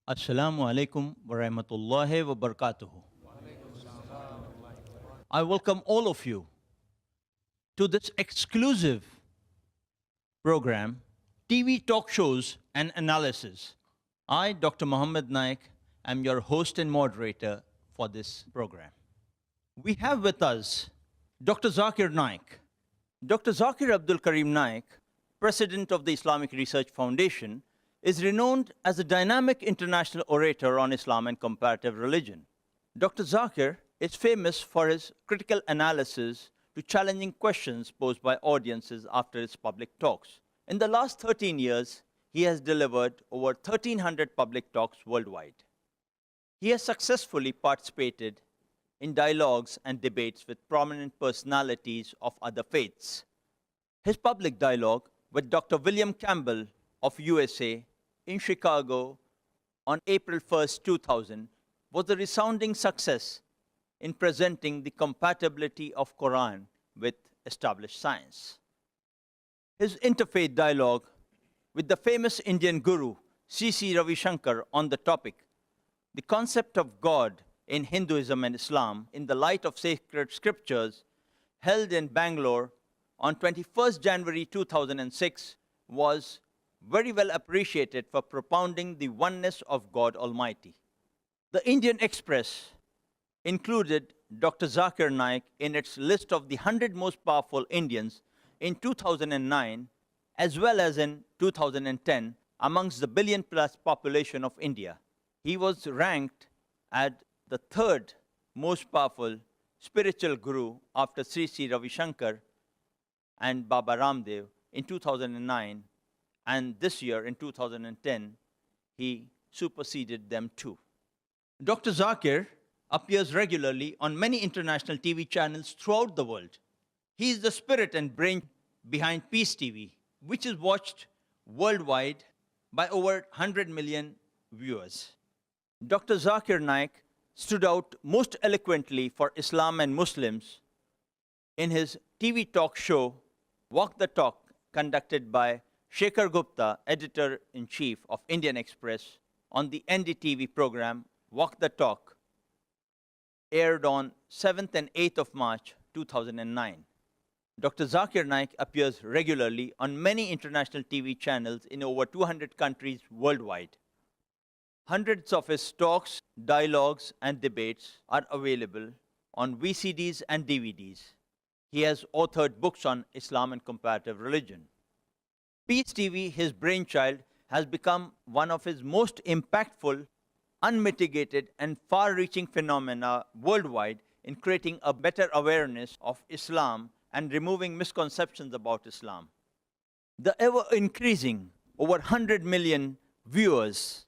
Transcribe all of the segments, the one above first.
Assalamu alaikum wa rahmatullahi wa barakatuhu. I welcome all of you to this exclusive program, TV talk shows and analysis. I, Dr. Muhammad Naik, am your host and moderator for this program. We have with us Dr. Zakir Naik. Dr. Zakir Abdul Karim Naik, President of the Islamic Research Foundation, is renowned as a dynamic international orator on Islam and comparative religion. Dr. Zakir is famous for his critical analysis to challenging questions posed by audiences after his public talks. In the last 13 years, he has delivered over 1,300 public talks worldwide. He has successfully participated in dialogues and debates with prominent personalities of other faiths. His public dialogue with Dr. William Campbell of USA in Chicago on April 1st, 2000 was a resounding success in presenting the compatibility of Quran with established science. His interfaith dialogue with the famous Indian guru C.C. Ravi Shankar on the topic, the concept of God in Hinduism and Islam in the light of sacred scriptures, held in Bangalore on 21st January 2006, was very well appreciated for propounding the oneness of God Almighty. The Indian Express included Dr. Zakir Naik in its list of the 100 most powerful Indians in 2009, as well as in 2010, amongst the billion-plus population of India. He was ranked as the third most powerful spiritual guru after Sri Sri Ravi Shankar and Baba Ramdev in 2009, and this year in 2010, he superseded them too. Dr. Zakir appears regularly on many international TV channels throughout the world. He is the spirit and brain behind Peace TV, which is watched worldwide by over 100 million viewers. Dr. Zakir Naik stood out most eloquently for Islam and Muslims in his TV talk show, Walk the Talk, conducted by Shekhar Gupta, editor-in-chief of Indian Express, on the NDTV program Walk the Talk, aired on 7th and 8th of March 2009. Dr. Zakir Naik appears regularly on many international TV channels in over 200 countries worldwide. Hundreds of his talks, dialogues, and debates are available on VCDs and DVDs. He has authored books on Islam and comparative religion. Peace TV, his brainchild, has become one of his most impactful, unmitigated, and far-reaching phenomena worldwide in creating a better awareness of Islam and removing misconceptions about Islam. The ever-increasing, over 100 million viewers,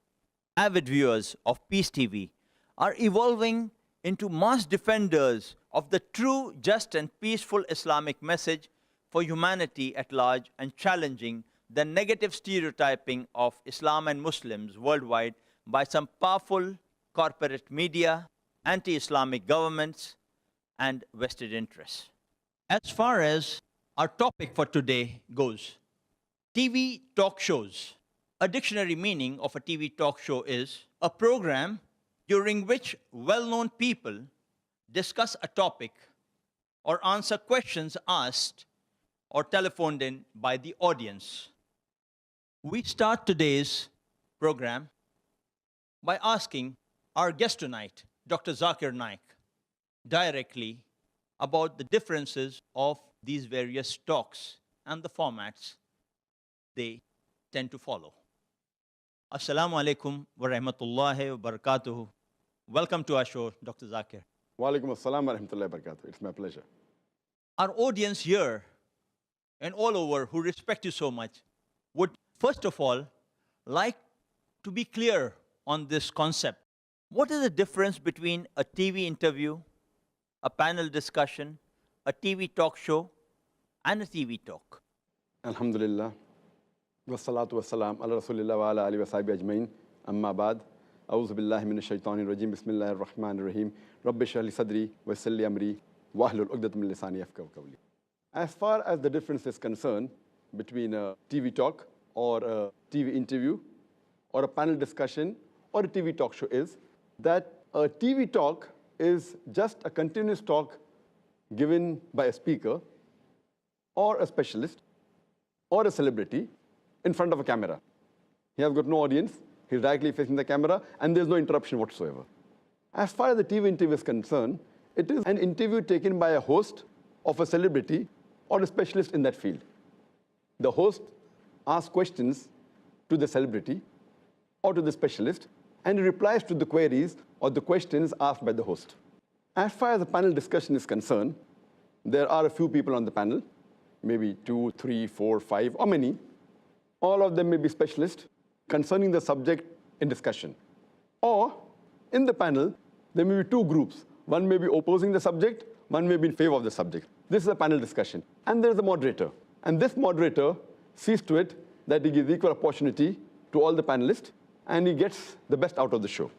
avid viewers of Peace TV, are evolving into mass defenders of the true, just, and peaceful Islamic message for humanity at large, and challenging the negative stereotyping of Islam and Muslims worldwide by some powerful corporate media, anti-Islamic governments, and vested interests. As far as our topic for today goes, TV talk shows. A dictionary meaning of a TV talk show is a program during which well-known people discuss a topic or answer questions asked or telephoned in by the audience. We start today's program by asking our guest tonight, Dr. Zakir Naik, directly about the differences of these various talks and the formats they tend to follow. Assalamu alaikum wa rahmatullahi wa barakatuhu. Welcome to our show, Dr. Zakir. Wa alaikum assalam wa rahmatullahi wa barakatuh. It's my pleasure. Our audience here and all over who respect you so much would first of all like to be clear on this concept. What is the difference between a TV interview, a panel discussion, a TV talk show, and a TV talk? Alhamdulillah. Wassalatu wassalam ala rasulillah wa ala alihi wa sahbihi ajmain. Amma ba'd. A'udhu billahi minash shaitanir rajim. Bismillahir rahmanir rahim. Rabbi shrah li sadri wa yassir li amri wahlul 'uqdatam min lisani yafqahu qawli. As far as the difference is concerned between a TV talk or a TV interview or a panel discussion or a TV talk show is that a TV talk is just a continuous talk given by a speaker or a specialist or a celebrity in front of a camera. He has got no audience, he's directly facing the camera, and there's no interruption whatsoever. As far as the TV interview is concerned, it is an interview taken by a host of a celebrity or a specialist in that field. The host asks questions to the celebrity or to the specialist, and he replies to the queries or the questions asked by the host. As far as the panel discussion is concerned, there are a few people on the panel, maybe 2, 3, 4, 5, or many. All of them may be specialists concerning the subject in discussion. Or in the panel, there may be two groups. One may be opposing the subject, one may be in favor of the subject. This is a panel discussion. And there is a moderator. And this moderator sees to it that he gives equal opportunity to all the panelists, and he gets the best out of the show.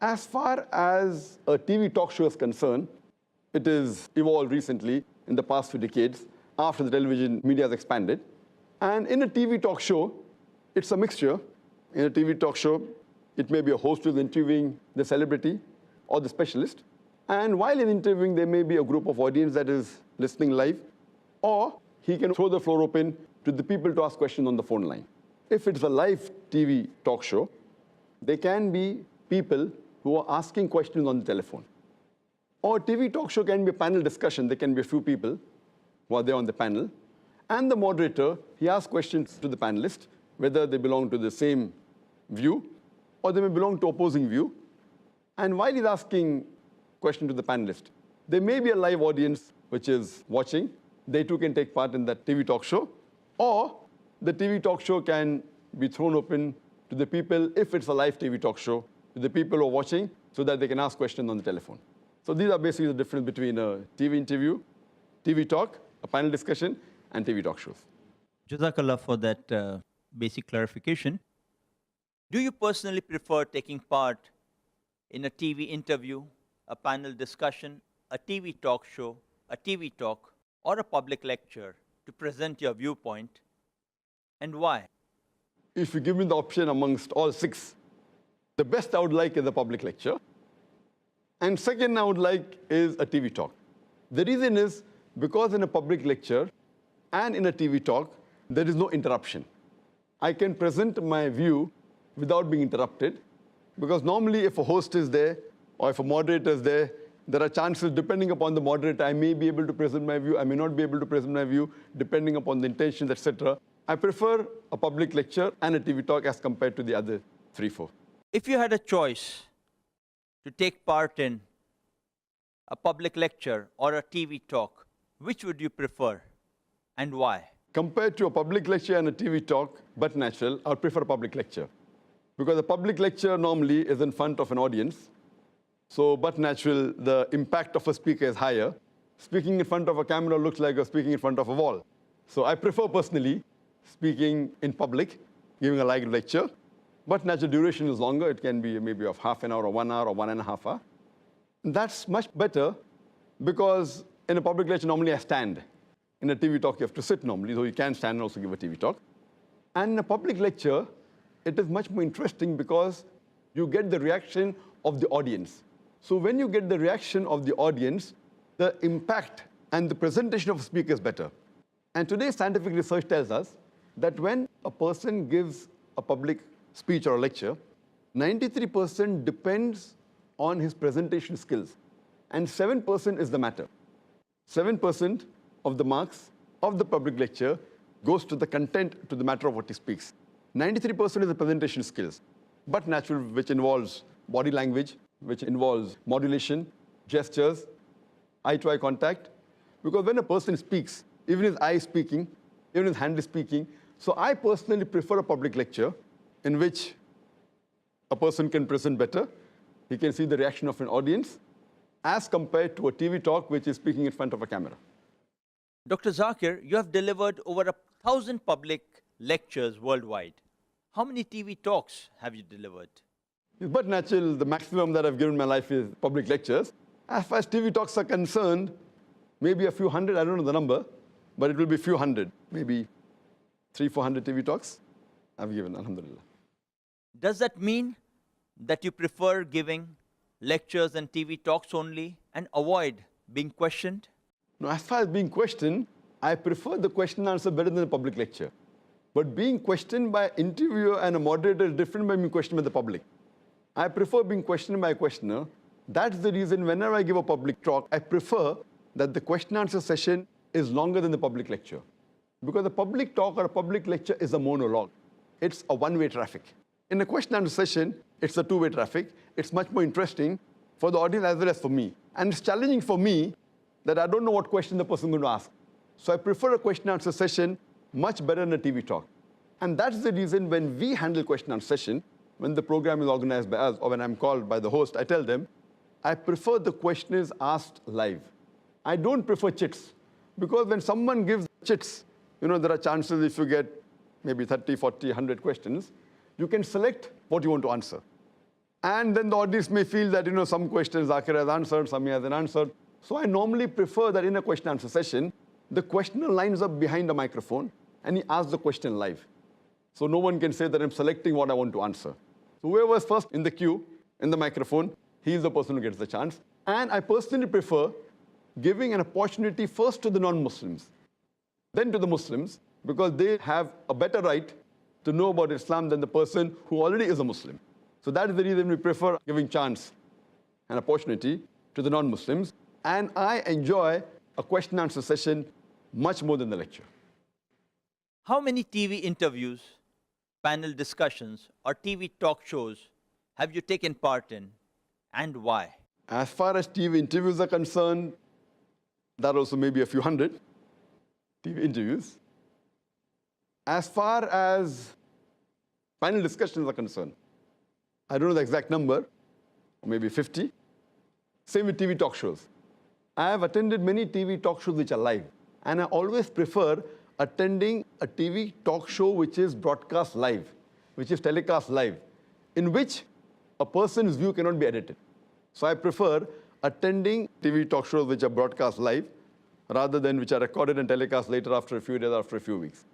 As far as a TV talk show is concerned, it has evolved recently in the past few decades after the television media has expanded. And in a TV talk show, it's a mixture. In a TV talk show, it may be a host who's interviewing the celebrity or the specialist. And while in interviewing, there may be a group of audience that is listening live, or he can throw the floor open to the people to ask questions on the phone line. If it's a live TV talk show, there can be people who are asking questions on the telephone. Or a TV talk show can be a panel discussion. There can be a few people who are there on the panel. And the moderator, he asks questions to the panelists, whether they belong to the same view or they may belong to opposing view. And while he's asking questions to the panelist, there may be a live audience which is watching. They too can take part in that TV talk show. Or the TV talk show can be thrown open to the people, if it's a live TV talk show, to the people who are watching so that they can ask questions on the telephone. So these are basically the difference between a TV interview, TV talk, a panel discussion, and TV talk shows. Jazakallah for that basic clarification. Do you personally prefer taking part in a TV interview, a panel discussion, a TV talk show, a TV talk, or a public lecture to present your viewpoint, and why? If you give me the option amongst all 6, the best I would like is a public lecture. And second I would like is a TV talk. The reason is because in a public lecture and in a TV talk, there is no interruption. I can present my view without being interrupted, because normally if a host is there or if a moderator is there, there are chances, depending upon the moderator, I may be able to present my view, I may not be able to present my view, depending upon the intentions, etc. I prefer a public lecture and a TV talk as compared to the other 3, 4. If you had a choice to take part in a public lecture or a TV talk, which would you prefer and why? Compared to a public lecture and a TV talk, but natural, I would prefer a public lecture. Because a public lecture normally is in front of an audience. So, but natural, the impact of a speaker is higher. Speaking in front of a camera looks like you're speaking in front of a wall. So I prefer personally speaking in public, giving a live lecture. But natural duration is longer. It can be maybe of half an hour or 1 hour or 1.5 hours. That's much better because in a public lecture, normally I stand. In a TV talk, you have to sit normally, so you can stand and also give a TV talk. And in a public lecture, it is much more interesting because you get the reaction of the audience. So when you get the reaction of the audience, the impact and the presentation of a speaker is better. And today's scientific research tells us that when a person gives a public speech or a lecture, 93% depends on his presentation skills, and 7% is the matter. 7% of the marks of the public lecture goes to the content, to the matter of what he speaks. 93% is the presentation skills, but natural, which involves body language, which involves modulation, gestures, eye-to-eye contact. Because when a person speaks, even his eye is speaking, even his hand is speaking. So I personally prefer a public lecture in which a person can present better. He can see the reaction of an audience as compared to a TV talk which is speaking in front of a camera. Dr. Zakir, you have delivered over 1,000 public lectures worldwide. How many TV talks have you delivered? But natural, the maximum that I've given in my life is public lectures. As far as TV talks are concerned, maybe a few hundred, I don't know the number, but it will be a few hundred, maybe 300-400 TV talks I've given, alhamdulillah. Does that mean that you prefer giving lectures and TV talks only and avoid being questioned? Now, as far as being questioned, I prefer the question and answer better than a public lecture. But being questioned by an interviewer and a moderator is different by being questioned by the public. I prefer being questioned by a questioner. That's the reason whenever I give a public talk, I prefer that the question and answer session is longer than the public lecture. Because a public talk or a public lecture is a monologue. It's a one-way traffic. In a question and answer session, it's a two-way traffic. It's much more interesting for the audience as well as for me. And it's challenging for me that I don't know what question the person is going to ask. So I prefer a question and answer session much better than a TV talk. And that's the reason when we handle question and answer session, when the program is organized by us or when I'm called by the host, I tell them, I prefer the question is asked live. I don't prefer chits. Because when someone gives chits, there are chances if you get maybe 30, 40, 100 questions, you can select what you want to answer. And then the audience may feel that, some questions Zakir has answered, some he hasn't answered. So I normally prefer that in a question and answer session, the questioner lines up behind the microphone and he asks the question live. So no one can say that I'm selecting what I want to answer. So whoever's first in the queue, in the microphone, he's the person who gets the chance. And I personally prefer giving an opportunity first to the non-Muslims, then to the Muslims, because they have a better right to know about Islam than the person who already is a Muslim. So that is the reason we prefer giving chance and opportunity to the non-Muslims. And I enjoy a question and answer session much more than the lecture. How many TV interviews, panel discussions, or TV talk shows have you taken part in, and why? As far as TV interviews are concerned, that also may be a few hundred TV interviews. As far as panel discussions are concerned, I don't know the exact number, or maybe 50. Same with TV talk shows. I have attended many TV talk shows which are live, and I always prefer attending a TV talk show which is broadcast live, which is telecast live, in which a person's view cannot be edited. So I prefer attending TV talk shows which are broadcast live rather than which are recorded and telecast later after a few days, after a few weeks.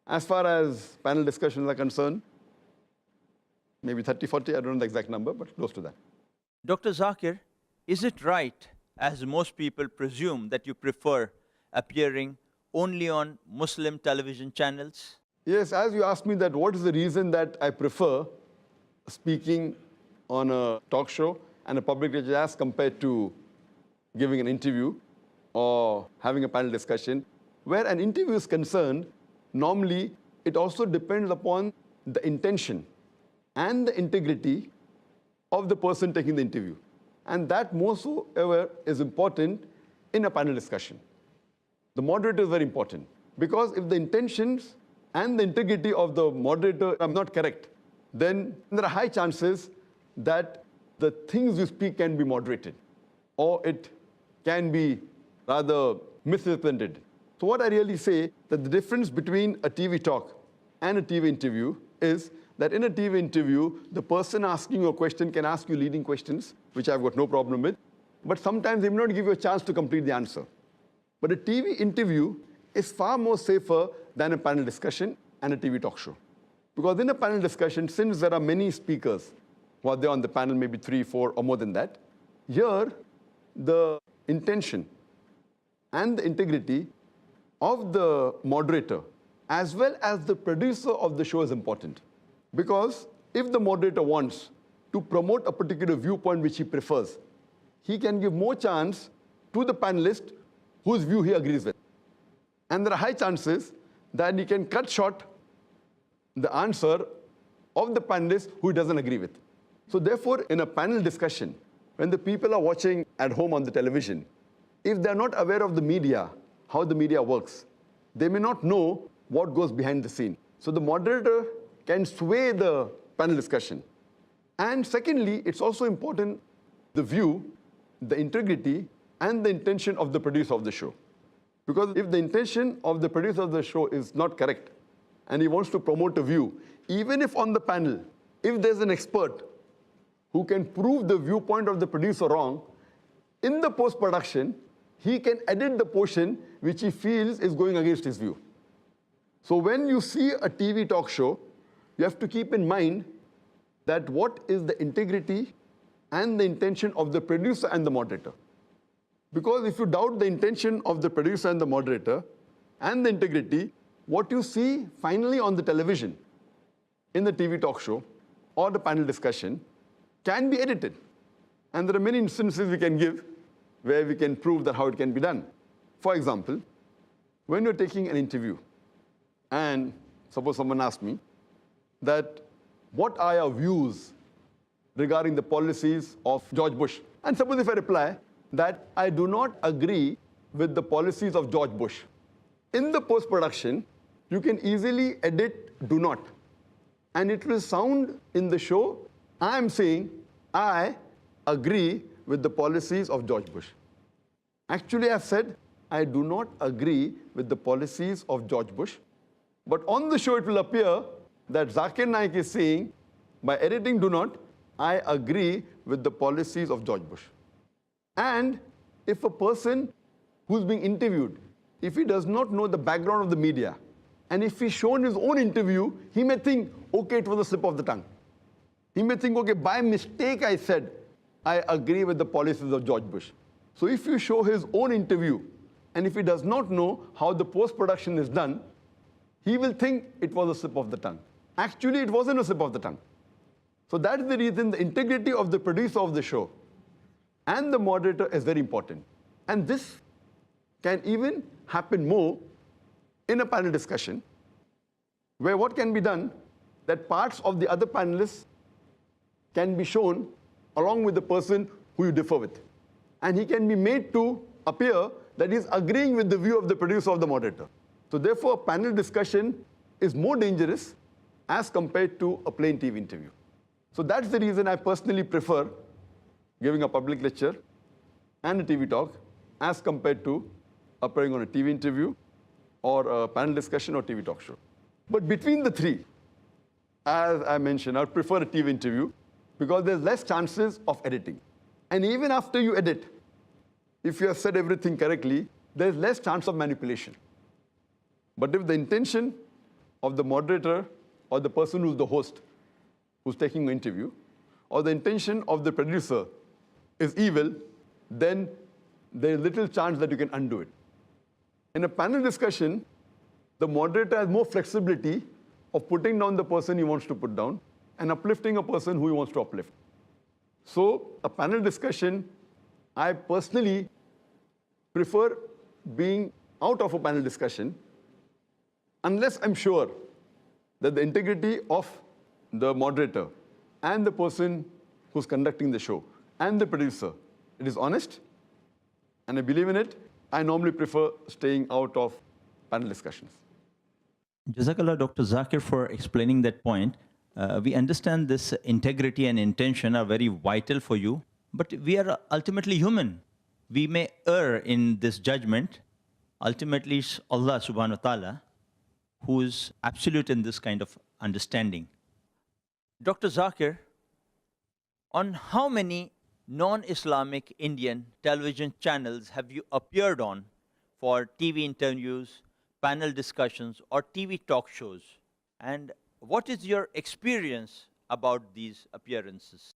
As far as panel discussions are concerned, maybe 30, 40, I don't know the exact number, but close to that. Dr. Zakir, is it right, as most people presume, that you prefer appearing only on Muslim television channels? Yes, as you asked me that what is the reason that I prefer speaking on a talk show and a public lecture as compared to giving an interview or having a panel discussion, where an interview is concerned, normally it also depends upon the intention and the integrity of the person taking the interview. And that more so ever is important in a panel discussion. The moderator is very important, because if the intentions and the integrity of the moderator are not correct, then there are high chances that the things you speak can be moderated, or it can be rather misrepresented. So what I really say, that the difference between a TV talk and a TV interview is that in a TV interview, the person asking you a question can ask you leading questions, which I've got no problem with, but sometimes they may not give you a chance to complete the answer. But a TV interview is far more safer than a panel discussion and a TV talk show. Because in a panel discussion, since there are many speakers who are there on the panel, maybe 3, 4, or more than that, here the intention and the integrity of the moderator as well as the producer of the show is important. Because if the moderator wants to promote a particular viewpoint which he prefers, he can give more chance to the panelist whose view he agrees with. And there are high chances that he can cut short the answer of the panelist who he doesn't agree with. So therefore, in a panel discussion, when the people are watching at home on the television, if they're not aware of the media, how the media works, they may not know what goes behind the scene. So the moderator can sway the panel discussion. And secondly, it's also important the view, the integrity, and the intention of the producer of the show. Because if the intention of the producer of the show is not correct, and he wants to promote a view, even if on the panel, if there's an expert who can prove the viewpoint of the producer wrong, in the post-production, he can edit the portion which he feels is going against his view. So when you see a TV talk show, you have to keep in mind that what is the integrity and the intention of the producer and the moderator. Because if you doubt the intention of the producer and the moderator and the integrity, what you see finally on the television, in the TV talk show or the panel discussion can be edited. And there are many instances we can give where we can prove that how it can be done. For example, when you're taking an interview and suppose someone asked me that what are your views regarding the policies of George Bush? And suppose if I reply that I do not agree with the policies of George Bush. In the post-production, you can easily edit do not. And it will sound in the show, I am saying I agree with the policies of George Bush. Actually, I've said I do not agree with the policies of George Bush. But on the show, it will appear that Zakir Naik is saying, by editing do not, I agree with the policies of George Bush. And if a person who's being interviewed, if he does not know the background of the media, and if he's shown his own interview, he may think, okay, it was a slip of the tongue. He may think, okay, by mistake I said, I agree with the policies of George Bush. So if you show his own interview, and if he does not know how the post-production is done, he will think it was a slip of the tongue. Actually, it wasn't a slip of the tongue. So that is the reason the integrity of the producer of the show and the moderator is very important. And this can even happen more in a panel discussion, where what can be done, that parts of the other panelists can be shown along with the person who you differ with. And he can be made to appear that he's agreeing with the view of the producer or the moderator. So therefore, a panel discussion is more dangerous as compared to a plain TV interview. So that's the reason I personally prefer giving a public lecture and a TV talk as compared to appearing on a TV interview or a panel discussion or TV talk show. But between the three, as I mentioned, I would prefer a TV interview because there's less chances of editing. And even after you edit, if you have said everything correctly, there's less chance of manipulation. But if the intention of the moderator or the person who's the host, who's taking the interview, or the intention of the producer is evil, then there's little chance that you can undo it. In a panel discussion, the moderator has more flexibility of putting down the person he wants to put down and uplifting a person who he wants to uplift. So a panel discussion, I personally prefer being out of a panel discussion unless I'm sure that the integrity of the moderator and the person who's conducting the show and the producer, it is honest, and I believe in it. I normally prefer staying out of panel discussions. Jazakallah, Dr. Zakir, for explaining that point. We understand this integrity and intention are very vital for you, but we are ultimately human. We may err in this judgment. Ultimately, it's Allah subhanahu wa ta'ala who is absolute in this kind of understanding. Dr. Zakir, on how many non-Islamic Indian television channels have you appeared on for TV interviews, panel discussions, or TV talk shows? And what is your experience about these appearances?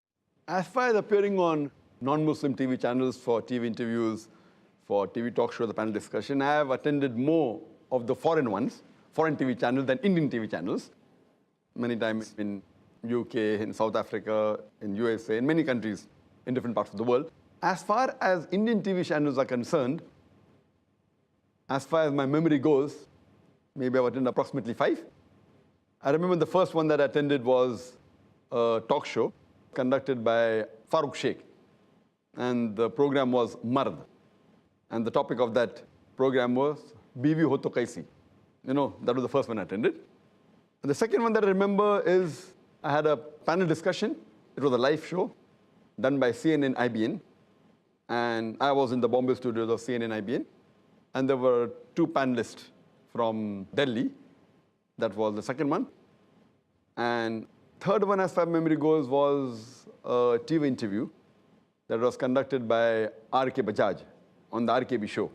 As far as appearing on non-Muslim TV channels for TV interviews, for TV talk shows, the panel discussion, I have attended more of the foreign ones, foreign TV channels than Indian TV channels. Many times in UK, in South Africa, in USA, in many countries, in different parts of the world. As far as Indian TV channels are concerned, as far as my memory goes, maybe I've attended approximately 5. I remember the first one that I attended was a talk show conducted by Farooq Sheikh. And the program was Mard. And the topic of that program was Biwi Ho To Kaisi. You know, that was the first one I attended. And the second one that I remember is I had a panel discussion. It was a live show done by CNN IBN. And I was in the Bombay studios of CNN IBN. And there were 2 panelists from Delhi. That was the second one. And third one, as far as memory goes, was a TV interview that was conducted by R.K. Bajaj on the RKB show.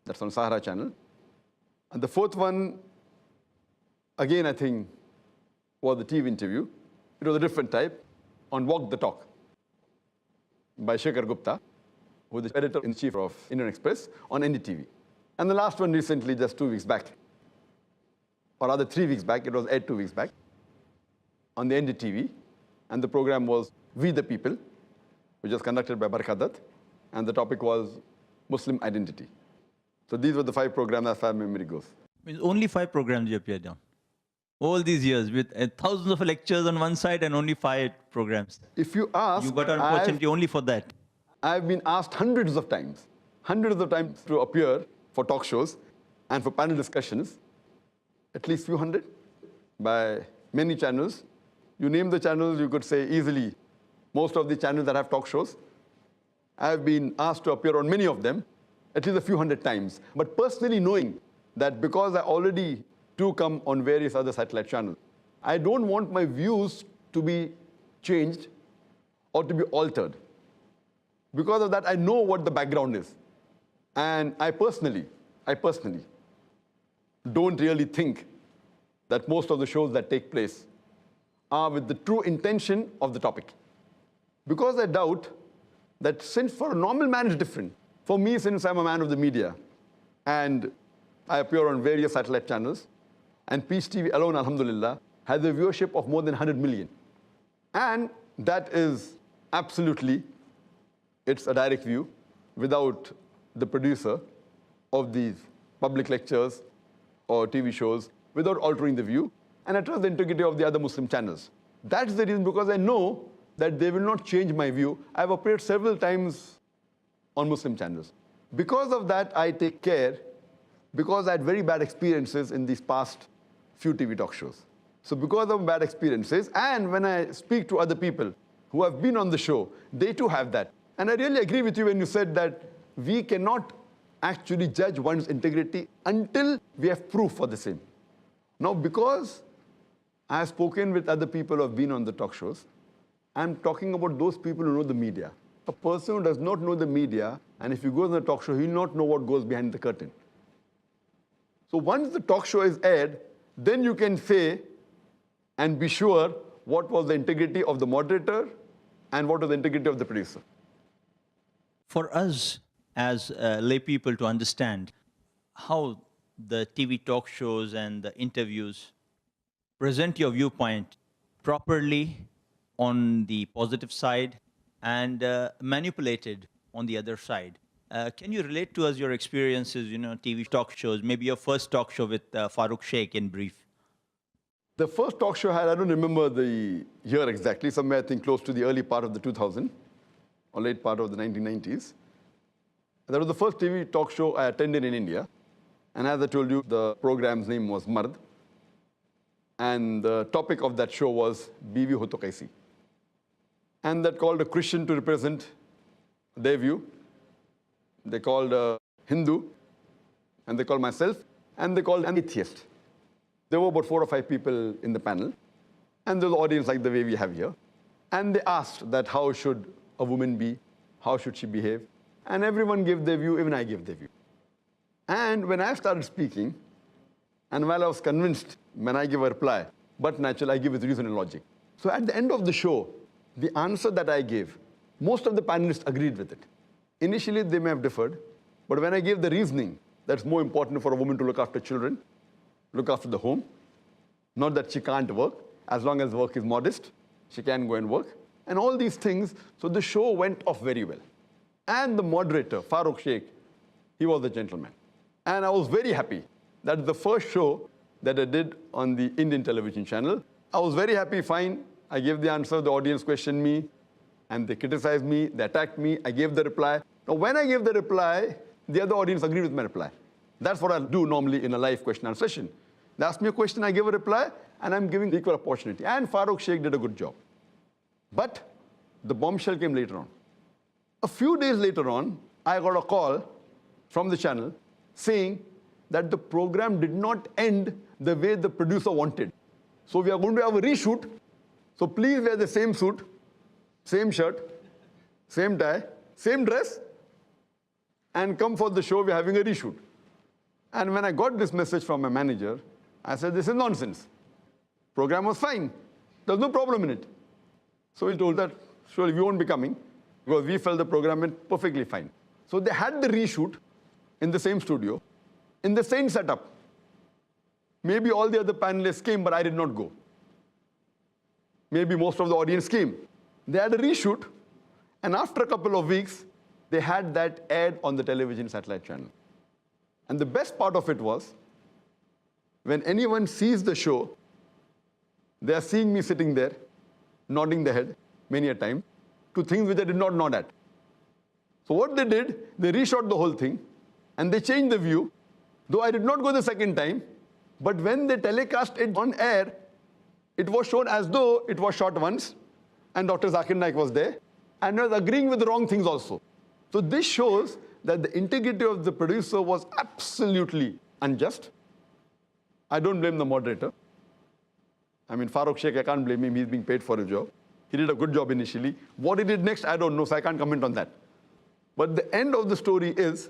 That's on Sahara channel. And the fourth one, again, I think, was the TV interview It was a different type, on Walk the Talk by Shekhar Gupta, who is the editor-in-chief of Indian Express on NDTV. And the last one recently, just 2 weeks back, or rather 3 weeks back, it was aired 2 weeks back, on the NDTV. And the program was We the People, which was conducted by Barkhadat. And the topic was Muslim identity. So these were the 5 programs as far as memory goes. Means only 5 programs you appeared on. All these years with thousands of lectures on one side and only 5 programs. If you ask, You got an opportunity only for that. I've been asked hundreds of times to appear for talk shows and for panel discussions, at least few hundred, by many channels. You name the channels, you could say easily most of the channels that have talk shows. I've been asked to appear on many of them, at least a few hundred times. But personally knowing that because I already do come on various other satellite channels, I don't want my views to be changed or to be altered. Because of that, I know what the background is. And I personally don't really think that most of the shows that take place are with the true intention of the topic. Because I doubt that since for a normal man it's different. For me, since I'm a man of the media, and I appear on various satellite channels, and Peace TV alone, alhamdulillah, has a viewership of more than 100 million. And that is absolutely, it's a direct view without the producer of these public lectures or TV shows, without altering the view, and I trust the integrity of the other Muslim channels. That's the reason, because I know that they will not change my view. I've appeared several times on Muslim channels. Because of that, I take care, because I had very bad experiences in these past few TV talk shows. So because of bad experiences, and when I speak to other people who have been on the show, they too have that. And I really agree with you when you said that we cannot actually judge one's integrity until we have proof for the same. Now, because I have spoken with other people who have been on the talk shows, I'm talking about those people who know the media. A person who does not know the media, and if he goes on a talk show, he will not know what goes behind the curtain. So once the talk show is aired, then you can say and be sure what was the integrity of the moderator and what was the integrity of the producer. For us as lay people to understand how the TV talk shows and the interviews present your viewpoint properly on the positive side and manipulated on the other side. Can you relate to us your experiences, TV talk shows, maybe your first talk show with Farooq Sheikh in brief? The first talk show I had, I don't remember the year exactly, somewhere I think close to the early part of the 2000s or late part of the 1990s. That was the first TV talk show I attended in India. And as I told you, the program's name was Mard. And the topic of that show was Biwi Ho To Kaisi. And that called a Christian to represent their view. They called a Hindu, and they called myself, and they called an atheist. There were about 4 or 5 people in the panel, and there was an audience like the way we have here. And they asked that how should a woman be, how should she behave? And everyone gave their view, even I gave their view. And when I started speaking, and while I was convinced when I give a reply, but naturally I give with reason and logic. So at the end of the show, the answer that I gave, most of the panelists agreed with it. Initially, they may have differed, but when I gave the reasoning, that's more important for a woman to look after children, look after the home, not that she can't work, as long as work is modest, she can go and work, and all these things. So the show went off very well. And the moderator, Farooq Sheikh, he was a gentleman. And I was very happy that the first show that I did on the Indian television channel, I was very happy, fine. I gave the answer, the audience questioned me, and they criticized me, they attacked me, I gave the reply. Now, when I gave the reply, the other audience agreed with my reply. That's what I do normally in a live question and session. They asked me a question, I give a reply, and I'm giving equal opportunity. And Farooq Sheikh did a good job. But the bombshell came later on. A few days later on, I got a call from the channel saying that the program did not end the way the producer wanted. So we are going to have a reshoot. So please wear the same suit, same shirt, same tie, same dress, and come for the show, we're having a reshoot. And when I got this message from my manager, I said, this is nonsense. Program was fine. There's no problem in it. So we told that, surely we won't be coming, because we felt the program went perfectly fine. So they had the reshoot in the same studio, in the same setup. Maybe all the other panelists came, but I did not go. Maybe most of the audience came. They had a reshoot, and after a couple of weeks, they had that aired on the television satellite channel. And the best part of it was, when anyone sees the show, they are seeing me sitting there, nodding the head many a time, to things which I did not nod at. So what they did, they reshot the whole thing, and they changed the view, though I did not go the second time, but when they telecast it on air, it was shown as though it was shot once, and Dr. Zakir Naik was there, and was agreeing with the wrong things also. So this shows that the integrity of the producer was absolutely unjust. I don't blame the moderator. I mean, Farooq Sheikh, I can't blame him. He's being paid for his job. He did a good job initially. What he did next, I don't know, so I can't comment on that. But the end of the story is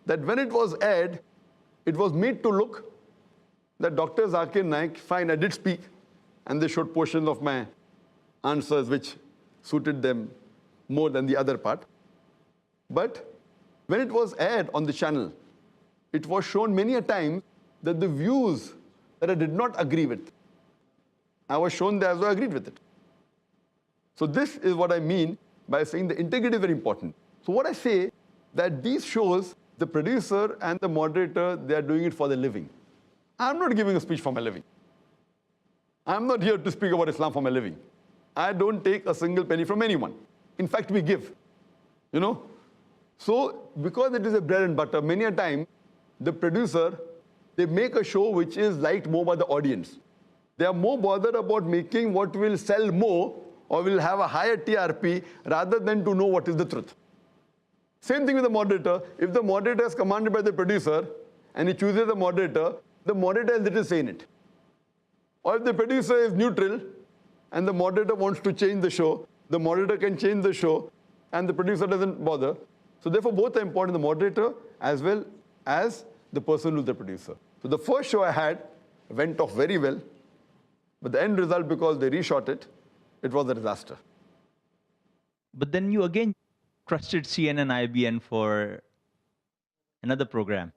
that when it was aired, it was made to look that Dr. Zakir Naik, fine, I did speak, and they showed portions of my answers which suited them more than the other part. But when it was aired on the channel, it was shown many a time that the views that I did not agree with, I was shown that as I agreed with it. So this is what I mean by saying the integrity is very important. So what I say, that these shows, the producer and the moderator, they are doing it for the living. I'm not giving a speech for my living. I'm not here to speak about Islam for my living. I don't take a single penny from anyone. In fact, we give, you know. So because it is a bread and butter, many a time, the producer, they make a show which is liked more by the audience. They are more bothered about making what will sell more or will have a higher TRP rather than to know what is the truth. Same thing with the moderator. If the moderator is commanded by the producer and he chooses the moderator has little say in it. Or if the producer is neutral and the moderator wants to change the show, the moderator can change the show and the producer doesn't bother. So therefore both are important, the moderator as well as the person who's the producer. So the first show I had went off very well, but the end result, because they reshot it, it was a disaster. But then you again trusted CNN IBN for another program.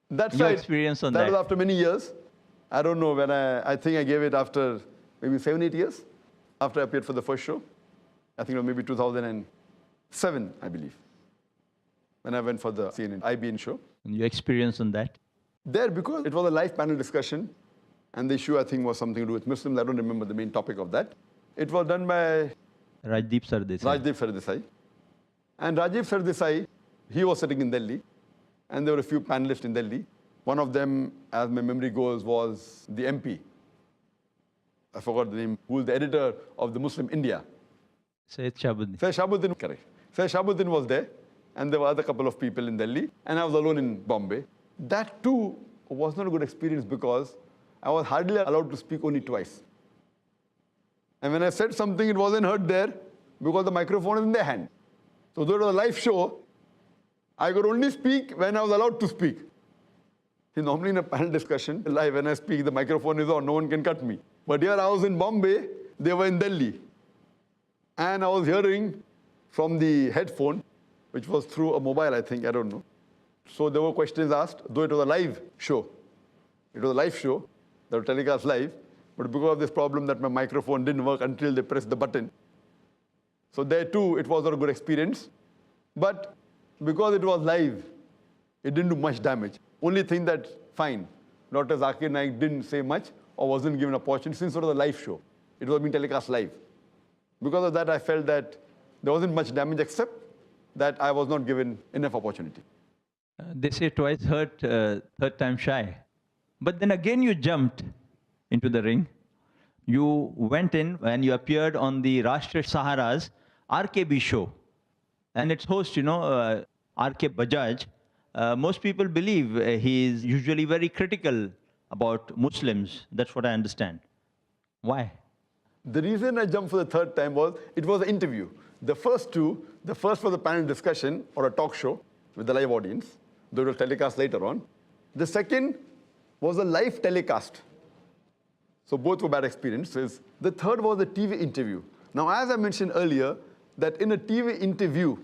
That's Your right. experience on That that? was after many years. I don't know when I think I gave it after maybe 7-8 years after I appeared for the first show. I think it was maybe 2007, I believe, when I went for the CNN IBN show. And your experience on that? There, because it was a live panel discussion, and the issue I think was something to do with Muslims. I don't remember the main topic of that. It was done by Rajdeep Sardesai. Rajdeep Sardesai. And Rajdeep Sardesai, he was sitting in Delhi, and there were a few panelists in Delhi. One of them, as my memory goes, was the MP. I forgot the name, who is the editor of the Muslim India. Syed Shahabuddin. Syed Shahabuddin, correct. Syed Shahabuddin was there, and there were other couple of people in Delhi, and I was alone in Bombay. That too was not a good experience because I was hardly allowed to speak only twice. And when I said something, it wasn't heard there because the microphone is in their hand. So though it was a live show, I could only speak when I was allowed to speak. See, normally in a panel discussion, live, when I speak, the microphone is on, no one can cut me. But here I was in Bombay, they were in Delhi. And I was hearing from the headphone, which was through a mobile, I think, I don't know. So there were questions asked, though it was a live show. It was a live show that was telecast live, but because of this problem that my microphone didn't work until they pressed the button. So there too, it was not a good experience. But because it was live, it didn't do much damage. Only thing that, fine, Dr. Zakir Naik didn't say much or wasn't given an opportunity since it was a live show. It was being telecast live. Because of that, I felt that there wasn't much damage except that I was not given enough opportunity. They say twice hurt, third time shy. But then again you jumped into the ring. You went in and you appeared on the Rashtriya Sahara's RKB show. And its host, RK Bajaj, most people believe he is usually very critical about Muslims. That's what I understand. Why? The reason I jumped for the third time was, it was an interview. The first two, the first was a panel discussion or a talk show with the live audience. They will telecast later on. The second was a live telecast. So both were bad experiences. The third was the TV interview. Now, as I mentioned earlier, that in a TV interview,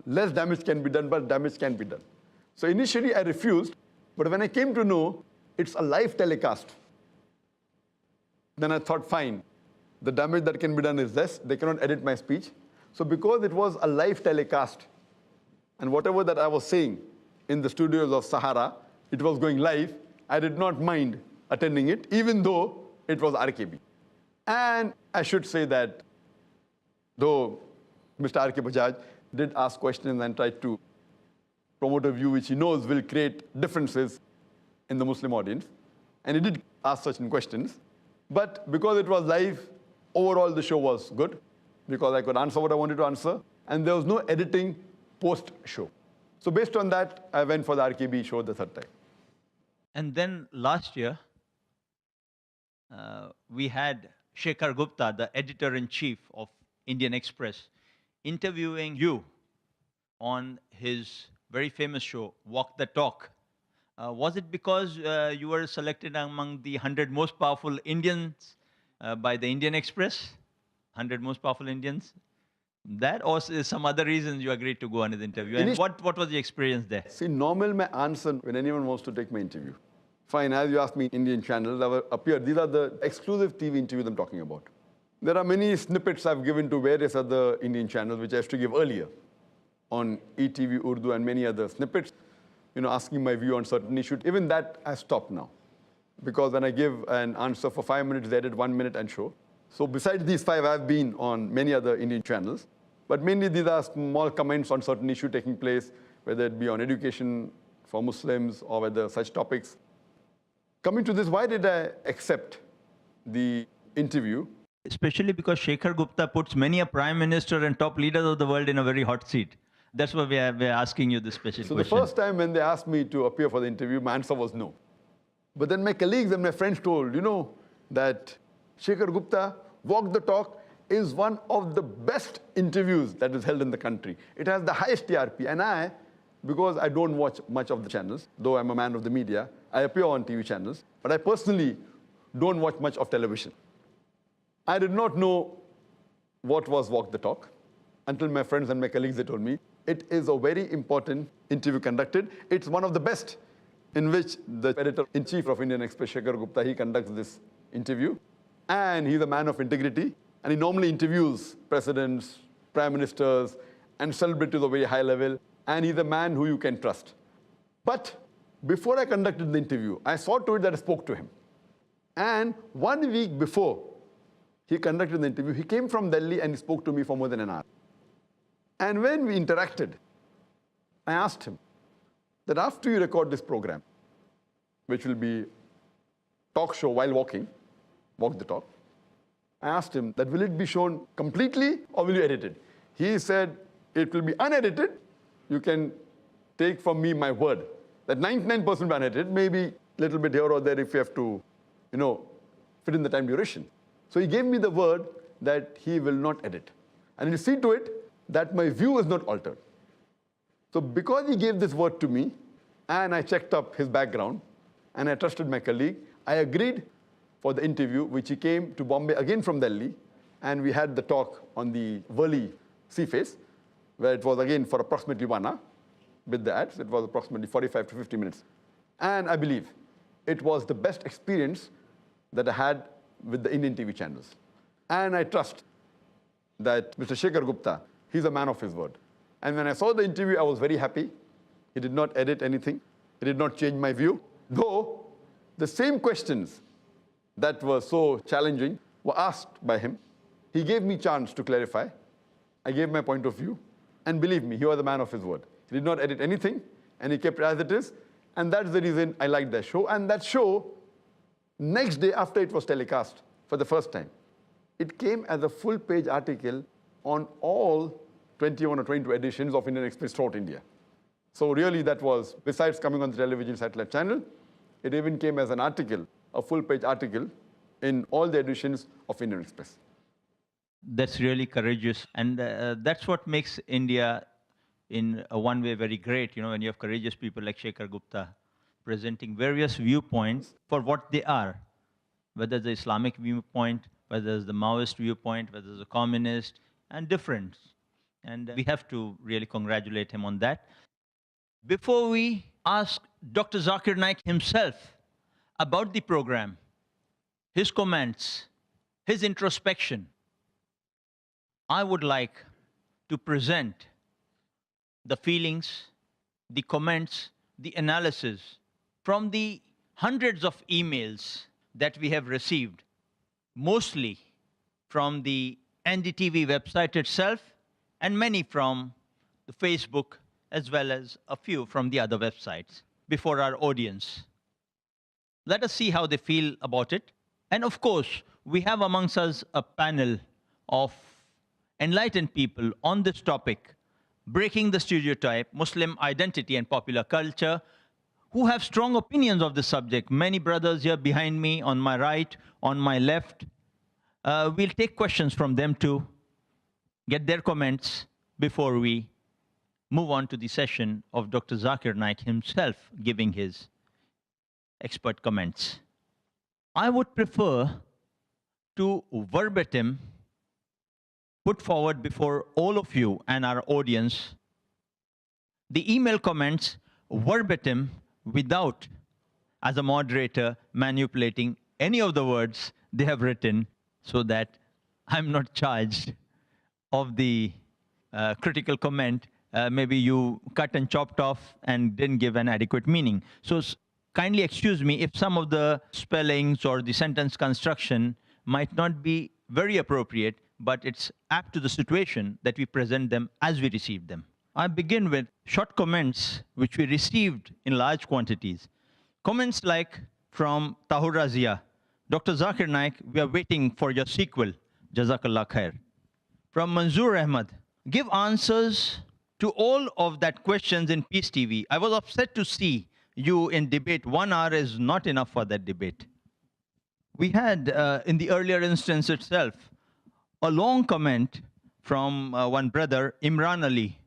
less damage can be done, but damage can be done. So initially I refused, but when I came to know it's a live telecast, then I thought, fine, the damage that can be done is less. They cannot edit my speech. So because it was a live telecast, and whatever that I was saying in the studios of Sahara, it was going live, I did not mind attending it, even though it was RKB. And I should say that though Mr. R.K. Bajaj did ask questions and tried to promote a view which he knows will create differences in the Muslim audience, and he did ask certain questions, but because it was live, overall the show was good, because I could answer what I wanted to answer, and there was no editing post-show. So based on that, I went for the RKB show the third time. And then last year, we had Shekhar Gupta, the editor-in-chief of Indian Express, interviewing you on his very famous show, Walk the Talk. Was it because you were selected among the 100 most powerful Indians by the Indian Express? 100 most powerful Indians? That, or is some other reasons you agreed to go on his interview? And what was the experience there? See, normal my answer when anyone wants to take my interview. Fine, as you asked me, Indian channels have appeared. These are the exclusive TV interviews I'm talking about. There are many snippets I've given to various other Indian channels, which I used to give earlier on ETV Urdu and many other snippets, asking my view on certain issues. Even that has stopped now. Because when I give an answer for 5 minutes, they edit 1 minute and show. So besides these 5, I've been on many other Indian channels. But mainly these are small comments on certain issue taking place, whether it be on education for Muslims or whether such topics. Coming to this, why did I accept the interview? Especially because Shekhar Gupta puts many a prime minister and top leaders of the world in a very hot seat. That's why we're asking you this special question. So the first time when they asked me to appear for the interview, my answer was no. But then my colleagues and my friends told, that Shekhar Gupta, Walk the Talk, is one of the best interviews that is held in the country. It has the highest TRP. And because I don't watch much of the channels, though I'm a man of the media, I appear on TV channels, but I personally don't watch much of television. I did not know what was Walk the Talk until my friends and my colleagues, they told me. It is a very important interview conducted. It's one of the best in which the editor-in-chief of Indian Express, Shekhar Gupta, he conducts this interview. And he's a man of integrity. And he normally interviews presidents, prime ministers, and celebrities of a very high level. And he's a man who you can trust. But before I conducted the interview, I saw to it that I spoke to him. And 1 week before he conducted the interview, he came from Delhi and he spoke to me for more than an hour. And when we interacted, I asked him that after you record this program, which will be talk show while walking, Walk the Talk, I asked him that will it be shown completely or will you edit it? He said it will be unedited. You can take from me my word that 99% will be unedited, maybe a little bit here or there if you have to, fit in the time duration. So he gave me the word that he will not edit. And you see to it that my view is not altered. So because he gave this word to me, and I checked up his background, and I trusted my colleague, I agreed for the interview, which he came to Bombay again from Delhi, and we had the talk on the Worli sea face, where it was again for approximately 1 hour. With the ads, it was approximately 45 to 50 minutes. And I believe it was the best experience that I had with the Indian TV channels. And I trust that Mr. Shekhar Gupta, he's a man of his word. And when I saw the interview, I was very happy. He did not edit anything. He did not change my view. Though the same questions that were so challenging were asked by him. He gave me chance to clarify. I gave my point of view. And believe me, he was a man of his word. He did not edit anything, and he kept it as it is. And that's the reason I liked that show. And that show, next day after it was telecast for the first time, it came as a full-page article on all 21 or 22 editions of Indian Express throughout India. So really that was, besides coming on the television satellite channel, it even came as an article, a full-page article in all the editions of Indian Express. That's really courageous. And that's what makes India, in one way, very great. When you have courageous people like Shekhar Gupta presenting various viewpoints for what they are. whether the Islamic viewpoint, whether it's the Maoist viewpoint, whether it's the communist, and different. And we have to really congratulate him on that. Before we ask Dr. Zakir Naik himself about the program, his comments, his introspection, I would like to present the feelings, the comments, the analysis from the hundreds of emails that we have received, mostly from the NDTV website itself, and many from the Facebook, as well as a few from the other websites, before our audience. Let us see how they feel about it. And of course, we have amongst us a panel of enlightened people on this topic, breaking the stereotype, Muslim identity and popular culture, who have strong opinions of the subject. Many brothers here behind me, on my right, on my left. We'll take questions from them too, get their comments before we move on to the session of Dr. Zakir Naik himself giving his expert comments. I would prefer to verbatim put forward before all of you and our audience the email comments verbatim without, as a moderator, manipulating any of the words they have written, so that I'm not charged of the critical comment. Maybe you cut and chopped off and didn't give an adequate meaning. So kindly excuse me if some of the spellings or the sentence construction might not be very appropriate, but it's apt to the situation that we present them as we receive them. I begin with short comments which we received in large quantities. Comments like from Tahur Razia, Dr. Zakir Naik, we are waiting for your sequel, Jazakallah Khair. From Manzoor Ahmad, give answers to all of that questions in Peace TV. I was upset to see you in debate. 1 hour is not enough for that debate. We had, in the earlier instance itself, a long comment from one brother, Imran Ali.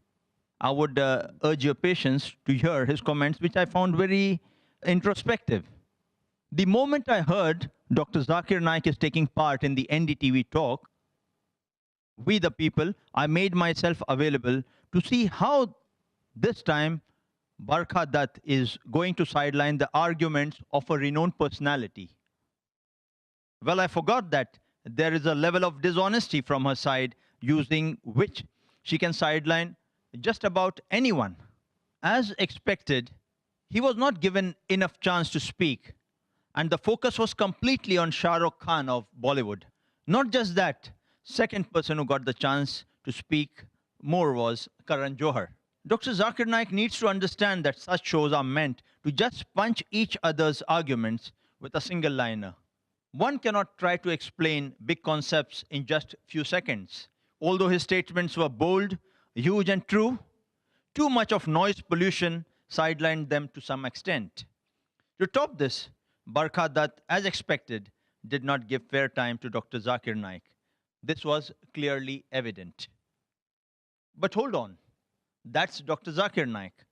I would urge your patience to hear his comments, which I found very introspective. The moment I heard Dr. Zakir Naik is taking part in the NDTV talk, we the people, I made myself available to see how this time Barkha Dutt is going to sideline the arguments of a renowned personality. Well, I forgot that there is a level of dishonesty from her side using which she can sideline just about anyone. As expected, he was not given enough chance to speak, and the focus was completely on Shah Rukh Khan of Bollywood. Not just that, second person who got the chance to speak more was Karan Johar. Dr. Zakir Naik needs to understand that such shows are meant to just punch each other's arguments with a single liner. One cannot try to explain big concepts in just few seconds. Although his statements were bold, huge and true, too much of noise pollution sidelined them to some extent. To top this, Barkha Dutt, as expected, did not give fair time to Dr. Zakir Naik. This was clearly evident. But hold on, that's Dr. Zakir Naik.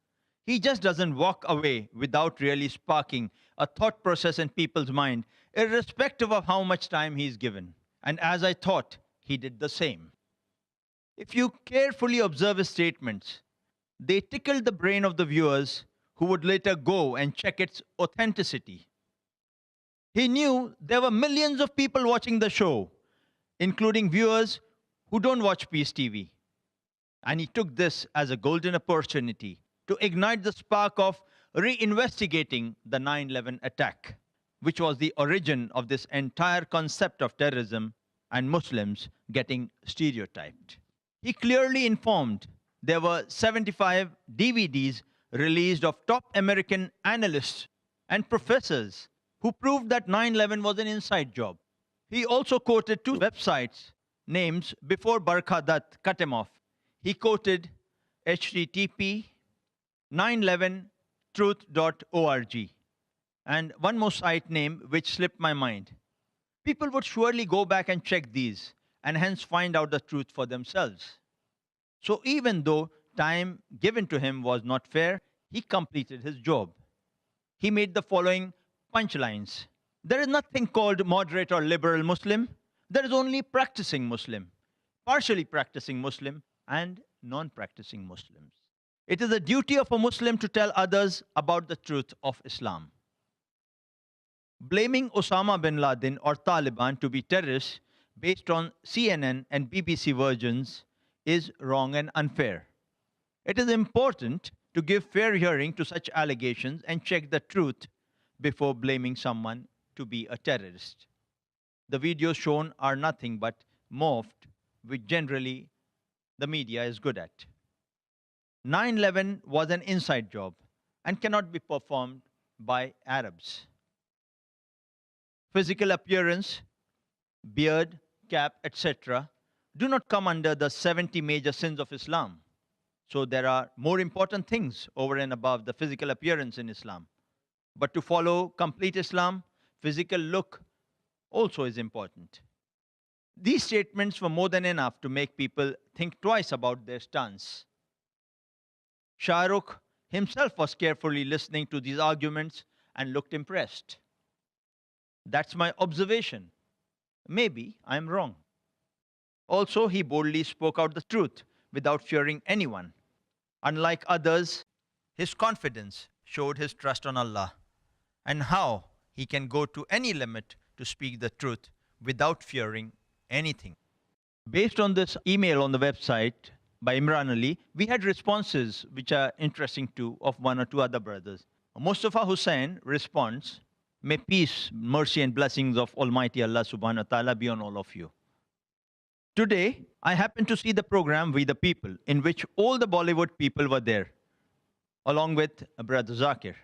He just doesn't walk away without really sparking a thought process in people's mind, irrespective of how much time he's given. And as I thought, he did the same. If you carefully observe his statements, they tickled the brain of the viewers who would later go and check its authenticity. He knew there were millions of people watching the show, including viewers who don't watch Peace TV. And he took this as a golden opportunity to ignite the spark of reinvestigating the 9/11 attack, which was the origin of this entire concept of terrorism and Muslims getting stereotyped. He clearly informed there were 75 DVDs released of top American analysts and professors who proved that 9/11 was an inside job. He also quoted two websites' names before Barkha Dutt cut him off. He quoted http 911truth.org and one more site name which slipped my mind. People would surely go back and check these and hence find out the truth for themselves. So even though time given to him was not fair, he completed his job. He made the following punchlines. There is nothing called moderate or liberal Muslim. There is only practicing Muslim, partially practicing Muslim, and non practicing Muslims. It is the duty of a Muslim to tell others about the truth of Islam. Blaming Osama bin Laden or Taliban to be terrorists based on CNN and BBC versions is wrong and unfair. It is important to give fair hearing to such allegations and check the truth before blaming someone to be a terrorist. The videos shown are nothing but morphed, which generally the media is good at. 9/11 was an inside job and cannot be performed by Arabs. Physical appearance, beard, cap, etc., do not come under the 70 major sins of Islam. So there are more important things over and above the physical appearance in Islam. But to follow complete Islam, physical look also is important. These statements were more than enough to make people think twice about their stance. Shah Rukh himself was carefully listening to these arguments and looked impressed. That's my observation. Maybe I'm wrong. Also, he boldly spoke out the truth without fearing anyone. Unlike others, his confidence showed his trust on Allah and how he can go to any limit to speak the truth without fearing anything. Based on this email on the website by Imran Ali, we had responses which are interesting too of one or two other brothers. Mustafa Hussain responds, "May peace, mercy, and blessings of Almighty Allah subhanahu wa ta'ala be on all of you. Today, I happened to see the program We the People, in which all the Bollywood people were there, along with Brother Zakir.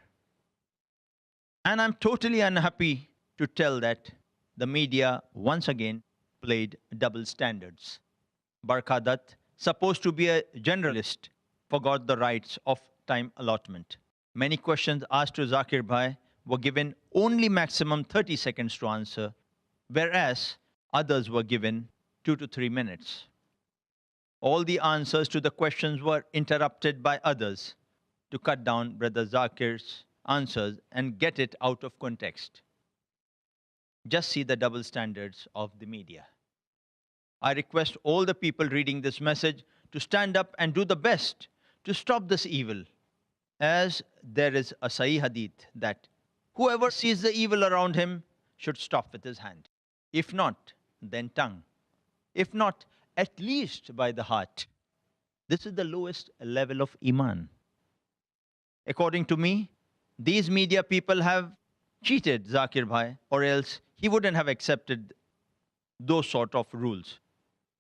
And I'm totally unhappy to tell that the media once again played double standards. Barkadat, supposed to be a generalist, forgot the rights of time allotment. Many questions asked to Zakir Bhai were given only maximum 30 seconds to answer, whereas others were given 2 to 3 minutes. All the answers to the questions were interrupted by others to cut down Brother Zakir's answers and get it out of context. Just see the double standards of the media. I request all the people reading this message to stand up and do the best to stop this evil, as there is a Sahih Hadith that whoever sees the evil around him should stop with his hand. If not, then tongue. If not, at least by the heart. This is the lowest level of Iman. According to me, these media people have cheated Zakir Bhai, or else he wouldn't have accepted those sort of rules.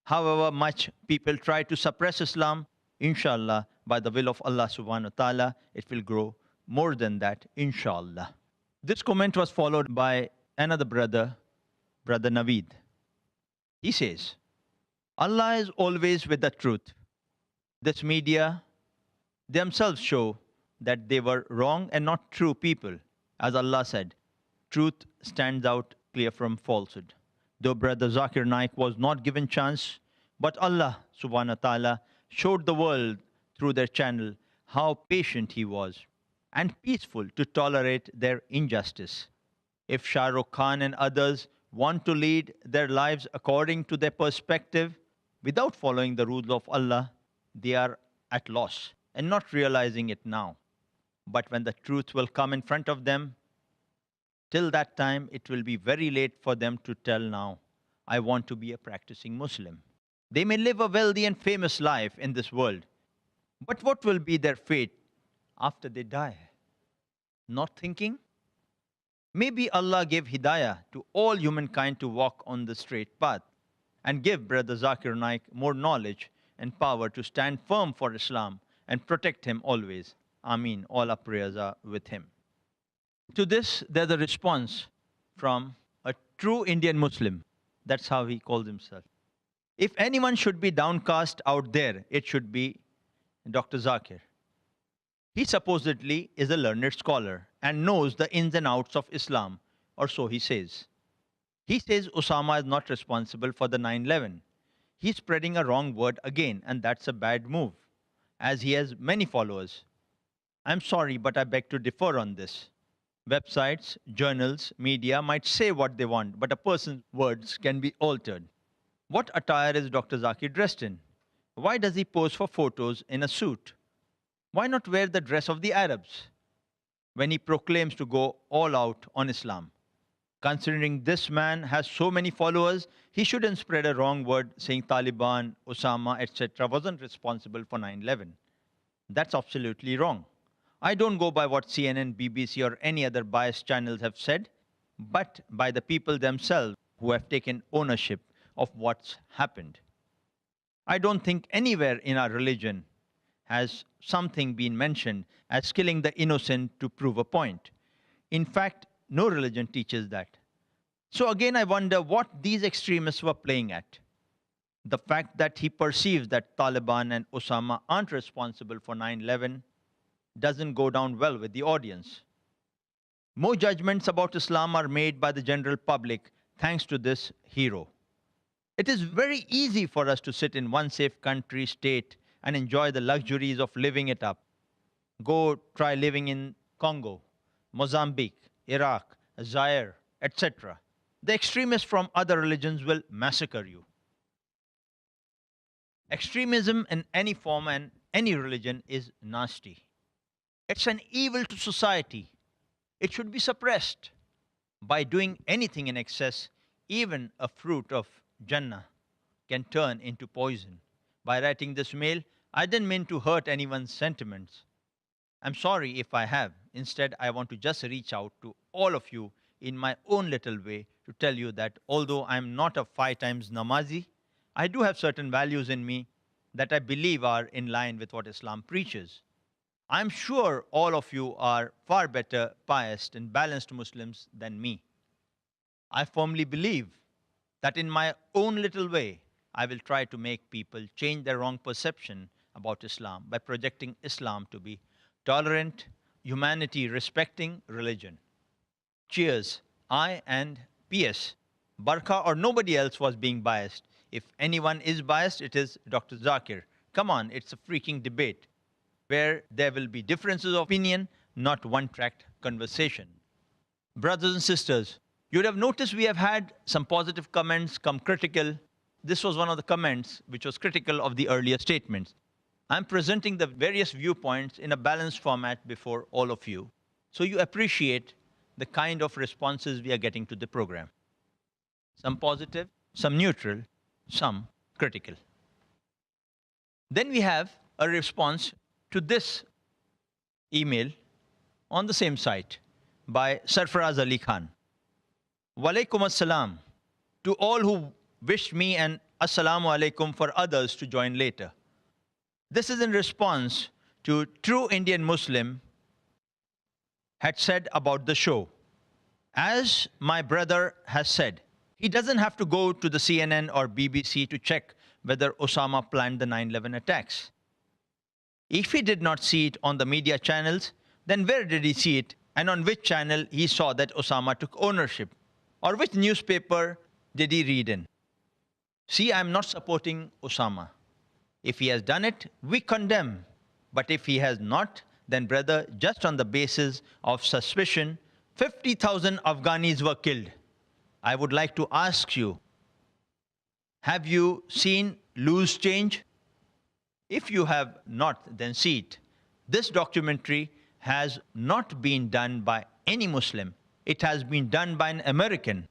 However much people try to suppress Islam, inshallah, by the will of Allah subhanahu wa ta'ala, it will grow more than that, inshallah. This comment was followed by another brother, Brother Naveed. He says, Allah is always with the truth. This media themselves show that they were wrong and not true people. As Allah said, truth stands out clear from falsehood. Though Brother Zakir Naik was not given chance, but Allah subhanahu wa ta'ala showed the world through their channel how patient he was and peaceful to tolerate their injustice. If Shah Rukh Khan and others want to lead their lives according to their perspective without following the rules of Allah, they are at loss and not realizing it now. But when the truth will come in front of them, till that time it will be very late for them to tell now, I want to be a practicing Muslim. They may live a wealthy and famous life in this world, but what will be their fate after they die? Not thinking? Maybe Allah gave hidayah to all humankind to walk on the straight path and give Brother Zakir Naik more knowledge and power to stand firm for Islam and protect him always. Ameen. All our prayers are with him. To this, there's a response from a true Indian Muslim. That's how he calls himself. If anyone should be downcast out there, it should be Dr. Zakir. He supposedly is a learned scholar and knows the ins and outs of Islam, or so he says. He says Osama is not responsible for the 9/11. He's spreading a wrong word again, and that's a bad move, as he has many followers. I'm sorry, but I beg to differ on this. Websites, journals, media might say what they want, but a person's words can be altered. What attire is Dr. Zakir dressed in? Why does he pose for photos in a suit? Why not wear the dress of the Arabs when he proclaims to go all out on Islam? Considering this man has so many followers, he shouldn't spread a wrong word saying Taliban, Osama, etc. wasn't responsible for 9/11. That's absolutely wrong. I don't go by what CNN, BBC, or any other biased channels have said, but by the people themselves who have taken ownership of what's happened. I don't think anywhere in our religion has something been mentioned as killing the innocent to prove a point. In fact, no religion teaches that. So again, I wonder what these extremists were playing at. The fact that he perceives that Taliban and Osama aren't responsible for 9/11 doesn't go down well with the audience. More judgments about Islam are made by the general public thanks to this hero. It is very easy for us to sit in one safe country, state, and enjoy the luxuries of living it up. Go try living in Congo, Mozambique, Iraq, Zaire, etc. The extremists from other religions will massacre you. Extremism in any form and any religion is nasty. It's an evil to society. It should be suppressed. By doing anything in excess, even a fruit of Jannah can turn into poison. By writing this mail, I didn't mean to hurt anyone's sentiments. I'm sorry if I have. Instead, I want to just reach out to all of you in my own little way to tell you that although I'm not a 5 times namazi, I do have certain values in me that I believe are in line with what Islam preaches. I'm sure all of you are far better pious and balanced Muslims than me. I firmly believe that in my own little way, I will try to make people change their wrong perception about Islam by projecting Islam to be tolerant, humanity respecting religion. Cheers. I and P.S. Barkha or nobody else was being biased. If anyone is biased, it is Dr. Zakir. Come on, it's a freaking debate where there will be differences of opinion, not one-track conversation. Brothers and sisters, you would have noticed we have had some positive comments, some critical. This was one of the comments which was critical of the earlier statements. I'm presenting the various viewpoints in a balanced format before all of you, so you appreciate the kind of responses we are getting to the program. Some positive, some neutral, some critical. Then we have a response to this email on the same site by Sarfaraz Ali Khan. Walaikum assalam to all who wished me and assalamu alaikum for others to join later. This is in response to True Indian Muslim had said about the show. As my brother has said, he doesn't have to go to the CNN or BBC to check whether Osama planned the 9/11 attacks. If he did not see it on the media channels, then where did he see it and on which channel he saw that Osama took ownership? Or which newspaper did he read in? See, I'm not supporting Osama. If he has done it, we condemn. But if he has not, then brother, just on the basis of suspicion, 50,000 Afghanis were killed. I would like to ask you, have you seen Loose Change? If you have not, then see it. This documentary has not been done by any Muslim. It has been done by an American.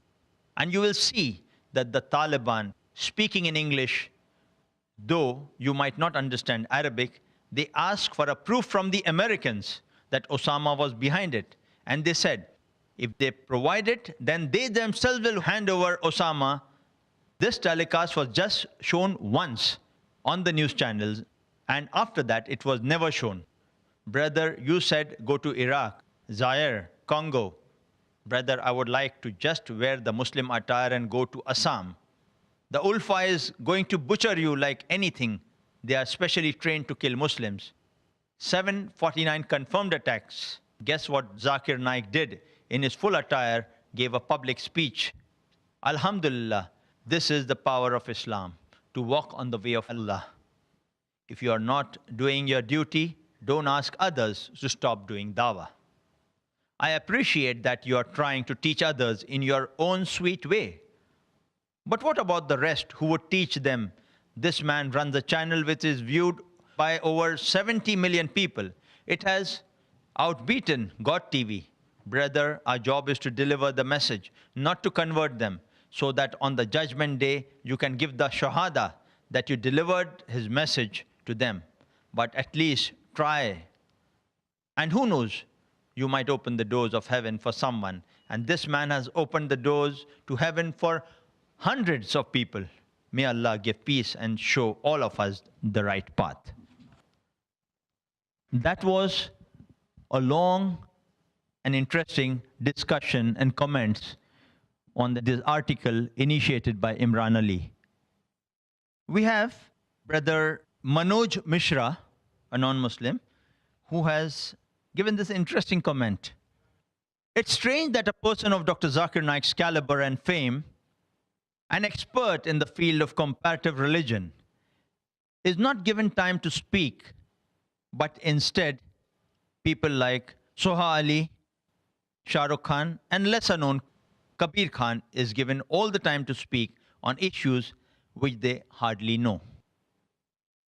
And you will see that the Taliban, speaking in English, though you might not understand Arabic, they asked for a proof from the Americans that Osama was behind it. And they said, if they provide it, then they themselves will hand over Osama. This telecast was just shown once on the news channels, and after that, it was never shown. Brother, you said go to Iraq, Zaire, Congo. Brother, I would like to just wear the Muslim attire and go to Assam. The Ulfa is going to butcher you like anything. They are specially trained to kill Muslims. 749 confirmed attacks. Guess what Zakir Naik did? In his full attire, gave a public speech. Alhamdulillah, this is the power of Islam, to walk on the way of Allah. If you are not doing your duty, don't ask others to stop doing dawah. I appreciate that you are trying to teach others in your own sweet way. But what about the rest who would teach them? This man runs a channel which is viewed by over 70 million people. It has outbeaten God TV. Brother, our job is to deliver the message, not to convert them, so that on the judgment day you can give the shahada that you delivered his message to them. But at least try. And who knows, you might open the doors of heaven for someone. And this man has opened the doors to heaven for hundreds of people. May Allah give peace and show all of us the right path. That was a long and interesting discussion and comments on this article initiated by Imran Ali. We have Brother Manoj Mishra, a non-Muslim, who has given this interesting comment. It's strange that a person of Dr. Zakir Naik's caliber and fame, an expert in the field of comparative religion, is not given time to speak, but instead people like Soha Ali, Shah Rukh Khan, and lesser known Kabir Khan is given all the time to speak on issues which they hardly know.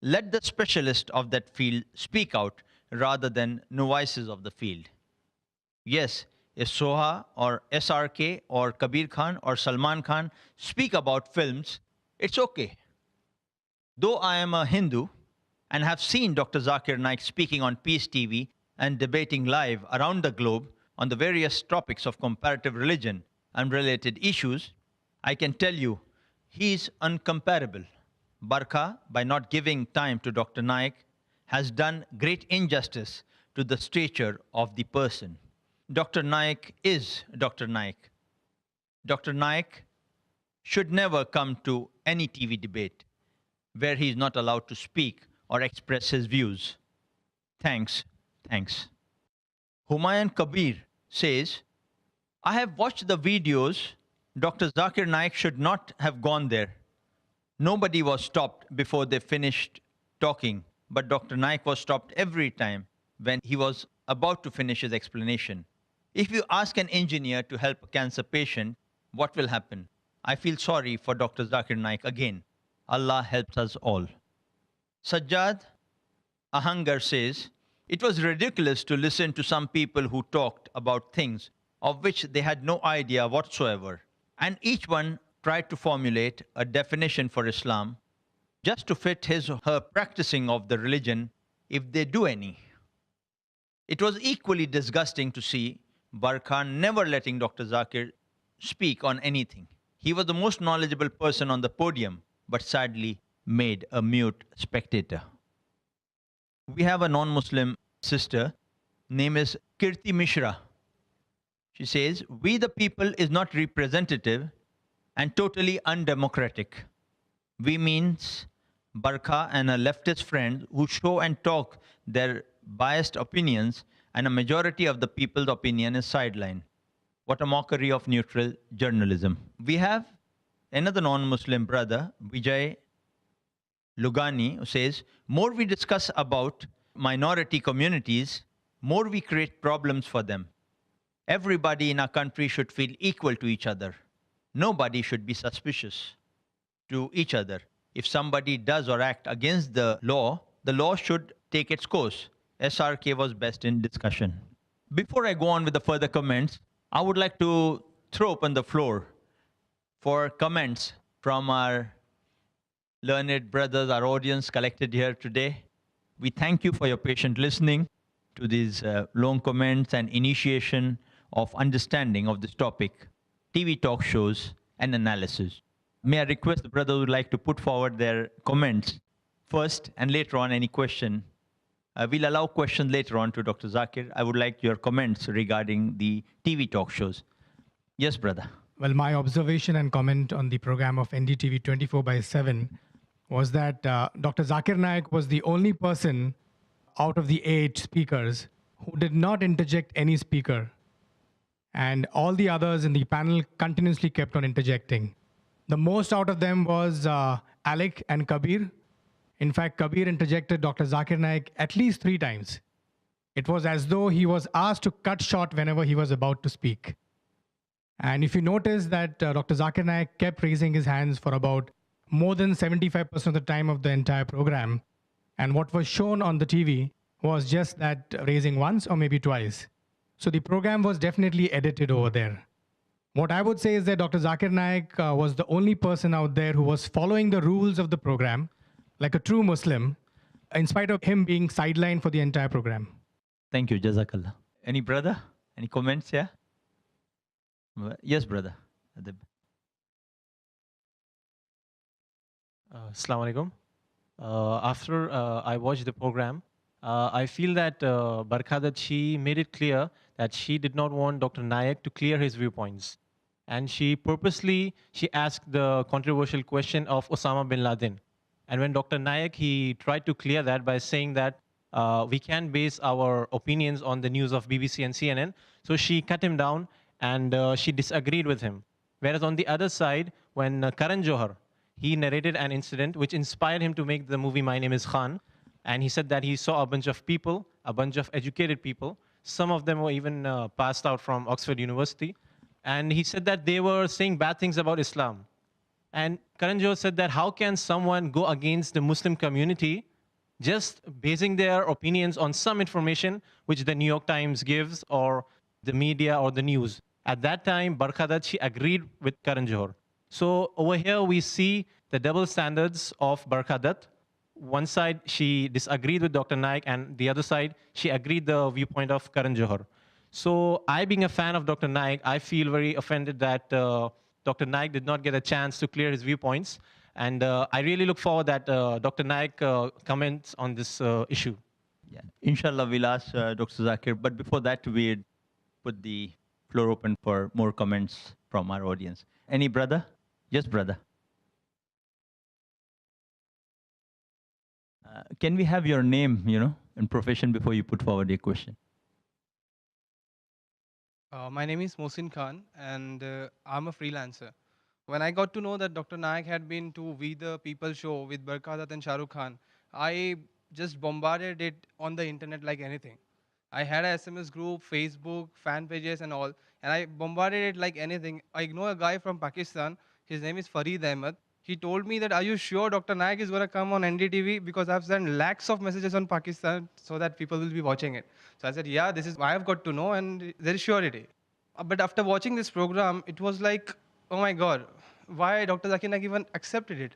Let the specialist of that field speak out rather than novices of the field. Yes, if Soha or SRK or Kabir Khan or Salman Khan speak about films, it's okay. Though I am a Hindu and have seen Dr. Zakir Naik speaking on Peace TV and debating live around the globe on the various topics of comparative religion and related issues, I can tell you he is uncomparable. Barkha, by not giving time to Dr. Naik, has done great injustice to the stature of the person. Dr. Naik is Dr. Naik. Dr. Naik should never come to any TV debate where he is not allowed to speak or express his views. Thanks. Thanks. Humayun Kabir says, I have watched the videos. Dr. Zakir Naik should not have gone there. Nobody was stopped before they finished talking, but Dr. Naik was stopped every time when he was about to finish his explanation. If you ask an engineer to help a cancer patient, what will happen? I feel sorry for Dr. Zakir Naik again. Allah helps us all. Sajjad Ahangar says, it was ridiculous to listen to some people who talked about things of which they had no idea whatsoever, and each one tried to formulate a definition for Islam just to fit his or her practicing of the religion, if they do any. It was equally disgusting to see Barkha never letting Dr. Zakir speak on anything. He was the most knowledgeable person on the podium, but sadly made a mute spectator. We have a non-Muslim sister, name is Kirti Mishra. She says, we the people is not representative and totally undemocratic. We means Barkha and her leftist friends who show and talk their biased opinions, and a majority of the people's opinion is sidelined. What a mockery of neutral journalism. We have another non-Muslim brother, Vijay Lugani, who says, more we discuss about minority communities, more we create problems for them. Everybody in our country should feel equal to each other. Nobody should be suspicious to each other. If somebody does or act against the law should take its course. SRK was best in discussion. Before I go on with the further comments, I would like to throw open the floor for comments from our learned brothers, our audience collected here today. We thank you for your patient listening to these long comments and initiation of understanding of this topic, TV talk shows and analysis. May I request the brothers who would like to put forward their comments first, and later on any question. We'll allow questions later on to Dr. Zakir. I would like your comments regarding the TV talk shows. Yes, brother. Well, my observation and comment on the program of NDTV 24/7 was that Dr. Zakir Naik was the only person out of the 8 speakers who did not interject any speaker. And all the others in the panel continuously kept on interjecting. The most out of them was Alec and Kabir. In fact, Kabir interjected Dr. Zakir Naik at least 3 times. It was as though he was asked to cut short whenever he was about to speak. And if you notice that Dr. Zakir Naik kept raising his hands for about more than 75% of the time of the entire program, and what was shown on the TV was just that raising once or maybe twice. So the program was definitely edited over there. What I would say is that Dr. Zakir Naik was the only person out there who was following the rules of the program like a true Muslim, in spite of him being sidelined for the entire program. Thank you, Jazakallah. Any brother? Any comments here? Yes, brother. Adib. Assalamu alaikum. After I watched the program, I feel that Barkhadat, she made it clear that she did not want Dr. Naik to clear his viewpoints. And she purposely, she asked the controversial question of Osama bin Laden. And when Dr. Naik, he tried to clear that by saying that we can base our opinions on the news of BBC and CNN. So she cut him down and she disagreed with him. Whereas on the other side, when Karan Johar, he narrated an incident which inspired him to make the movie My Name is Khan. And he said that he saw a bunch of people, a bunch of educated people. Some of them were even passed out from Oxford University. And he said that they were saying bad things about Islam. And Karan Johar said that how can someone go against the Muslim community just basing their opinions on some information which the New York Times gives or the media or the news. At that time, Barkhadat, she agreed with Karan Johar. So over here, we see the double standards of Barkhadat. One side, she disagreed with Dr. Naik, and the other side, she agreed the viewpoint of Karan Johar. So I, being a fan of Dr. Naik, I feel very offended that Dr. Naik did not get a chance to clear his viewpoints. And I really look forward that Dr. Naik comments on this issue. Yeah. Inshallah, we'll ask Dr. Zakir. But before that, we'd put the floor open for more comments from our audience. Any brother? Yes, brother. Can we have your name, and profession before you put forward your question? My name is Mohsin Khan, and I'm a freelancer. When I got to know that Dr. Naik had been to We the People show with Barkhadat and Shah Rukh Khan, I just bombarded it on the internet like anything. I had a SMS group, Facebook, fan pages, and all, and I bombarded it like anything. I know a guy from Pakistan. His name is Fareed Ahmed. He told me that, "Are you sure Dr. Naik is going to come on NDTV? Because I've sent lakhs of messages on Pakistan so that people will be watching it." So I said, "Yeah, this is I have got to know, and there is surety." But after watching this program, it was like, oh my God, why Dr. Zakir Naik even accepted it?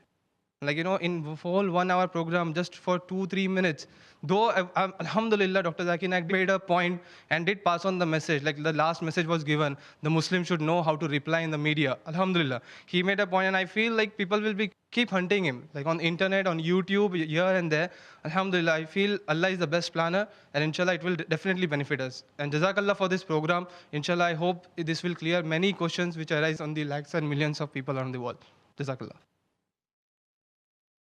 Like, in the whole 1 hour program, just for 2-3 minutes. Though, Alhamdulillah, Dr. Zakir Naik made a point and did pass on the message. Like the last message was given, the Muslim should know how to reply in the media. Alhamdulillah. He made a point, and I feel like people will keep hunting him, like on internet, on YouTube, here and there. Alhamdulillah, I feel Allah is the best planner, and inshallah, it will definitely benefit us. And Jazakallah for this program. Inshallah, I hope this will clear many questions which arise on the lakhs and millions of people around the world. Jazakallah.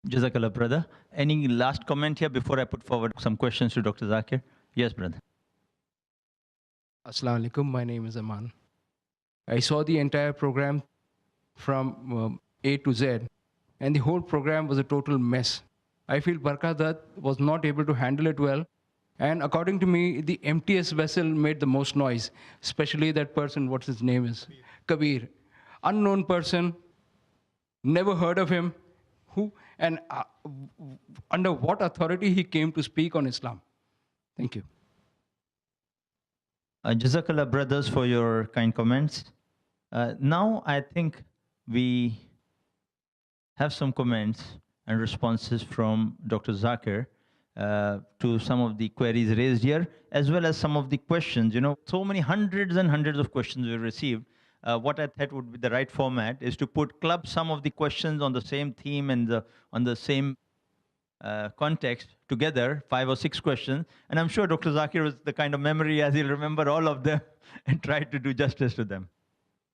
Jazakallah, brother. Any last comment here before I put forward some questions to Dr. Zakir? Yes, brother. Assalamu alaikum. My name is Aman. I saw the entire program from A to Z, and the whole program was a total mess. I feel Barkhadat was not able to handle it well, and according to me, the emptiest vessel made the most noise, especially that person, what's his name is? Kabir. Unknown person, never heard of him, who and under what authority he came to speak on Islam. Thank you. Jazakallah, brothers, for your kind comments. Now, I think we have some comments and responses from Dr. Zakir to some of the queries raised here, as well as some of the questions. So many hundreds and hundreds of questions we received. What I thought would be the right format is to club some of the questions on the same theme and on the same context together, 5 or 6 questions. And I'm sure Dr. Zakir was the kind of memory as he'll remember all of them and try to do justice to them.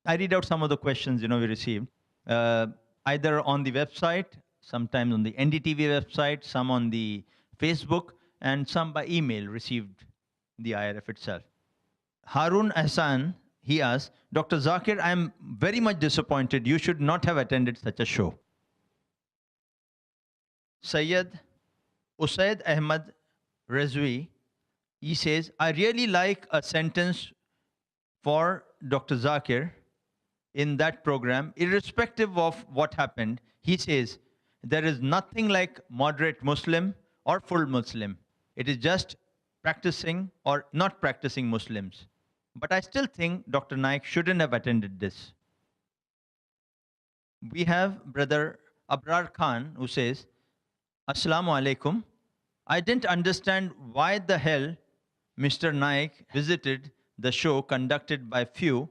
I read out some of the questions we received, either on the website, sometimes on the NDTV website, some on the Facebook, and some by email received the IRF itself. Harun Ahsan, he asked, Dr. Zakir, I am very much disappointed. You should not have attended such a show. Sayyid Usaid Ahmad Rezvi, He says, I really like a sentence for Dr. Zakir in that program, irrespective of what happened. He says, there is nothing like moderate Muslim or full Muslim. It is just practicing or not practicing Muslims. But I still think Dr. Naik shouldn't have attended this. We have Brother Abrar Khan who says, Assalamu alaikum. I didn't understand why the hell Mr. Naik visited the show conducted by few,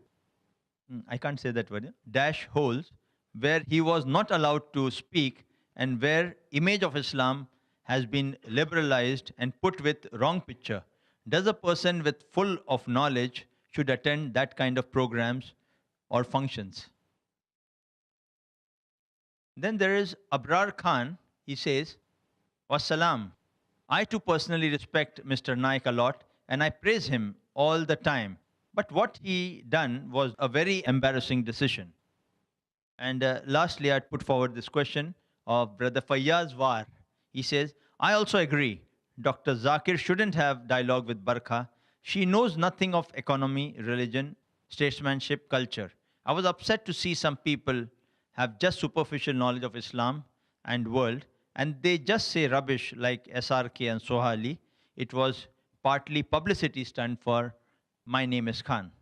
I can't say that word, yeah, dash holes, where he was not allowed to speak and where image of Islam has been liberalized and put with wrong picture. Does a person with full of knowledge should attend that kind of programs or functions? Then there is Abrar Khan. He says, Wassalam. I too personally respect Mr. Naik a lot and I praise him all the time. But what he done was a very embarrassing decision. And lastly, I'd put forward this question of Brother Fayyaz War. He says, I also agree. Dr. Zakir shouldn't have dialogue with Barkha. She knows nothing of economy, religion, statesmanship, culture. I was upset to see some people have just superficial knowledge of Islam and world, and they just say rubbish like SRK and Sohali. It was partly publicity stunt for my name is Khan.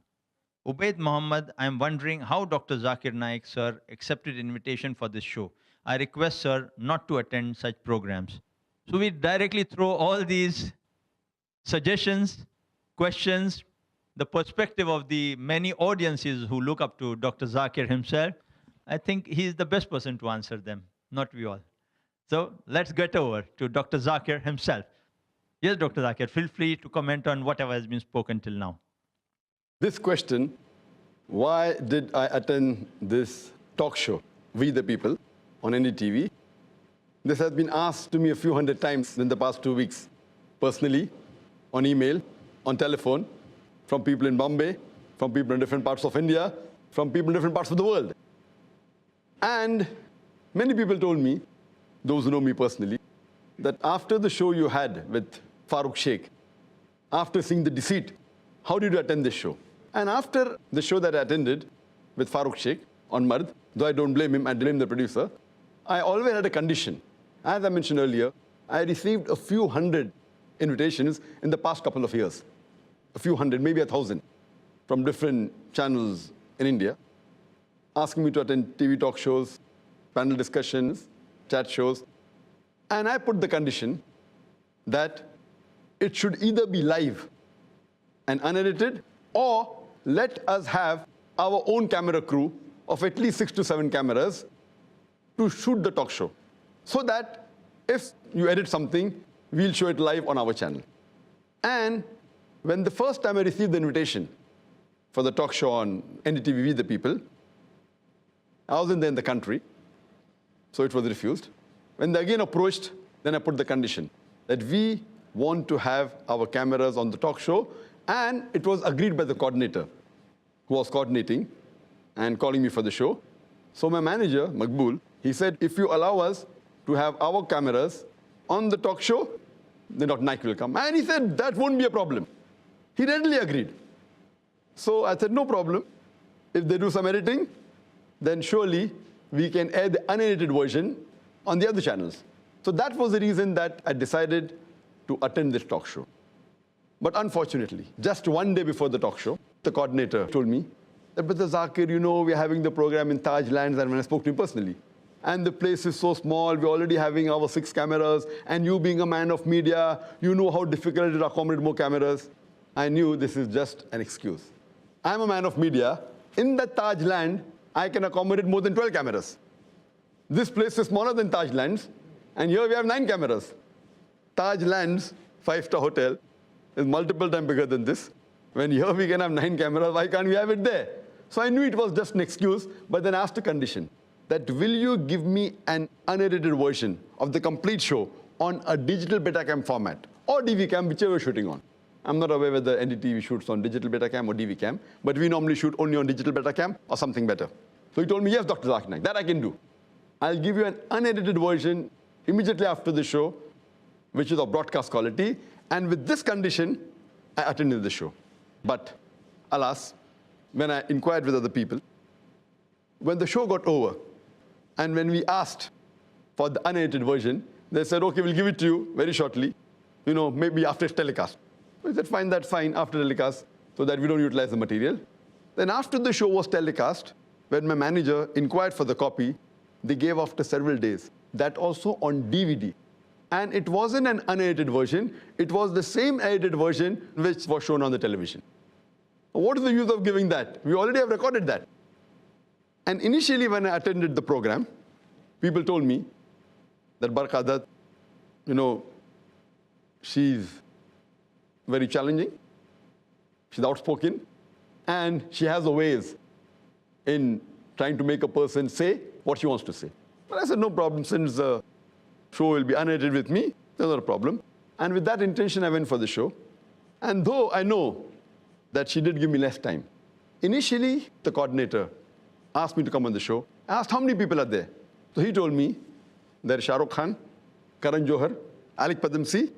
Ubaid Muhammad, I am wondering how Dr. Zakir Naik, sir, accepted invitation for this show. I request, sir, not to attend such programs. So we directly throw all these suggestions, questions, the perspective of the many audiences who look up to Dr. Zakir himself. I think he's the best person to answer them, not we all. So let's get over to Dr. Zakir himself. Yes, Dr. Zakir, feel free to comment on whatever has been spoken till now. This question, why did I attend this talk show, We the People, on NDTV? This has been asked to me a few hundred times in the past 2 weeks, personally, on email, on telephone, from people in Bombay, from people in different parts of India, from people in different parts of the world. And many people told me, those who know me personally, that after the show you had with Farooq Sheikh, after seeing The Deceit, how did you attend this show? And after the show that I attended with Farooq Sheikh on Mard, though I don't blame him, I blame the producer, I always had a condition. As I mentioned earlier, I received a few hundred invitations in the past couple of years. A few hundred, maybe 1,000, from different channels in India, asking me to attend TV talk shows, panel discussions, chat shows. And I put the condition that it should either be live and unedited, or let us have our own camera crew of at least 6 to 7 cameras to shoot the talk show, so that if you edit something, we'll show it live on our channel. And when the first time I received the invitation for the talk show on NDTV We the People, I wasn't there in the country, so it was refused. When they again approached, then I put the condition that we want to have our cameras on the talk show, and it was agreed by the coordinator who was coordinating and calling me for the show. So my manager, Maqbool, he said, if you allow us to have our cameras on the talk show, then Dr. Naik will come. And he said, that won't be a problem. He readily agreed. So I said, no problem. If they do some editing, then surely we can air the unedited version on the other channels. So that was the reason that I decided to attend this talk show. But unfortunately, just one day before the talk show, the coordinator told me that, Brother Zakir, you know, we're having the program in Taj Lands, and when I spoke to him personally, and the place is so small, we're already having our 6 cameras, and you being a man of media, you know how difficult it is to accommodate more cameras. I knew this is just an excuse. I'm a man of media. In that Taj Land, I can accommodate more than 12 cameras. This place is smaller than Taj Lands, and here we have 9 cameras. Taj Lands, 5-star hotel, is multiple times bigger than this. When here we can have 9 cameras, why can't we have it there? So I knew it was just an excuse, but then I asked a condition, that will you give me an unedited version of the complete show on a digital Betacam format, or DVCam, whichever you're shooting on. I'm not aware whether NDTV shoots on digital Betacam or DVCam, but we normally shoot only on digital Betacam or something better. So he told me, yes, Dr. Zakir Naik, that I can do. I'll give you an unedited version immediately after the show, which is of broadcast quality. And with this condition, I attended the show. But alas, when I inquired with other people, when the show got over, and when we asked for the unedited version, they said, okay, we'll give it to you very shortly, maybe after it's telecast. I said, fine, that's fine, after telecast, so that we don't utilize the material. Then after the show was telecast, when my manager inquired for the copy, they gave after several days. That also on DVD. And it wasn't an unedited version. It was the same edited version which was shown on the television. What is the use of giving that? We already have recorded that. And initially when I attended the program, people told me that Barkadat, she's very challenging, she's outspoken, and she has a ways in trying to make a person say what she wants to say. But I said, no problem, since the show will be unedited with me, there's not a problem. And with that intention, I went for the show. And though I know that she did give me less time, initially, the coordinator asked me to come on the show. I asked, how many people are there? So he told me, there is Shah Rukh Khan, Karan Johar, Alik Padamsi,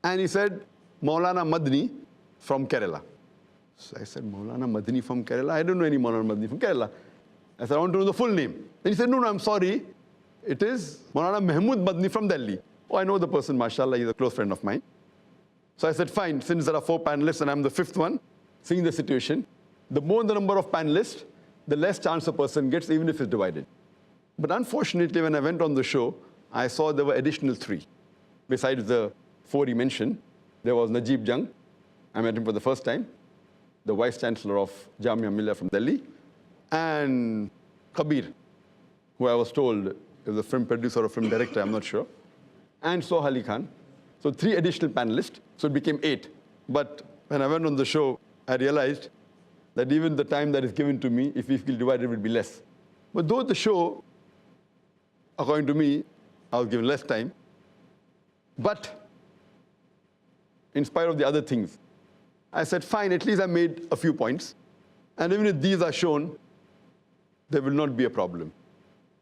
and he said, Maulana Madni from Kerala. So I said, Maulana Madni from Kerala? I don't know any Maulana Madni from Kerala. I said, I want to know the full name. Then he said, no, I'm sorry. It is Maulana Mahmood Madni from Delhi. Oh, I know the person, mashallah, he's a close friend of mine. So I said, fine, since there are 4 panelists and I'm the 5th one, seeing the situation, the more the number of panelists, the less chance a person gets, even if it's divided. But unfortunately, when I went on the show, I saw there were additional 3. Besides the 4 he mentioned, there was Najib Jung. I met him for the first time, the Vice Chancellor of Jamia Millia from Delhi, and Kabir, who I was told is a film producer or film director, I'm not sure, and Soh Ali Khan. So 3 additional panelists, so it became 8. But when I went on the show, I realized that even the time that is given to me, if we feel divided, it will be less. But though the show, according to me, I was given less time, but in spite of the other things, I said, fine, at least I made a few points. And even if these are shown, there will not be a problem.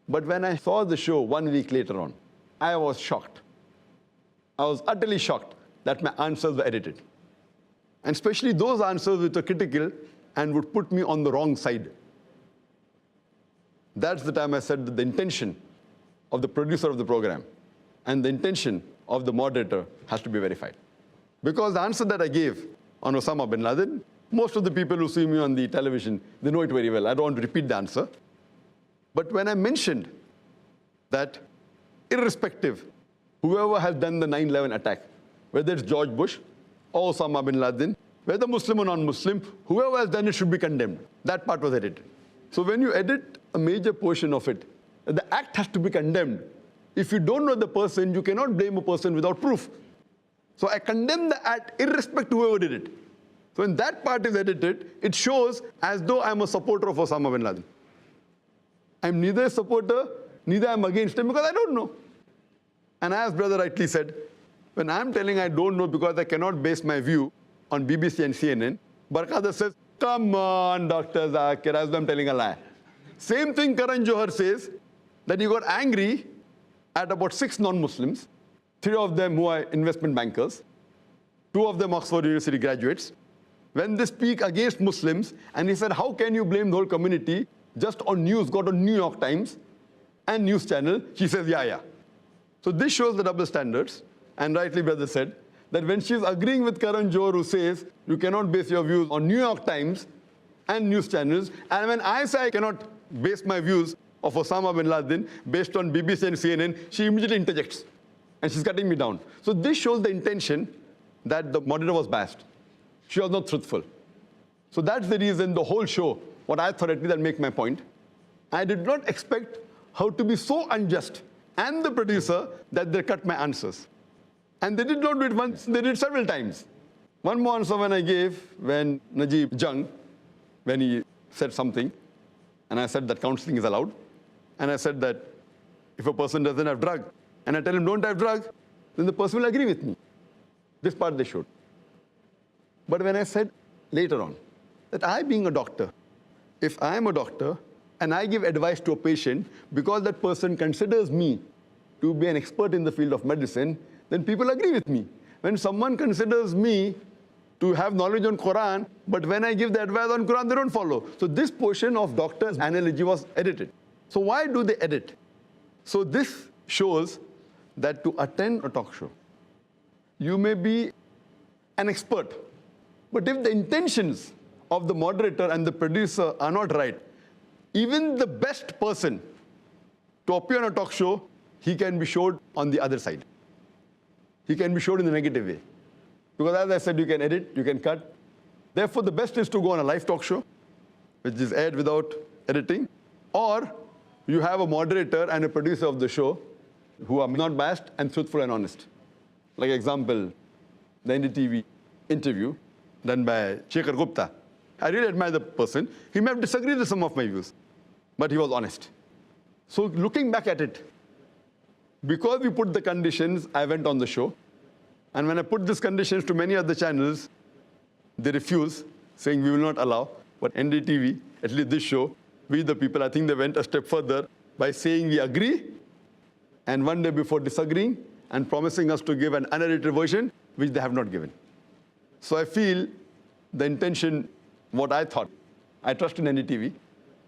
But when I saw the show 1 week later on, I was shocked. I was utterly shocked that my answers were edited. And especially those answers which were critical and would put me on the wrong side. That's the time I said that the intention of the producer of the program and the intention of the moderator has to be verified. Because the answer that I gave on Osama bin Laden, most of the people who see me on the television, they know it very well. I don't want to repeat the answer. But when I mentioned that irrespective, whoever has done the 9/11 attack, whether it's George Bush or Osama bin Laden, whether Muslim or non-Muslim, whoever has done it should be condemned. That part was edited. So when you edit a major portion of it, the act has to be condemned. If you don't know the person, you cannot blame a person without proof. So I condemn the act irrespective of whoever did it. So when that part is edited, it shows as though I'm a supporter of Osama bin Laden. I'm neither a supporter, neither I'm against him, because I don't know. And as brother rightly said, when I'm telling I don't know because I cannot base my view on BBC and CNN, Barkadat says, come on, Dr. Zakir, as though I'm telling a lie. Same thing Karan Johar says, that he got angry at about 6 non-Muslims, 3 of them who are investment bankers, 2 of them Oxford University graduates, when they speak against Muslims, and he said, how can you blame the whole community just on news, got on New York Times and news channel? She says, yeah. So this shows the double standards, and rightly brother said, that when she's agreeing with Karan Johar who says, you cannot base your views on New York Times and news channels, and when I say I cannot base my views of Osama bin Laden based on BBC and CNN, she immediately interjects, and she's cutting me down. So this shows the intention that the moderator was biased. She was not truthful. So that's the reason the whole show, what I thought at least that make my point, I did not expect her to be so unjust, and the producer, that they cut my answers. And they did not do it once, they did several times. One more answer when I gave, when Najib Jung, when he said something, and I said that counseling is allowed, and I said that if a person doesn't have drug, and I tell him don't have drug, then the person will agree with me. This part they should. But when I said later on that I being a doctor, if I am a doctor and I give advice to a patient because that person considers me to be an expert in the field of medicine, then people agree with me. When someone considers me to have knowledge on Quran, but when I give the advice on Quran, they don't follow. So this portion of doctor's analogy was edited. So why do they edit? So this shows that to attend a talk show, you may be an expert, but if the intentions of the moderator and the producer are not right, even the best person to appear on a talk show, he can be showed on the other side. He can be showed in the negative way. Because as I said, you can edit, you can cut. Therefore, the best is to go on a live talk show, which is aired without editing, or you have a moderator and a producer of the show who are not biased and truthful and honest. Like example, the NDTV interview done by Shekhar Gupta. I really admire the person. He may have disagreed with some of my views, but he was honest. So looking back at it, because we put the conditions, I went on the show. And when I put these conditions to many other channels, they refuse, saying we will not allow. But NDTV, at least this show, we the people, I think they went a step further by saying we agree, and one day before disagreeing and promising us to give an unedited version, which they have not given. So I feel the intention, what I thought, I trust in NDTV.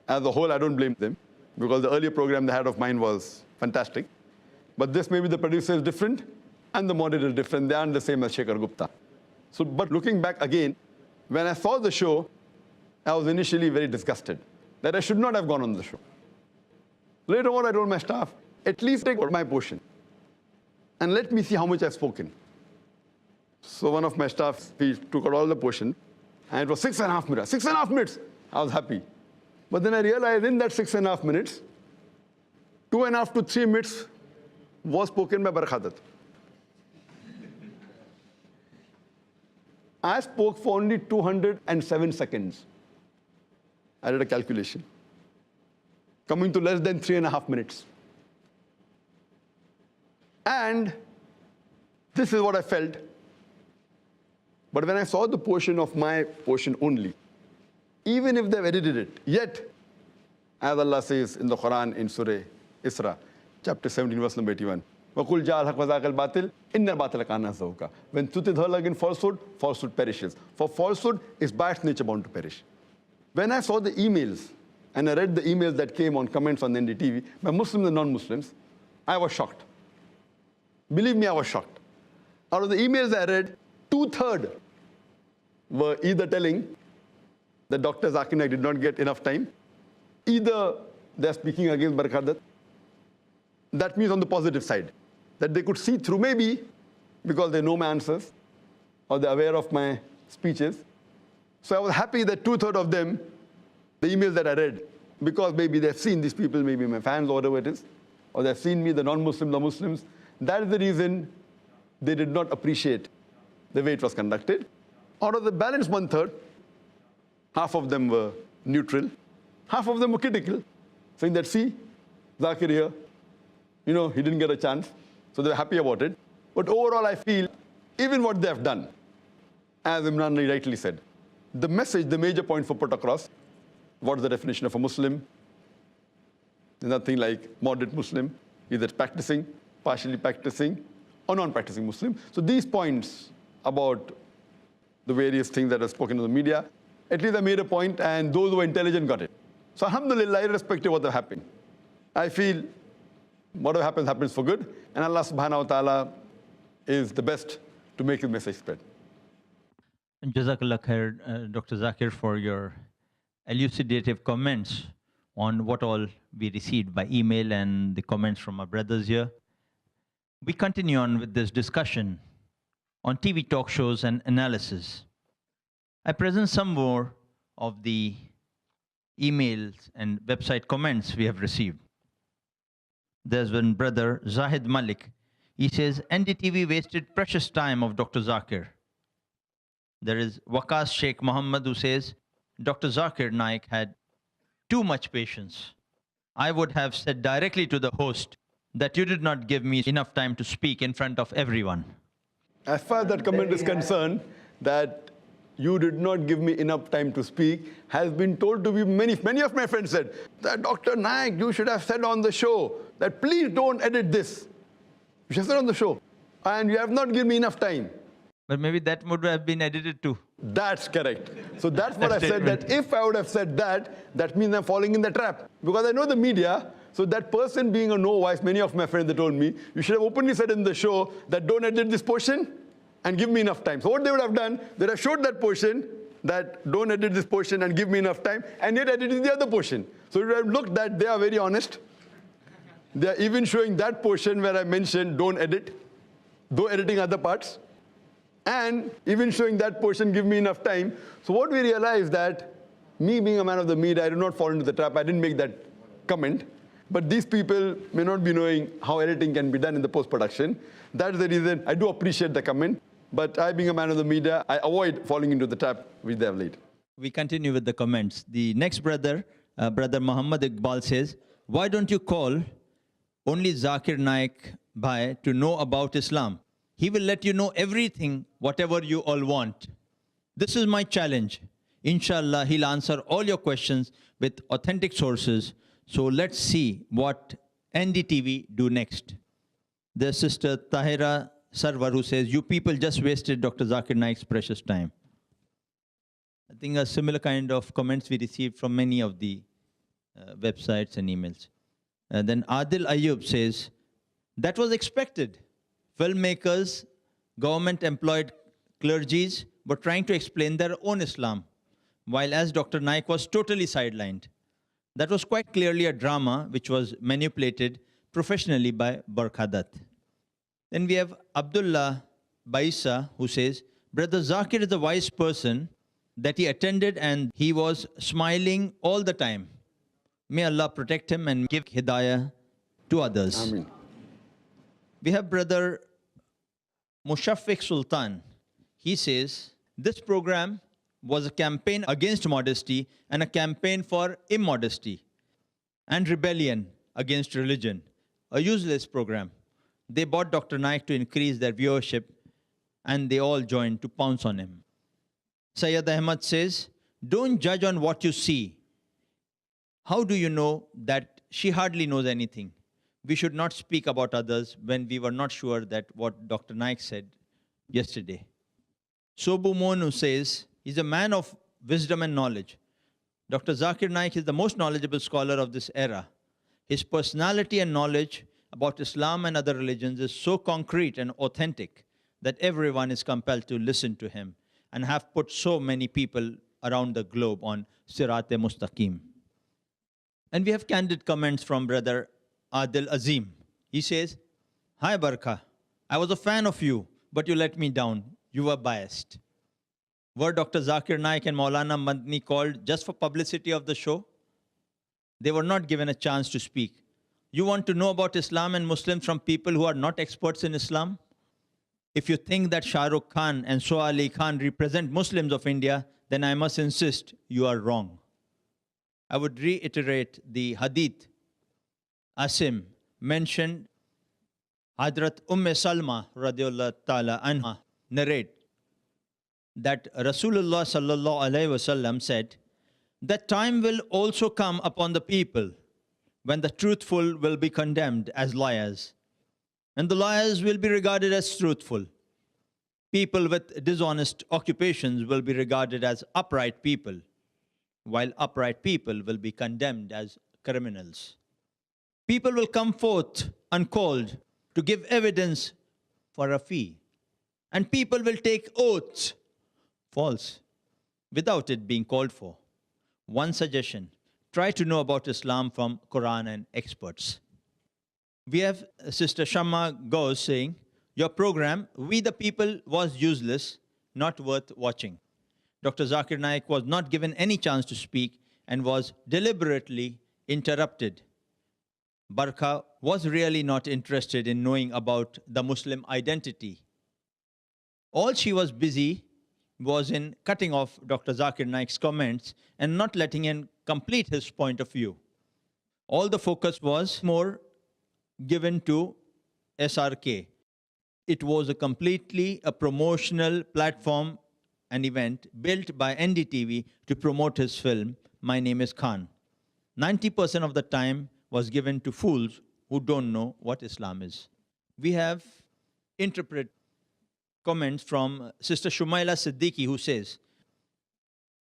As a whole, I don't blame them, because the earlier program they had of mine was fantastic. But this maybe the producer is different, and the moderator is different. They aren't the same as Shekhar Gupta. So, but looking back again, when I saw the show, I was initially very disgusted that I should not have gone on the show. Later on, I told my staff, at least take my portion and let me see how much I've spoken. So one of my staff, he took out all the portion, and it was 6.5 minutes. 6.5 minutes, I was happy. But then I realized in that 6.5 minutes, 2.5 to 3 minutes was spoken by Barkhadat. I spoke for only 207 seconds. I did a calculation, coming to less than 3.5 minutes. And this is what I felt. But when I saw the portion of my portion only, even if they've edited it, yet, as Allah says in the Quran in Surah Isra, chapter 17, verse number 81, وَقُلْ جَاءَ الْحَقُّ وَزَاقَ الْبَاطِلُ إِنَّ الْبَاطِلَ كَانَ زَهُوقًا. When truth is heard against falsehood, falsehood perishes. For falsehood is by its nature bound to perish. When I saw the emails, and I read the emails that came on comments on NDTV by Muslims and non-Muslims, I was shocked. Believe me, I was shocked. Out of the emails I read, 2/3 were either telling that Dr. Zakir Naik did not get enough time, either they're speaking against Barkhadat. That means on the positive side, that they could see through, maybe because they know my answers or they're aware of my speeches. So I was happy that 2/3 of them, the emails that I read, because maybe they've seen these people, maybe my fans or whatever it is, or they've seen me, the non-Muslims, the Muslims. That is the reason they did not appreciate the way it was conducted. Out of the balance 1/3, half of them were neutral, half of them were critical, saying that, see, Zakir here, he didn't get a chance, so they're happy about it. But overall, I feel, even what they have done, as Imran rightly said, the message, the major point for put across, what is the definition of a Muslim? There's nothing like moderate Muslim, either practicing, partially practicing, or non-practicing Muslim. So these points about the various things that are spoken in the media, at least I made a point, and those who were intelligent got it. So alhamdulillah, irrespective of what happened, I feel whatever happens, happens for good, and Allah subhanahu wa ta'ala is the best to make his message spread. Jazakallah khair, Dr. Zakir, for your elucidative comments on what all we received by email and the comments from our brothers here. We continue on with this discussion on TV talk shows and analysis. I present some more of the emails and website comments we have received. There's one brother, Zahid Malik. He says, NDTV wasted precious time of Dr. Zakir. There is Waqas Sheikh Muhammad who says, Dr. Zakir Naik had too much patience. I would have said directly to the host that you did not give me enough time to speak in front of everyone. As far as that comment is concerned, that you did not give me enough time to speak, has been told to me, many of my friends said, that Dr. Naik, you should have said on the show that please don't edit this. You should have said on the show. And you have not given me enough time. But maybe that would have been edited too. That's correct. So that's what That I said, that statement. if I would have said that, that means I'm falling in the trap. Because I know the media, so that person being a no voice, many of my friends, they told me, you should have openly said in the show that don't edit this portion and give me enough time. So what they would have done, they would have showed that portion, that don't edit this portion and give me enough time, and yet edited the other portion. So it would have looked that they are very honest. They are even showing that portion where I mentioned don't edit, though editing other parts. And even showing that portion, give me enough time. So what we realized that, me being a man of the media, I did not fall into the trap. I didn't make that comment. But these people may not be knowing how editing can be done in the post-production. That's the reason I do appreciate the comment. But I, being a man of the media, I avoid falling into the trap which they have laid. We continue with the comments. The next brother, Brother Muhammad Iqbal says, why don't you call only Zakir Naik Bhai to know about Islam? He will let you know everything, whatever you all want. This is my challenge. Inshallah, he'll answer all your questions with authentic sources. So let's see what NDTV do next. There's Sister Tahira Sarwar who says, you people just wasted Dr. Zakir Naik's precious time. I think a similar kind of comments we received from many of the websites and emails. And then Adil Ayub says, that was expected. Filmmakers, government-employed clergies were trying to explain their own Islam, while as Dr. Naik was totally sidelined. That was quite clearly a drama which was manipulated professionally by Barkhadat. Then we have Abdullah Baisa who says, Brother Zakir is a wise person that he attended and he was smiling all the time. May Allah protect him and give hidayah to others. Ameen. We have Brother Mushafiq Sultan. He says, this program was a campaign against modesty and a campaign for immodesty and rebellion against religion. A useless program. They bought Dr. Naik to increase their viewership and they all joined to pounce on him. Sayyid Ahmad says, don't judge on what you see. How do you know that she hardly knows anything? We should not speak about others when we were not sure that what Dr. Naik said yesterday. Sobu Monu says, he's a man of wisdom and knowledge. Dr. Zakir Naik is the most knowledgeable scholar of this era. His personality and knowledge about Islam and other religions is so concrete and authentic that everyone is compelled to listen to him and have put so many people around the globe on Sirat-e-Mustaqim. And we have candid comments from Brother Adil Azim. He says, hi Barkha, I was a fan of you, but you let me down. You were biased. Were Dr. Zakir Naik and Maulana Madni called just for publicity of the show? They were not given a chance to speak. You want to know about Islam and Muslims from people who are not experts in Islam? If you think that Shah Rukh Khan and Soa Ali Khan represent Muslims of India, then I must insist you are wrong. I would reiterate the hadith Asim mentioned. Hadrat Salma radiallahu ta'ala anha narrate that Rasulullah sallallahu alaihi wasallam said, that time will also come upon the people when the truthful will be condemned as liars, and the liars will be regarded as truthful. People with dishonest occupations will be regarded as upright people, while upright people will be condemned as criminals. People will come forth uncalled to give evidence for a fee, and people will take oaths, false, without it being called for. One suggestion, try to know about Islam from Quran and experts. We have Sister Shamma Ghosh saying, your program, We the People, was useless, not worth watching. Dr. Zakir Naik was not given any chance to speak and was deliberately interrupted. Barkha was really not interested in knowing about the Muslim identity. All she was busy was in cutting off Dr. Zakir Naik's comments and not letting him complete his point of view. All the focus was more given to SRK. It was completely a promotional platform, an event built by NDTV to promote his film, My Name is Khan. 90% of the time was given to fools who don't know what Islam is. We have interpreted comments from Sister Shumaila Siddiqui, who says,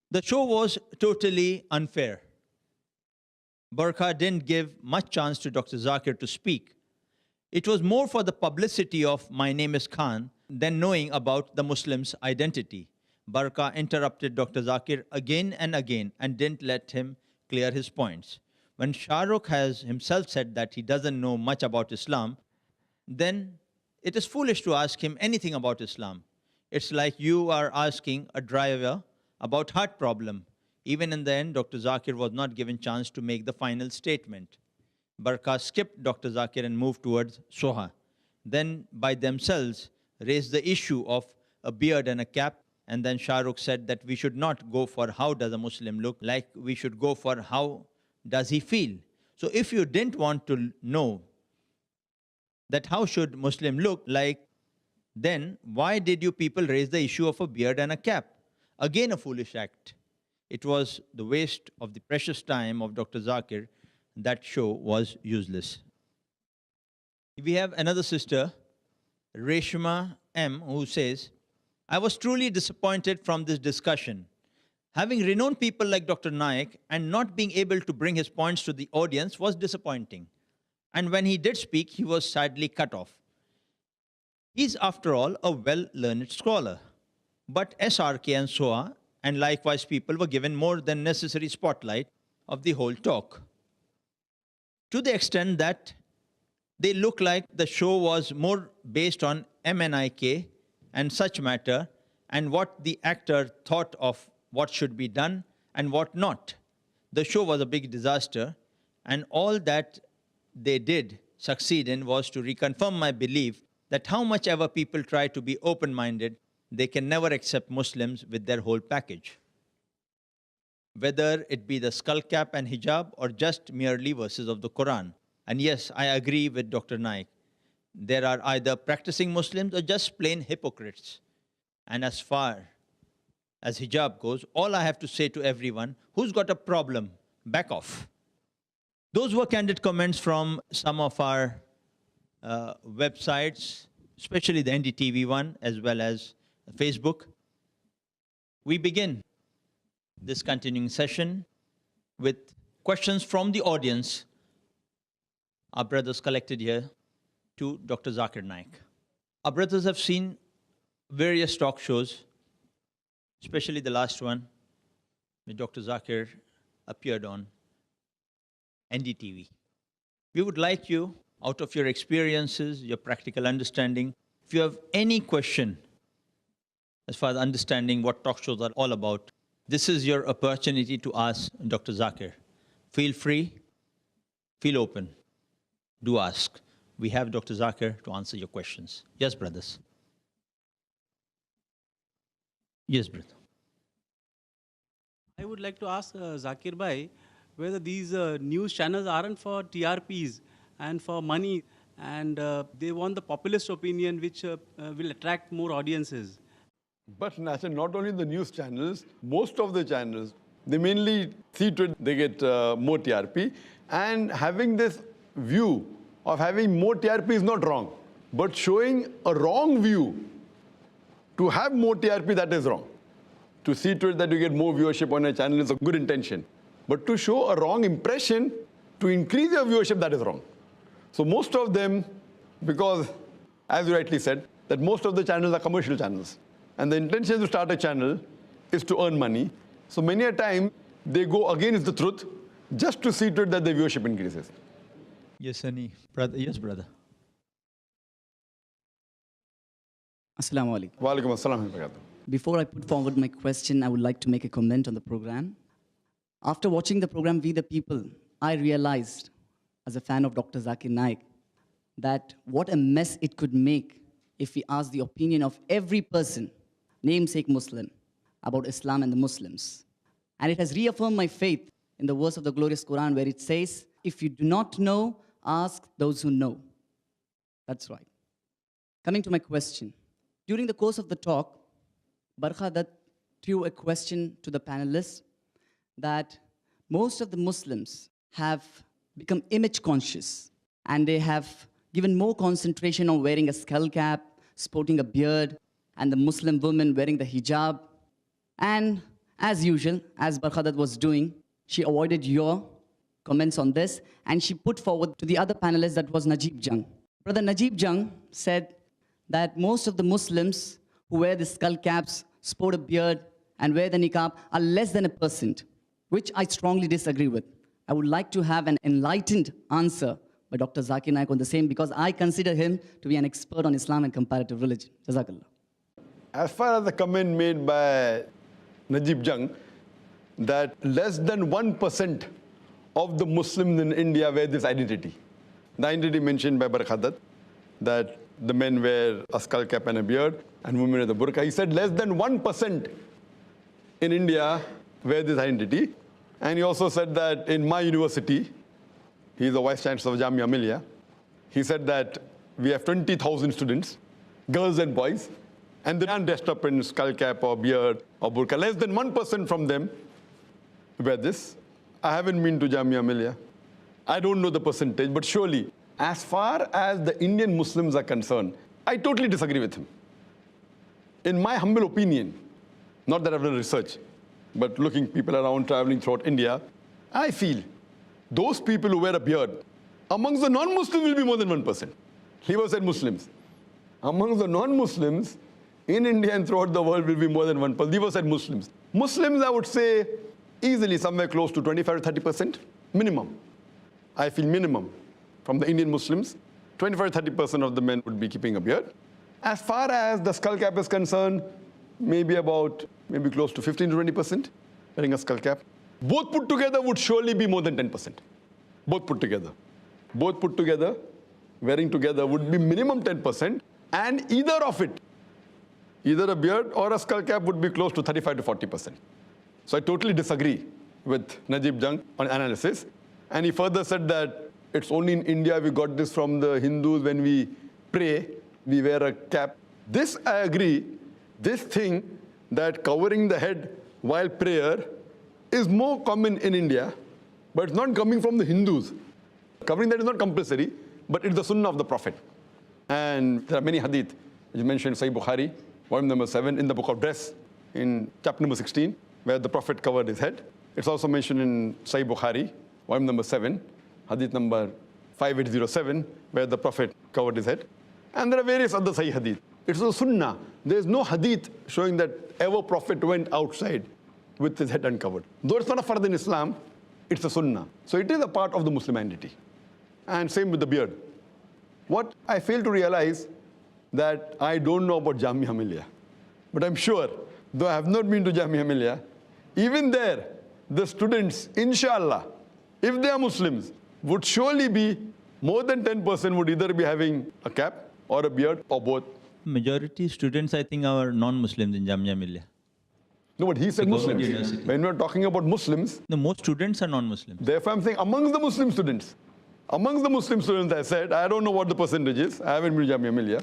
the show was totally unfair. Burqa didn't give much chance to Dr. Zakir to speak. It was more for the publicity of "My name is Khan" than knowing about the Muslim's identity. Burqa interrupted Dr. Zakir again and again and didn't let him clear his points. When Shah Rukh has himself said that he doesn't know much about Islam, then it is foolish to ask him anything about Islam. It's like you are asking a driver about heart problem. Even in the end, Dr. Zakir was not given chance to make the final statement. Burqa skipped Dr. Zakir and moved towards Soha. Then by themselves raised the issue of a beard and a cap, and then Shah Rukh said that we should not go for how does a Muslim look like, we should go for how does he feel. So if you didn't want to know that how should Muslim look like, then why did you people raise the issue of a beard and a cap? Again, a foolish act. It was the waste of the precious time of Dr. Zakir. That show was useless. We have another sister, Reshma M., who says, I was truly disappointed from this discussion. Having renowned people like Dr. Naik and not being able to bring his points to the audience was disappointing. And when he did speak, he was sadly cut off. He's, after all, a well-learned scholar. But SRK and SOA and likewise people were given more than necessary spotlight of the whole talk, to the extent that they look like the show was more based on MNIK and such matter and what the actor thought of what should be done and what not. The show was a big disaster, and all that they did succeed in was to reconfirm my belief that how much ever people try to be open-minded, they can never accept Muslims with their whole package, whether it be the skull cap and hijab or just merely verses of the Quran. And yes, I agree with Dr. Naik. There are either practicing Muslims or just plain hypocrites. And as far as hijab goes, all I have to say to everyone who's got a problem, back off. Those were candid comments from some of our websites, especially the NDTV one, as well as Facebook. We begin this continuing session with questions from the audience. Our brothers collected here to Dr. Zakir Naik. Our brothers have seen various talk shows, especially the last one, which Dr. Zakir appeared on NDTV. We would like you, out of your experiences, your practical understanding, if you have any question as far as understanding what talk shows are all about, this is your opportunity to ask Dr. Zakir. Feel free, feel open, do ask. We have Dr. Zakir to answer your questions. Yes, brothers. Yes, brother. I would like to ask Zakir Bhai whether these news channels aren't for TRPs and for money, and they want the populist opinion which will attract more audiences. But Nasser, not only the news channels, most of the channels, they mainly see to it they get more TRP. And having this view of having more TRP is not wrong. But showing a wrong view to have more TRP, that is wrong. To see to it that you get more viewership on a channel is a good intention. But to show a wrong impression to increase your viewership, that is wrong. So most of them, because as you rightly said, that most of the channels are commercial channels. And the intention to start a channel is to earn money. So many a time, they go against the truth just to see to it that the viewership increases. Yes, Ani. Brother. Yes, brother. Assalamu alaikum. Wa alaikum assalam. Before I put forward my question, I would like to make a comment on the program. After watching the program We the People, I realized, as a fan of Dr. Zakir Naik, that what a mess it could make if we asked the opinion of every person, namesake Muslim, about Islam and the Muslims. And it has reaffirmed my faith in the verse of the glorious Quran where it says, if you do not know, ask those who know. That's right. Coming to my question. During the course of the talk, Barkha threw a question to the panelists that most of the Muslims have become image conscious and they have given more concentration on wearing a skull cap, sporting a beard, and the Muslim women wearing the hijab. And as usual, as Barkhadat was doing, she avoided your comments on this, and she put forward to the other panelist, that was Najib Jung. Brother Najib Jung said that most of the Muslims who wear the skull caps, sport a beard, and wear the niqab are less than 1%, which I strongly disagree with. I would like to have an enlightened answer by Dr. Zakir Naik on the same, because I consider him to be an expert on Islam and comparative religion. Jazakallah. As far as the comment made by Najib Jung, that less than 1% of the Muslims in India wear this identity. The identity mentioned by Barkhadat, that the men wear a skull cap and a beard, and women wear the burqa. He said less than 1% in India wear this identity. And he also said that in my university, he is the vice chancellor of Jamia Millia, he said that we have 20,000 students, girls and boys, and they aren't dressed up in skull cap or beard or burqa. Less than 1% from them wear this. I haven't been to Jamia Millia. I don't know the percentage, but surely, as far as the Indian Muslims are concerned, I totally disagree with him. In my humble opinion, not that I've done research, but looking people around, traveling throughout India, I feel those people who wear a beard, amongst the non-Muslims will be more than 1%. Leave aside Muslims. Amongst the non-Muslims in India and throughout the world will be more than 1%. Leave aside Muslims. Muslims, I would say, easily somewhere close to 25 to 30%, minimum. I feel minimum from the Indian Muslims, 25 to 30% of the men would be keeping a beard. As far as the skull cap is concerned, maybe close to 15 to 20% wearing a skull cap. Both put together would surely be more than 10%. Both put together. Both put together, wearing together would be minimum 10%, and either of it, either a beard or a skull cap would be close to 35 to 40%. So I totally disagree with Najib Jung on analysis. And he further said that it's only in India we got this from the Hindus. When we pray, we wear a cap. This I agree. This thing that covering the head while prayer is more common in India, but it's not coming from the Hindus. Covering that is not compulsory, but it's the sunnah of the Prophet. And there are many hadith. You mentioned Sahih Bukhari, volume number 7, in the book of dress, in chapter number 16, where the Prophet covered his head. It's also mentioned in Sahih Bukhari, volume number 7, hadith number 5807, where the Prophet covered his head. And there are various other Sahih hadith. It's a sunnah. There's no hadith showing that ever Prophet went outside with his head uncovered. Though it's not a fard in Islam, it's a sunnah. So it is a part of the Muslim identity. And same with the beard. What I fail to realize that I don't know about Jamia Millia. But I'm sure, though I have not been to Jamia Millia, even there, the students, inshallah, if they are Muslims, would surely be more than 10% would either be having a cap or a beard or both. Majority students, I think, are non-Muslims in Jamia Millia. No, but he said Muslims. University. When we're talking about Muslims, No, most students are non-Muslims. therefore I'm saying amongst the Muslim students. Amongst the Muslim students, I said, I don't know what the percentage is. I haven't been to Jamia Millia.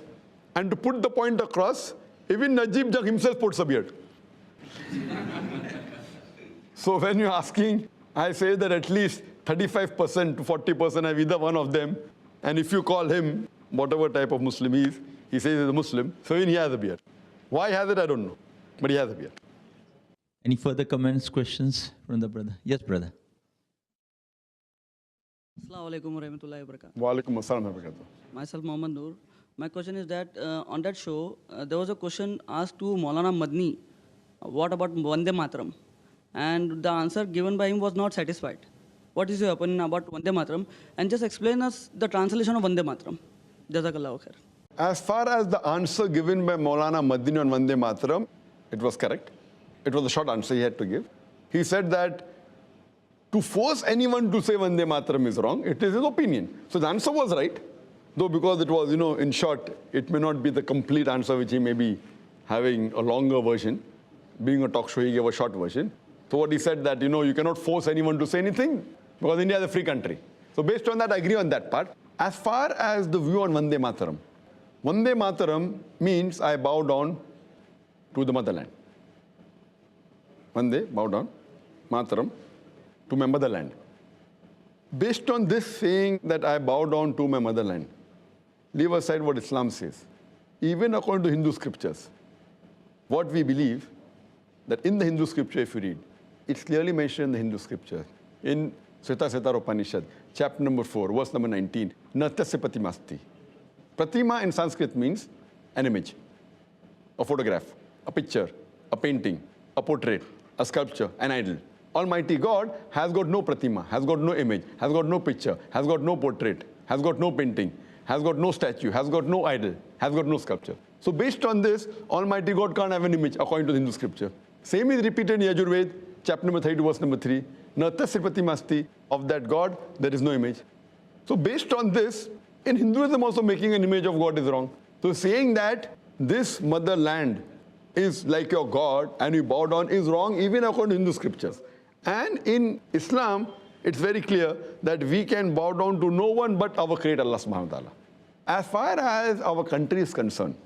And to put the point across, even Najib Jung himself puts a beard. So when you're asking, I say that at least 35% to 40% have either one of them. And if you call him, whatever type of Muslim he is, he says he's a Muslim. So even he has a beard. Why he has it, I don't know. But he has a beard. Any further comments, questions from the brother? Yes, brother. Assalamu alaikum wa rahmatullahi wa barakatuh. Wa alaikum assalam wa barakatuh. Myself, Mohammed Noor. My question is that on that show, there was a question asked to Maulana Madni, what about Vande Mataram? And the answer given by him was not satisfied. What is your opinion about Vande Mataram? And just explain us the translation of Vande Mataram. Jazakallahu khair. As far as the answer given by Maulana Madini on Vande Mataram, it was correct. It was a short answer he had to give. He said that to force anyone to say Vande Mataram is wrong, it is his opinion. So the answer was right, though because it was, in short, it may not be the complete answer which he may be having a longer version. Being a talk show, he gave a short version. So what he said that, you cannot force anyone to say anything because India is a free country. So based on that, I agree on that part. As far as the view on Vande Mataram means I bow down to the motherland. Vande, bow down, Mataram, to my motherland. Based on this saying that I bow down to my motherland, leave aside what Islam says. Even according to Hindu scriptures, what we believe, that in the Hindu scripture, if you read, it's clearly mentioned in the Hindu scripture. In Svetasvatara Upanishad, chapter number 4, verse number 19, Natasya Pratimasti. Pratima in Sanskrit means an image, a photograph, a picture, a painting, a portrait, a sculpture, an idol. Almighty God has got no pratima, has got no image, has got no picture, has got no portrait, has got no painting, has got no statue, has got no idol, has got no sculpture. So based on this, Almighty God can't have an image according to the Hindu scripture. Same is repeated in Yajurved, chapter number 32, verse number 3. Natasya pratimasti, of that God, there is no image. So based on this, in Hinduism also making an image of God is wrong. So saying that this motherland is like your God and you bow down is wrong even according to Hindu scriptures. And in Islam, it's very clear that we can bow down to no one but our Creator Allah subhanahu wa ta'ala. As far as our country is concerned,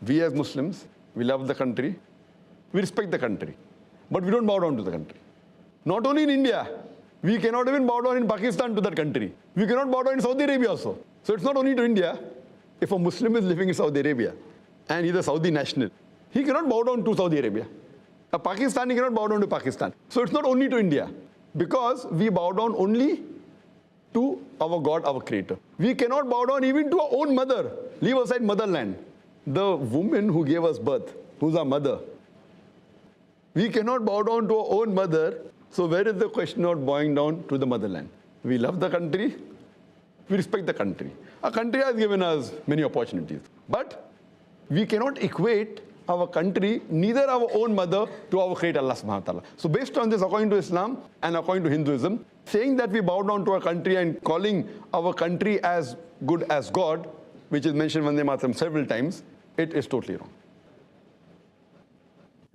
we as Muslims, we love the country, we respect the country, but we don't bow down to the country. Not only in India, we cannot even bow down in Pakistan to that country. We cannot bow down in Saudi Arabia also. So it's not only to India. If a Muslim is living in Saudi Arabia and he's a Saudi national, he cannot bow down to Saudi Arabia. A Pakistani cannot bow down to Pakistan. So it's not only to India, because we bow down only to our God, our Creator. We cannot bow down even to our own mother. Leave aside motherland. The woman who gave us birth, who's our mother. We cannot bow down to our own mother. So where is the question of bowing down to the motherland? We love the country. We respect the country. Our country has given us many opportunities. But we cannot equate our country, neither our own mother, to our Creator Allah subhanahu wa ta'ala. So based on this, according to Islam and according to Hinduism, saying that we bow down to our country and calling our country as good as God, which is mentioned in Vande Mataram several times, it is totally wrong.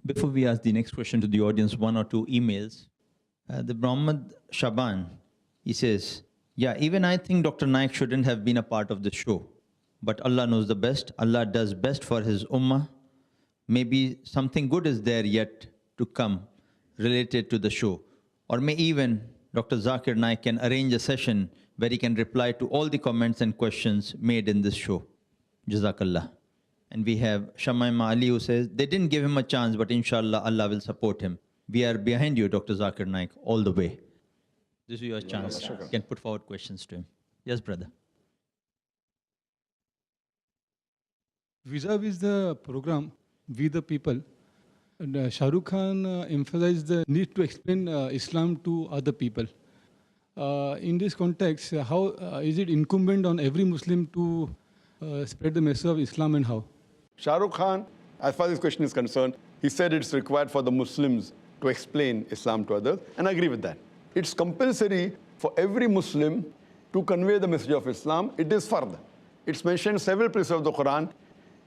Before we ask the next question to the audience, one or two emails. The Muhammad Shaban, he says, yeah, even I think Dr. Naik shouldn't have been a part of the show. But Allah knows the best. Allah does best for his ummah. Maybe something good is there yet to come related to the show. Or may even Dr. Zakir Naik can arrange a session where he can reply to all the comments and questions made in this show. Jazakallah. And we have Shamaima Ali who says, they didn't give him a chance, but inshallah, Allah will support him. We are behind you, Dr. Zakir Naik, all the way. This is your chance. You can put forward questions to him. Yes, brother. Vis-a-vis the program, We the People, and Shah Rukh Khan emphasized the need to explain Islam to other people. In this context, how is it incumbent on every Muslim to spread the message of Islam, and how? Shah Rukh Khan, as far as this question is concerned, he said it's required for the Muslims to explain Islam to others, and I agree with that. It's compulsory for every Muslim to convey the message of Islam. It is fard. It's mentioned in several places of the Quran,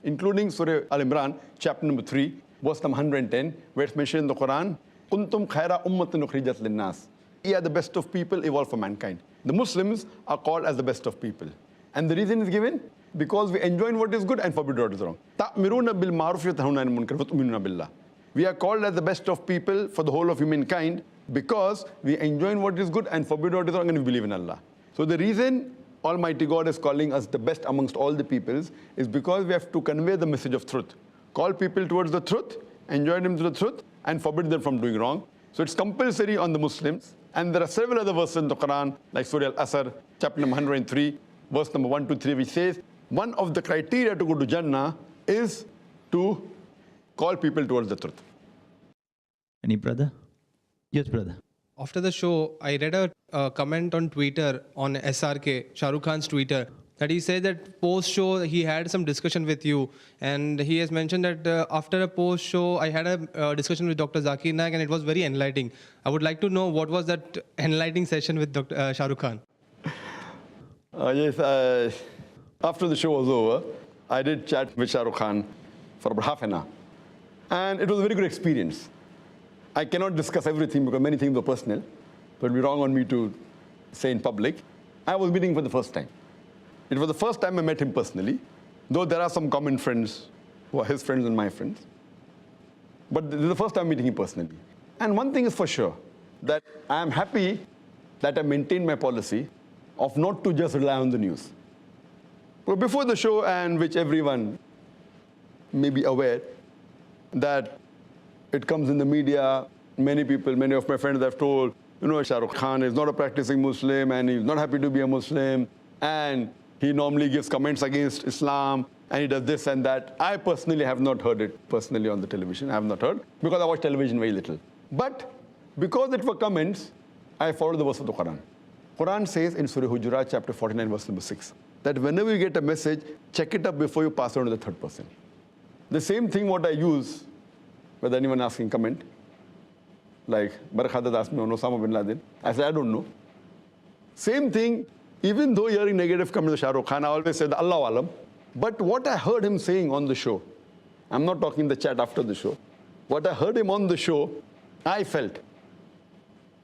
including Surah Al-Imran, chapter number 3, verse number 110, where it's mentioned in the Quran, Kuntum khaira ummatin ukhrijat linnas. Ye are the best of people evolved for mankind. The Muslims are called as the best of people. And the reason is given, because we enjoin what is good and forbid what is wrong. Ta'miruna bil ma'ruf wa tanhauna 'anil munkar wa tu'minuna billah. We are called as the best of people for the whole of humankind because we enjoin what is good and forbid what is wrong, and we believe in Allah. So the reason Almighty God is calling us the best amongst all the peoples is because we have to convey the message of truth. Call people towards the truth, enjoin them to the truth, and forbid them from doing wrong. So it's compulsory on the Muslims. And there are several other verses in the Quran, like Surah Al-Asr, chapter number 103, verse number 1 to 3, which says, one of the criteria to go to Jannah is to call people towards the truth. Any brother? Yes, brother. After the show, I read a comment on Twitter, on SRK, Shah Rukh Khan's Twitter, that he said that post-show he had some discussion with you. And he has mentioned that after a post-show, I had a discussion with Dr. Zakir Naik and it was very enlightening. I would like to know what was that enlightening session with Dr. Shah Rukh Khan? Yes, after the show was over, I did chat with Shah Rukh Khan for about half an hour. And it was a very good experience. I cannot discuss everything because many things were personal. It would be wrong on me to say in public. I was meeting him for the first time. It was the first time I met him personally, though there are some common friends who are his friends and my friends. But this is the first time meeting him personally. And one thing is for sure, that I am happy that I maintained my policy of not to just rely on the news. But before the show, and which everyone may be aware, that it comes in the media. Many people, many of my friends have told, Shah Rukh Khan is not a practicing Muslim and he's not happy to be a Muslim. And he normally gives comments against Islam and he does this and that. I personally have not heard it personally on the television. I have not heard because I watch television very little. But because it were comments, I followed the verse of the Quran. Quran says in Surah Hujurat, chapter 49, verse number 6, that whenever you get a message, check it up before you pass it on to the third person. The same thing what I use, whether anyone asking comment, like Barkhadat asked me on Osama bin Laden, I said, I don't know. Same thing, even though hearing negative comments of Shah Rukh Khan, I always said, Allah Alam. But what I heard him saying on the show, I'm not talking the chat after the show, what I heard him on the show, I felt,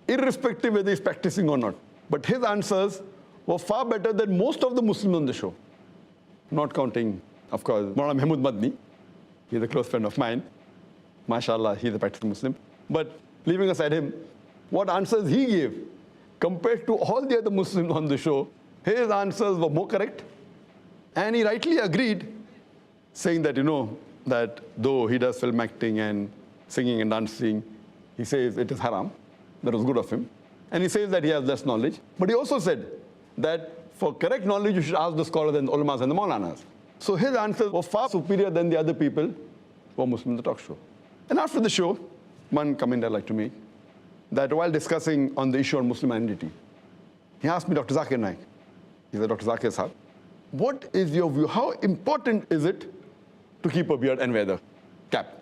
irrespective whether he's practicing or not, but his answers were far better than most of the Muslims on the show. Not counting, of course, Maulana Mahmud Madni. He's a close friend of mine. MashaAllah, he's a practicing Muslim. But leaving aside him, what answers he gave compared to all the other Muslims on the show, his answers were more correct. And he rightly agreed, saying that, that though he does film acting and singing and dancing, he says it is haram. That was good of him. And he says that he has less knowledge. But he also said that for correct knowledge, you should ask the scholars and the ulamas and the maulanas. So his answers were far superior than the other people who were Muslim in the talk show. And after the show, one comment I'd like to make, that while discussing on the issue of Muslim identity, he asked me, Dr. Zakir Naik, he said, Dr. Zakir Sahab, what is your view? How important is it to keep a beard and wear the cap?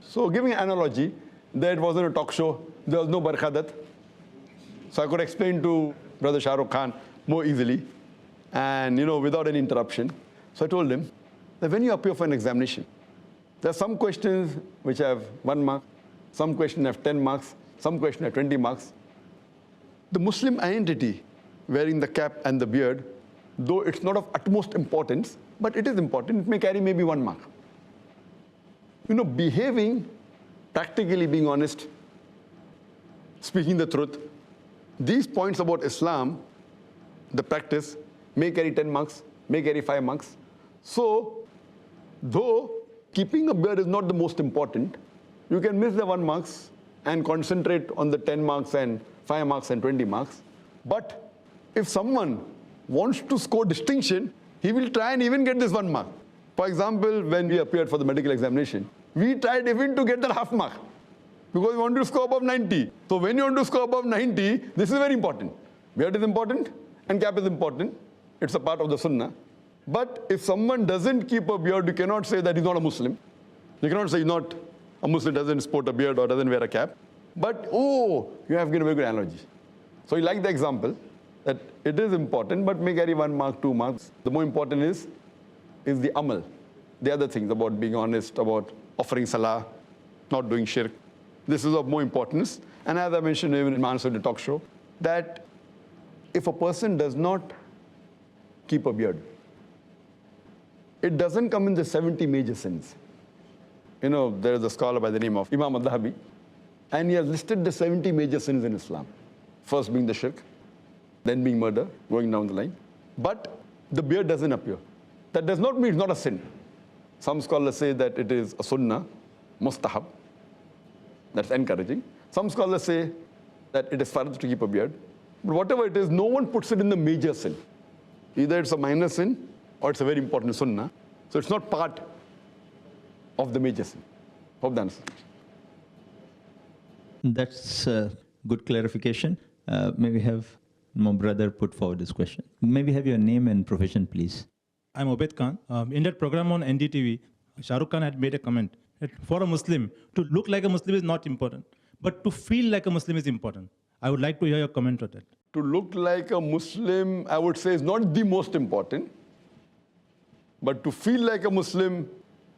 So giving an analogy, that it wasn't a talk show, there was no barkhadat. So I could explain to Brother Shah Rukh Khan more easily and, without any interruption. So I told him that when you appear for an examination, there are some questions which have 1 mark, some questions have 10 marks, some questions have 20 marks. The Muslim identity, wearing the cap and the beard, though it's not of utmost importance, but it is important, it may carry maybe 1 mark. Behaving, practically being honest, speaking the truth, these points about Islam, the practice, may carry 10 marks, may carry 5 marks. So, though keeping a beard is not the most important, you can miss the 1 marks and concentrate on the 10 marks and 5 marks and 20 marks. But if someone wants to score distinction, he will try and even get this 1 mark. For example, when we appeared for the medical examination, we tried even to get that half mark because we wanted to score above 90. So when you want to score above 90, this is very important. Beard is important and cap is important. It's a part of the sunnah. But if someone doesn't keep a beard, you cannot say that he's not a Muslim. You cannot say he's not a Muslim, doesn't sport a beard or doesn't wear a cap. But, you have given a very good analogy. So you like the example that it is important, but may carry 1 mark, 2 marks. The more important is the amal. The other things about being honest, about offering salah, not doing shirk. This is of more importance. And as I mentioned even in my answer to the talk show, that if a person does not keep a beard, it doesn't come in the 70 major sins. There is a scholar by the name of Imam al-Dhahabi, and he has listed the 70 major sins in Islam. First being the shirk, then being murder, going down the line. But the beard doesn't appear. That does not mean it's not a sin. Some scholars say that it is a sunnah, mustahab. That's encouraging. Some scholars say that it is fard to keep a beard. But whatever it is, no one puts it in the major sin. Either it's a minor sin or it's a very important sunnah. So it's not part of the major sin. Hope that answers. That's a good clarification. May we have my brother put forward this question. May we have your name and profession, please? I'm Obed Khan. In that program on NDTV, Shah Rukh Khan had made a comment that for a Muslim, to look like a Muslim is not important, but to feel like a Muslim is important. I would like to hear your comment on that. To look like a Muslim, I would say, is not the most important. But to feel like a Muslim,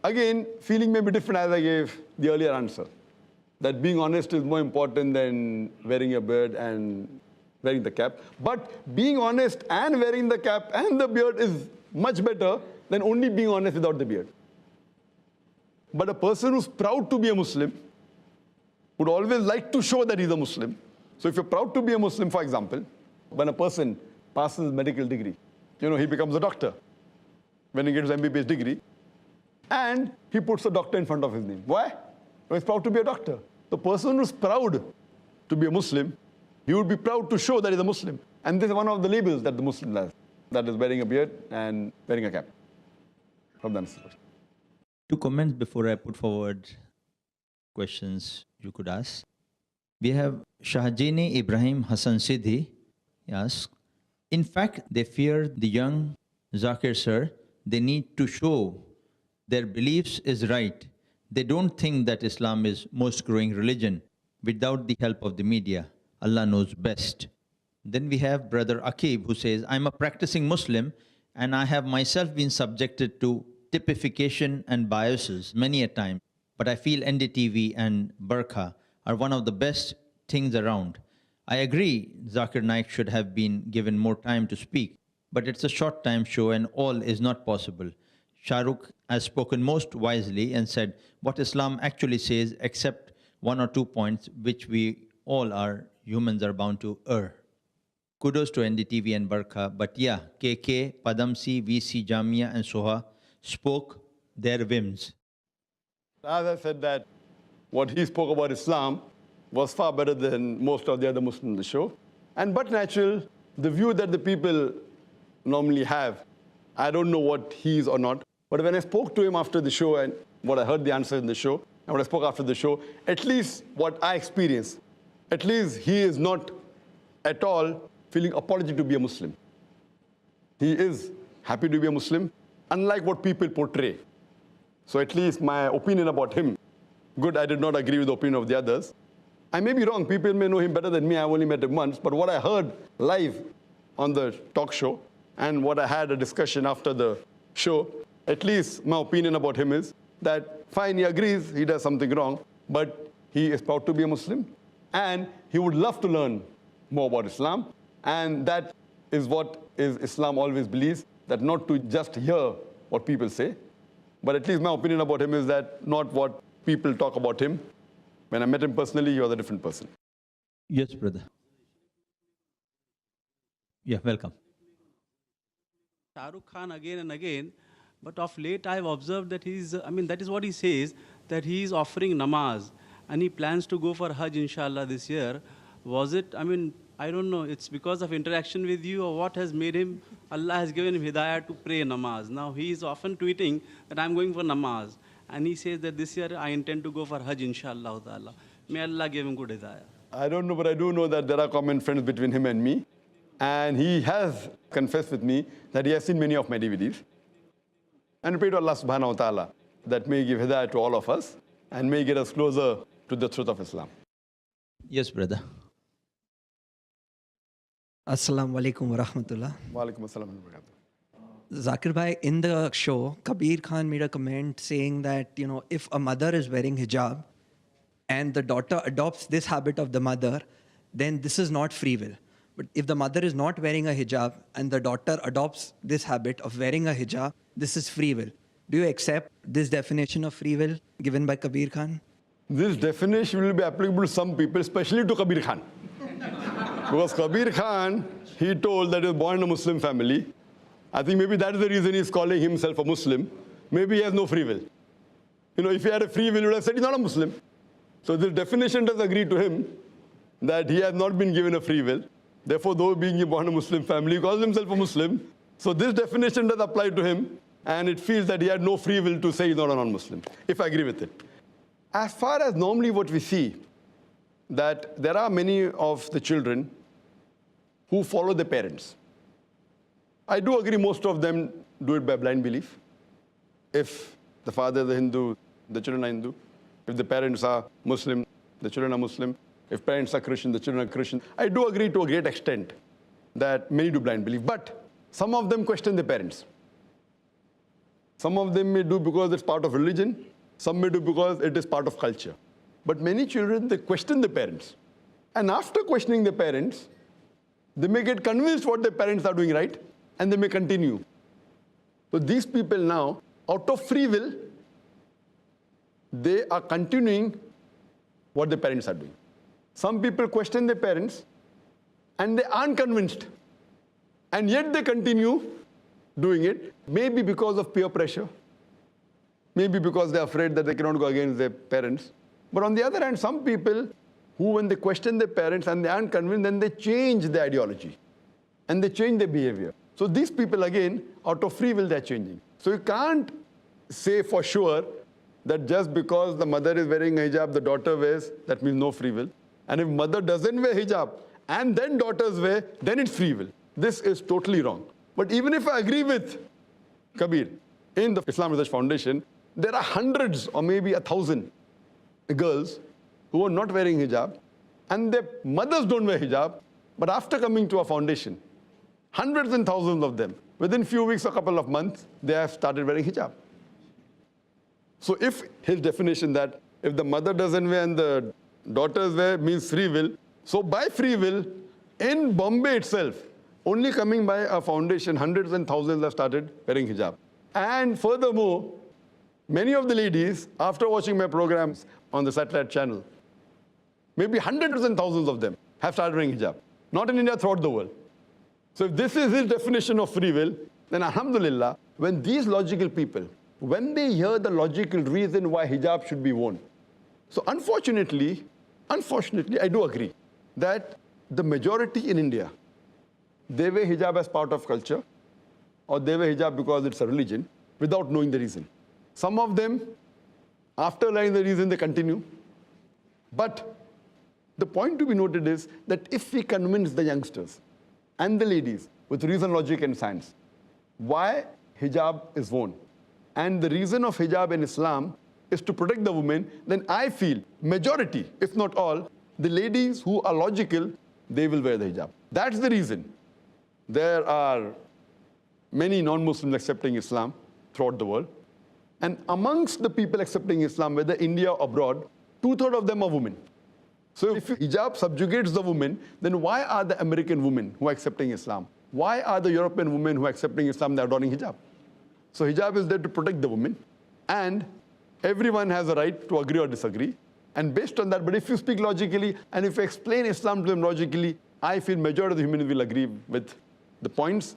again, feeling may be different as I gave the earlier answer. That being honest is more important than wearing a beard and wearing the cap. But being honest and wearing the cap and the beard is much better than only being honest without the beard. But a person who's proud to be a Muslim would always like to show that he's a Muslim. So if you're proud to be a Muslim, for example, when a person passes medical degree, he becomes a doctor. When he gets his MBBS degree, And he puts a doctor in front of his name. Why? He's proud to be a doctor. The person who's proud to be a Muslim, he would be proud to show that he's a Muslim. And this is one of the labels that the Muslim has. That is wearing a beard and wearing a cap. From the Two comments before I put forward questions you could ask. We have Shahjini Ibrahim Hassan Sidhi. He asks, in fact, they fear the young Zakir sir. They need to show their beliefs is right. They don't think that Islam is most growing religion without the help of the media. Allah knows best. Then we have Brother Akib who says, I'm a practicing Muslim and I have myself been subjected to typification and biases many a time. But I feel NDTV and Burqa are one of the best things around. I agree Zakir Naik should have been given more time to speak, but it's a short time show and all is not possible. Shahrukh has spoken most wisely and said what Islam actually says, except one or 2 points which we all are humans are bound to err. Kudos to NDTV and Burqa, but yeah, KK, Padamsi, VC, Jamia and Soha spoke their whims. As I said that what he spoke about Islam was far better than most of the other Muslims in the show. And but natural, the view that the people normally have, I don't know what he is or not, but when I spoke to him after the show and what I heard the answer in the show, and what I spoke after the show, at least what I experienced, at least he is not at all feeling apologetic to be a Muslim. He is happy to be a Muslim, unlike what people portray. So at least my opinion about him, good, I did not agree with the opinion of the others. I may be wrong, people may know him better than me, I've only met him once, but what I heard live on the talk show and what I had a discussion after the show, at least my opinion about him is that fine, he agrees he does something wrong, but he is proud to be a Muslim and he would love to learn more about Islam, and that is what Islam always believes, that not to just hear what people say, but at least my opinion about him is that not what people talk about him. When I met him personally, he was a different person. Yes, brother. Yeah, welcome. Shah Rukh Khan again and again, but of late I've observed that that is what he says, that he is offering namaz and he plans to go for Hajj inshallah this year. Was it, I don't know, it's because of interaction with you or what has made him, Allah has given him hidayah to pray namaz. Now he is often tweeting that I'm going for namaz. And he says that this year I intend to go for Hajj inshallah ta'ala. May Allah give him good hidayah. I don't know, but I do know that there are common friends between him and me. And he has confessed with me that he has seen many of my DVDs. And I pray to Allah subhanahu wa ta'ala that may give hidayah to all of us and may get us closer to the truth of Islam. Yes, brother. Assalamu alaikum wa rahmatullah. Wa alaikum assalam wa barakatuh. Zakir bhai, in the show, Kabir Khan made a comment saying that, if a mother is wearing hijab and the daughter adopts this habit of the mother, then this is not free will. But if the mother is not wearing a hijab and the daughter adopts this habit of wearing a hijab, this is free will. Do you accept this definition of free will given by Kabir Khan? This definition will be applicable to some people, especially to Kabir Khan. Because Kabir Khan, he told that he was born in a Muslim family. I think maybe that is the reason he's calling himself a Muslim. Maybe he has no free will. If he had a free will, he would have said he's not a Muslim. So this definition does agree to him that he has not been given a free will. Therefore, though being born in a Muslim family, he calls himself a Muslim. So this definition does apply to him, and it feels that he had no free will to say he's not a non-Muslim, if I agree with it. As far as normally what we see, that there are many of the children who follow their parents. I do agree most of them do it by blind belief. If the father is a Hindu, the children are Hindu. If the parents are Muslim, the children are Muslim. If parents are Christian, the children are Christian. I do agree to a great extent that many do blind belief. But some of them question their parents. Some of them may do because it's part of religion. Some may do because it is part of culture. But many children, they question their parents. And after questioning their parents, they may get convinced what their parents are doing right, and they may continue. So these people now, out of free will, they are continuing what their parents are doing. Some people question their parents, and they aren't convinced. And yet they continue doing it, maybe because of peer pressure, maybe because they're afraid that they cannot go against their parents. But on the other hand, some people who, when they question their parents and they aren't convinced, then they change their ideology and they change their behavior. So these people, again, out of free will, they're changing. So you can't say for sure that just because the mother is wearing a hijab, the daughter wears, that means no free will. And if mother doesn't wear hijab and then daughters wear, then it's free will. This is totally wrong. But even if I agree with Kabir, in the Islam Research Foundation, there are hundreds or maybe 1,000 girls who are not wearing hijab and their mothers don't wear hijab, but after coming to our foundation, hundreds and thousands of them, within few weeks or couple of months, they have started wearing hijab. So if his definition that if the mother doesn't wear and the daughters wear means free will, so by free will, in Bombay itself, only coming by a foundation, hundreds and thousands have started wearing hijab. And furthermore, many of the ladies, after watching my programs on the satellite channel, maybe hundreds and thousands of them have started wearing hijab. Not in India, throughout the world. So if this is his definition of free will, then alhamdulillah, when these logical people, when they hear the logical reason why hijab should be worn. So unfortunately, I do agree that the majority in India, they wear hijab as part of culture, or they wear hijab because it's a religion, without knowing the reason. Some of them, after learning the reason, they continue. But the point to be noted is that if we convince the youngsters and the ladies with reason, logic, and science why hijab is worn, and the reason of hijab in Islam is to protect the woman, then I feel majority, if not all, the ladies who are logical, they will wear the hijab. That's the reason. There are many non-Muslims accepting Islam throughout the world. And amongst the people accepting Islam, whether India or abroad, 2/3 of them are women. So if hijab subjugates the women, then why are the American women who are accepting Islam? Why are the European women who are accepting Islam, they are adopting hijab? So hijab is there to protect the women. And everyone has a right to agree or disagree. And based on that, but if you speak logically, and if you explain Islam to them logically, I feel majority of the humans will agree with the points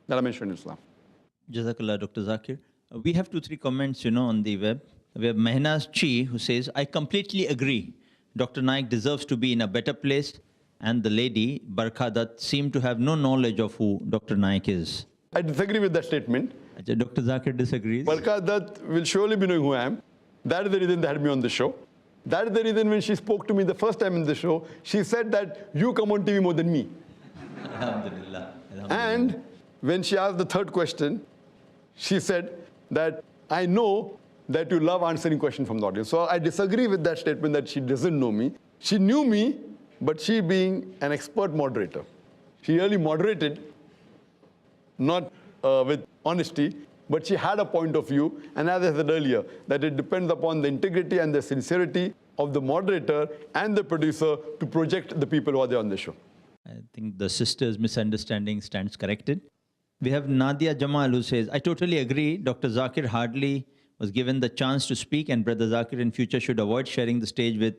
that I mentioned in Islam. Jazakallah, Dr. Zakir. We have 2-3 comments, on the web. We have Mehnaz Chi, who says, I completely agree. Dr. Naik deserves to be in a better place. And the lady, Barkhadat, seemed to have no knowledge of who Dr. Naik is. I disagree with that statement. Dr. Zakir disagrees. Barkhadat will surely be knowing who I am. That is the reason they had me on the show. That is the reason when she spoke to me the first time in the show, she said that you come on TV more than me. Alhamdulillah. And when she asked the third question, she said that I know that you love answering questions from the audience. So I disagree with that statement that she doesn't know me. She knew me, but she being an expert moderator, she really moderated, not with honesty, but she had a point of view. And as I said earlier, that it depends upon the integrity and the sincerity of the moderator and the producer to project the people who are there on the show. I think the sister's misunderstanding stands corrected. We have Nadia Jamal, who says, I totally agree. Dr. Zakir hardly was given the chance to speak, and Brother Zakir in future should avoid sharing the stage with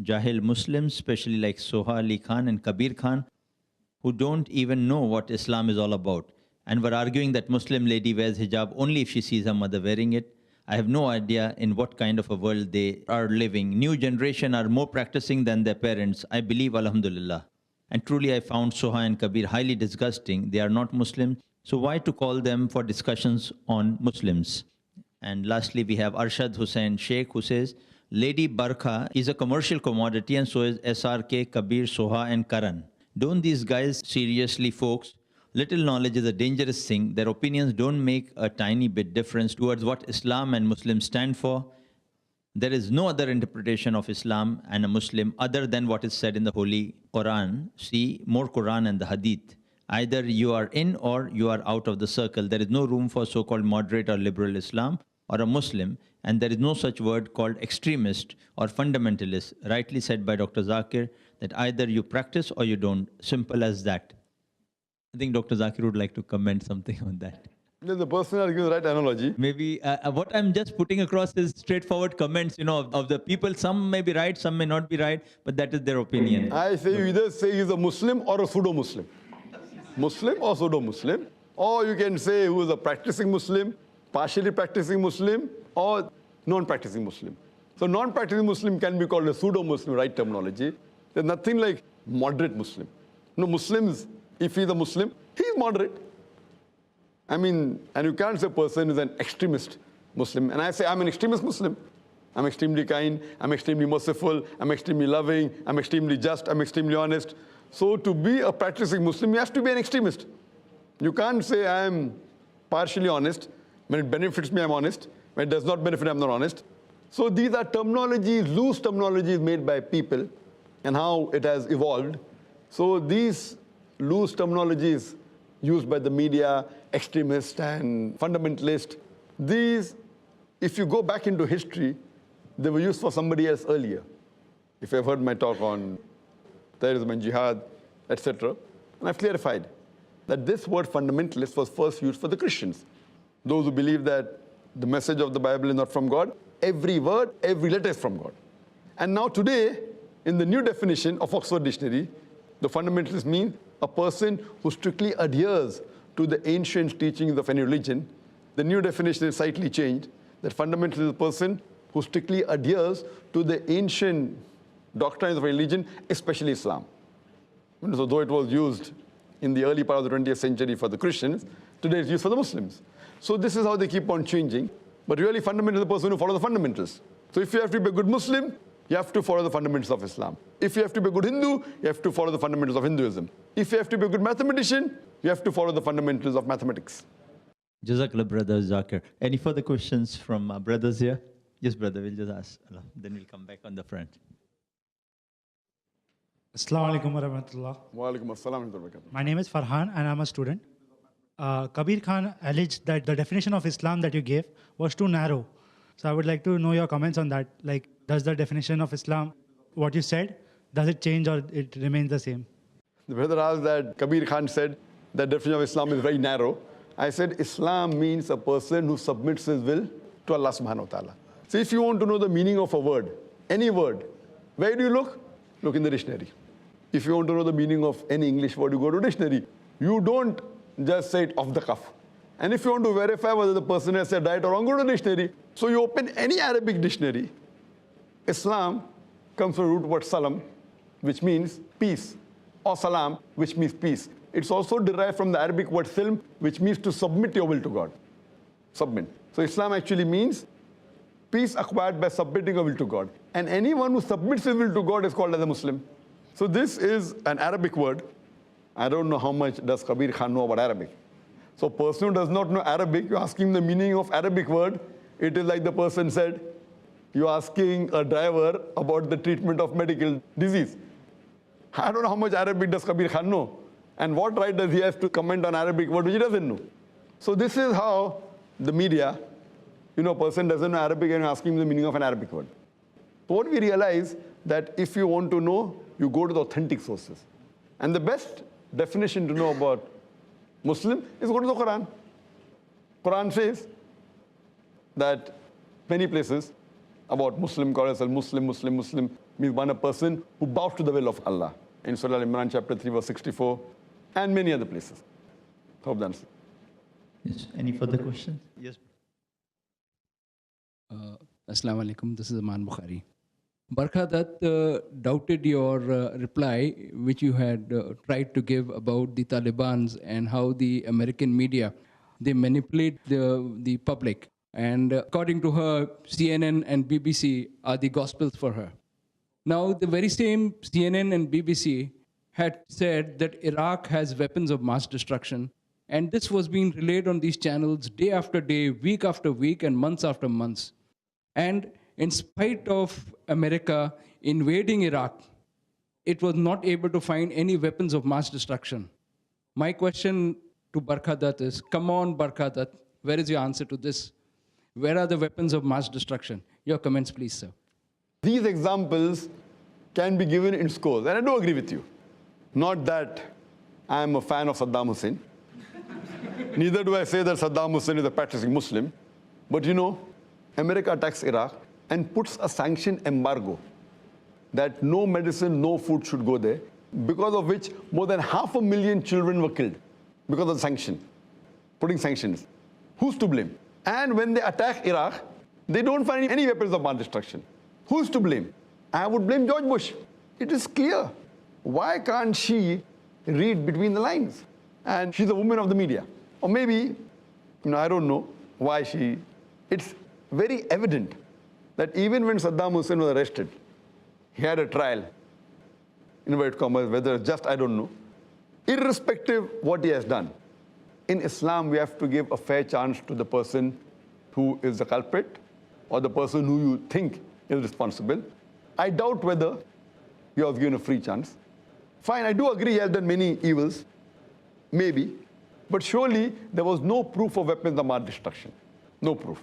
Jahil Muslims, especially like Soha Ali Khan and Kabir Khan, who don't even know what Islam is all about, and were arguing that Muslim lady wears hijab only if she sees her mother wearing it. I have no idea in what kind of a world they are living. New generation are more practicing than their parents. I believe, alhamdulillah. And truly I found Soha and Kabir highly disgusting. They are not Muslim, so why to call them for discussions on Muslims? And lastly, we have Arshad Hussain Sheikh, who says, Lady Barkha is a commercial commodity, and so is SRK, Kabir, Soha, and Karan. Don't these guys seriously, folks? Little knowledge is a dangerous thing. Their opinions don't make a tiny bit difference towards what Islam and Muslims stand for. There is no other interpretation of Islam and a Muslim other than what is said in the Holy Quran. See more Quran and the Hadith. Either you are in or you are out of the circle. There is no room for so-called moderate or liberal Islam or a Muslim, and there is no such word called extremist or fundamentalist, rightly said by Dr. Zakir, that either you practice or you don't. Simple as that. I think Dr. Zakir would like to comment something on that. The person are giving the right analogy. Maybe what I'm just putting across is straightforward comments, of the people. Some may be right, some may not be right, but that is their opinion. I say you either say he's a Muslim or a pseudo-Muslim. Muslim or pseudo-Muslim. Or you can say who is a practicing Muslim partially practicing Muslim or non-practicing Muslim. So non-practicing Muslim can be called a pseudo-Muslim, right terminology. There's nothing like moderate Muslim. No, Muslims, if he's a Muslim, he's moderate. I mean, and you can't say a person is an extremist Muslim. And I say I'm an extremist Muslim. I'm extremely kind, I'm extremely merciful, I'm extremely loving, I'm extremely just, I'm extremely honest. So to be a practicing Muslim, you have to be an extremist. You can't say I'm partially honest. When it benefits me, I'm honest. When it does not benefit, I'm not honest. So these are terminologies, loose terminologies made by people and how it has evolved. So these loose terminologies used by the media, extremist and fundamentalist, these, if you go back into history, they were used for somebody else earlier. If you've heard my talk on terrorism and jihad, etc., and I've clarified that this word fundamentalist was first used for the Christians. Those who believe that the message of the Bible is not from God, every word, every letter is from God. And now today, in the new definition of Oxford Dictionary, the fundamentalist means a person who strictly adheres to the ancient teachings of any religion. The new definition is slightly changed, that fundamentalist is a person who strictly adheres to the ancient doctrines of religion, especially Islam. So though it was used in the early part of the 20th century for the Christians, today it's used for the Muslims. So this is how they keep on changing. But really, fundamental is the person who follows the fundamentals. So if you have to be a good Muslim, you have to follow the fundamentals of Islam. If you have to be a good Hindu, you have to follow the fundamentals of Hinduism. If you have to be a good mathematician, you have to follow the fundamentals of mathematics. Jazakallah, brother Zakir. Any further questions from our brothers here? Yes, brother, we'll just ask. Then we'll come back on the front. Assalamu alaikum warahmatullah. Wa alaikum assalam wa rahmatullah. My name is Farhan and I'm a student. Kabir Khan alleged that the definition of Islam that you gave was too narrow. So I would like to know your comments on that. Like, does the definition of Islam, what you said, does it change or it remains the same? The brother asked that Kabir Khan said that definition of Islam is very narrow. I said Islam means a person who submits his will to Allah subhanahu wa ta'ala. So if you want to know the meaning of a word, any word, where do you look? Look in the dictionary. If you want to know the meaning of any English word, you go to dictionary. You don't just say it off the cuff. And if you want to verify whether the person has said right or wrong, go to the dictionary. So you open any Arabic dictionary. Islam comes from the root word salam, which means peace, or salam, which means peace. It's also derived from the Arabic word silm, which means to submit your will to God. Submit. So Islam actually means peace acquired by submitting your will to God. And anyone who submits his will to God is called as a Muslim. So this is an Arabic word. I don't know how much does Kabir Khan know about Arabic. So a person who does not know Arabic, you ask him the meaning of Arabic word, it is like the person said, you're asking a driver about the treatment of medical disease. I don't know how much Arabic does Kabir Khan know. And what right does he have to comment on Arabic word which he doesn't know? So this is how the media, a person doesn't know Arabic and you're asking him the meaning of an Arabic word. So what we realize that if you want to know, you go to the authentic sources. And the best definition to know about Muslim is go to the Quran. Quran says that many places about Muslim, call yourself Muslim means one a person who bows to the will of Allah. In Surah Al-Imran chapter 3 verse 64 and many other places. Hope that answers. Yes. Any further questions? Yes. Assalamu alaikum, this is Aman Bukhari. Barkha Dutt doubted your reply, which you had tried to give about the Taliban's and how the American media, they manipulate the public. And according to her, CNN and BBC are the gospels for her. Now, the very same CNN and BBC had said that Iraq has weapons of mass destruction. And this was being relayed on these channels day after day, week after week, and months after months. And in spite of America invading Iraq, it was not able to find any weapons of mass destruction. My question to Barkha Dutt is, come on, Barkha Dutt, where is your answer to this? Where are the weapons of mass destruction? Your comments, please, sir. These examples can be given in scores, and I do agree with you. Not that I am a fan of Saddam Hussein. Neither do I say that Saddam Hussein is a practicing Muslim. But America attacks Iraq and puts a sanction embargo that no medicine, no food should go there, because of which more than 500,000 children were killed because of the sanction, putting sanctions. Who's to blame? And when they attack Iraq, they don't find any weapons of mass destruction. Who's to blame? I would blame George Bush. It is clear. Why can't she read between the lines? And she's a woman of the media. Or maybe, I don't know why she... It's very evident that even when Saddam Hussein was arrested, he had a trial, inverted commas, whether it's just, I don't know. Irrespective what he has done, in Islam, we have to give a fair chance to the person who is the culprit or the person who you think is responsible. I doubt whether he was given a free chance. Fine, I do agree he has done many evils, maybe, but surely there was no proof of weapons of mass destruction. No proof.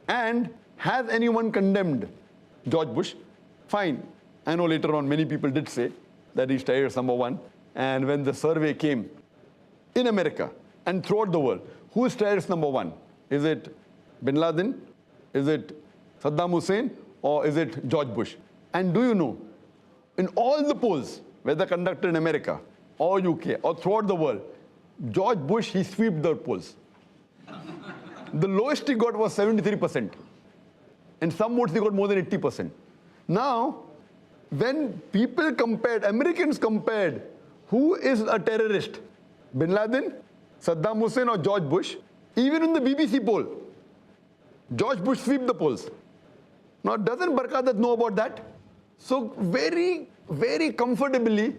And has anyone condemned George Bush? Fine. I know later on many people did say that he's terrorist number one. And when the survey came in America and throughout the world, who is terrorist number one? Is it Bin Laden? Is it Saddam Hussein? Or is it George Bush? And do you know, in all the polls, whether conducted in America or UK or throughout the world, George Bush, he swept the polls. The lowest he got was 73%. In some votes, he got more than 80%. Now, when people compared, Americans compared, who is a terrorist? Bin Laden, Saddam Hussein, or George Bush? Even in the BBC poll, George Bush swept the polls. Now, doesn't Barkadat know about that? So very, very comfortably,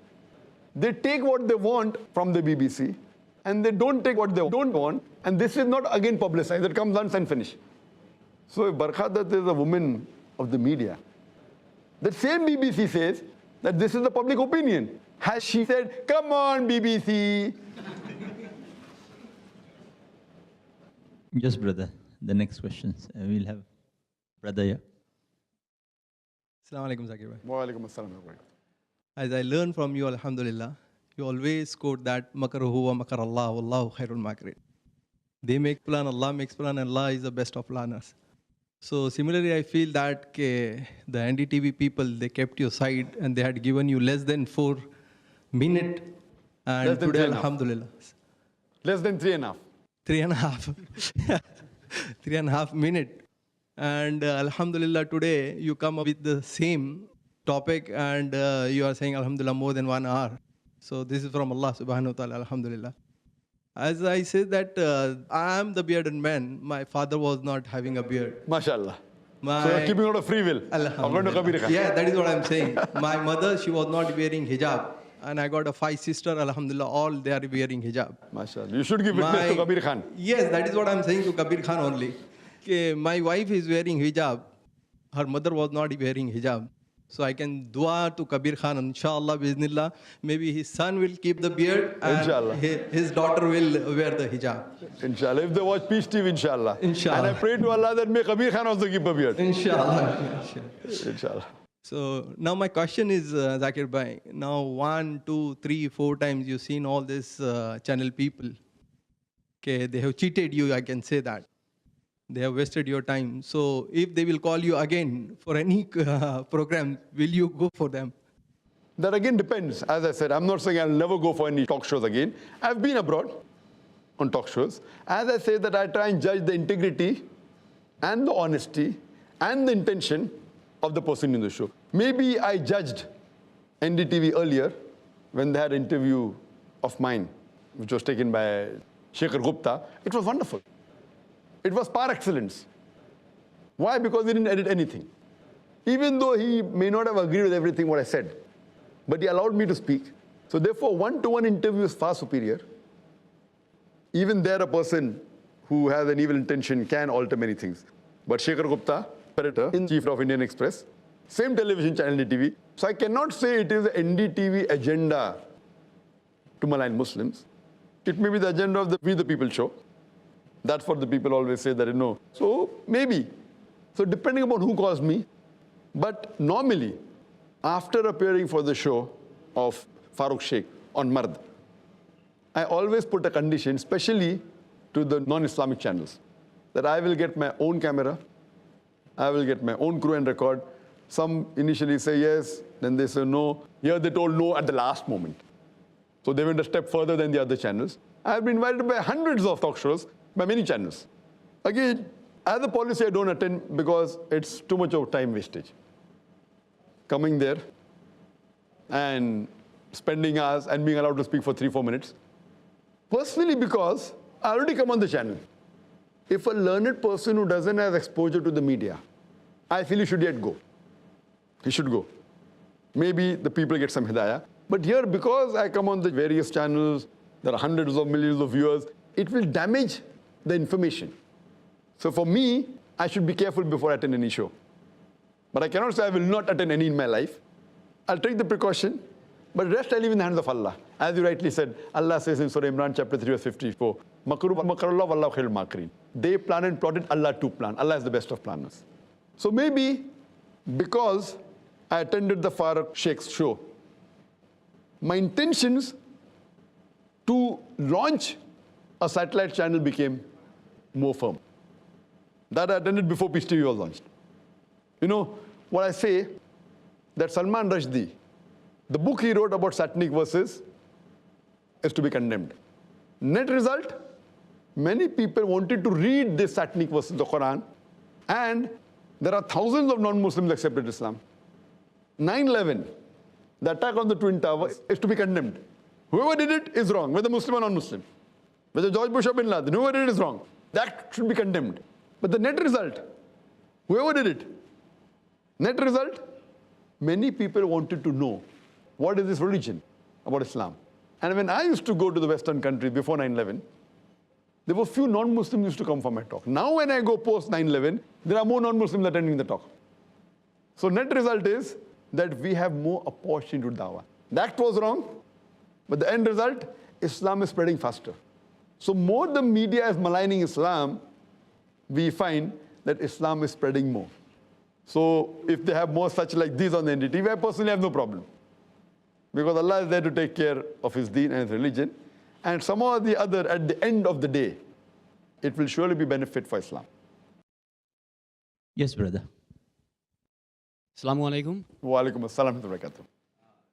they take what they want from the BBC, and they don't take what they don't want, and this is not again publicized. It comes once and finish. So if Barkadat is a woman of the media, the same BBC says that this is the public opinion. Has she said, come on, BBC? Yes, brother. The next questions. We'll have brother here. Assalamu alaikum, Zakir bhai. Wa alaikum assalam. As I learned from you, alhamdulillah, you always quote that makaruhu wa makar Allah, wallahu khairul makirin. They make plan, Allah makes plan, and Allah is the best of planners. So similarly, I feel that the NDTV people, they kept you aside and they had given you less than 4 minutes. And today, alhamdulillah. Less than 3.5. 3.5. 3.5 minutes. And alhamdulillah, today you come up with the same topic and you are saying alhamdulillah more than 1 hour. So this is from Allah subhanahu wa ta'ala, alhamdulillah. As I said that I am the bearded man, my father was not having a beard. MashaAllah. So you're keeping out of free will. According to Kabir Khan. Yeah, that is what I'm saying. My mother, she was not wearing hijab. And I got a 5 sisters, alhamdulillah, all they are wearing hijab. MashaAllah. You should give witness to Kabir Khan. Yes, that is what I'm saying to Kabir Khan only. My wife is wearing hijab. Her mother was not wearing hijab. So I can dua to Kabir Khan, inshallah, biznillah. Maybe his son will keep the beard and his daughter will wear the hijab. Inshallah. If they watch Peace TV, inshallah. Inshallah. And I pray to Allah that may Kabir Khan also keep a beard. Inshallah. Inshallah. So now my question is, Zakir bhai, now 1, 2, 3, 4 times you've seen all these channel people. Okay, they have cheated you, I can say that. They have wasted your time. So if they will call you again for any program, will you go for them? That again depends. As I said, I'm not saying I'll never go for any talk shows again. I've been abroad on talk shows. As I say that I try and judge the integrity and the honesty and the intention of the person in the show. Maybe I judged NDTV earlier when they had an interview of mine, which was taken by Shekhar Gupta. It was wonderful. It was par excellence. Why? Because he didn't edit anything. Even though he may not have agreed with everything what I said, but he allowed me to speak. So therefore, one-to-one interview is far superior. Even there, a person who has an evil intention can alter many things. But Shekhar Gupta, editor-in-chief of Indian Express, same television channel NDTV. So I cannot say it is an NDTV agenda to malign Muslims. It may be the agenda of the We the People show. That's what the people always say that, So maybe. So depending upon who calls me. But normally, after appearing for the show of Farooq Sheikh on Mard, I always put a condition, especially to the non-Islamic channels, that I will get my own camera, I will get my own crew and record. Some initially say yes, then they say no. Here they told no at the last moment. So they went a step further than the other channels. I have been invited by hundreds of talk shows, by many channels. Again, As a policy, I don't attend because it's too much of time wastage. Coming there and spending hours and being allowed to speak for 3-4 minutes. Personally, because I already come on the channel. If a learned person who doesn't have exposure to the media, I feel he should yet go. He should go. Maybe the people get some hidayah. But here, because I come on the various channels, there are hundreds of millions of viewers, it will damage the information. So for me, I should be careful before I attend any show. But I cannot say I will not attend any in my life. I'll take the precaution, but the rest I leave in the hands of Allah. As you rightly said, Allah says in Surah Imran chapter 3 verse 54, Makru makarallah wallahu khairul makirin. They planned and plotted, Allah too planned. Allah is the best of planners. So maybe because I attended the Farooq Sheikh's show, my intentions to launch a satellite channel became more firm. That I attended before Peace TV was launched. You know, what I say, that Salman Rushdie, the book he wrote about satanic verses, is to be condemned. Net result, many people wanted to read this satanic verses of the Quran, and there are thousands of non-Muslims accepted Islam. 9/11, the attack on the Twin Towers, is to be condemned. Whoever did it is wrong, whether Muslim or non-Muslim. Whether George Bush or Bin Laden, whoever did it is wrong. That should be condemned. But the net result, whoever did it, net result, many people wanted to know what is this religion about Islam. And when I used to go to the Western countries before 9/11, there were few non-Muslims used to come for my talk. Now when I go post 9/11, there are more non-Muslims attending the talk. So net result is that we have more opportunity to dawah. The act was wrong, but the end result, Islam is spreading faster. So more the media is maligning Islam, we find that Islam is spreading more. So if they have more such like these on the NDTV, I personally have no problem. Because Allah is there to take care of His deen and His religion. And somehow or the other, at the end of the day, it will surely be benefit for Islam. Yes, brother. Assalamu alaikum. Wa alaikum assalam wa barakatuh.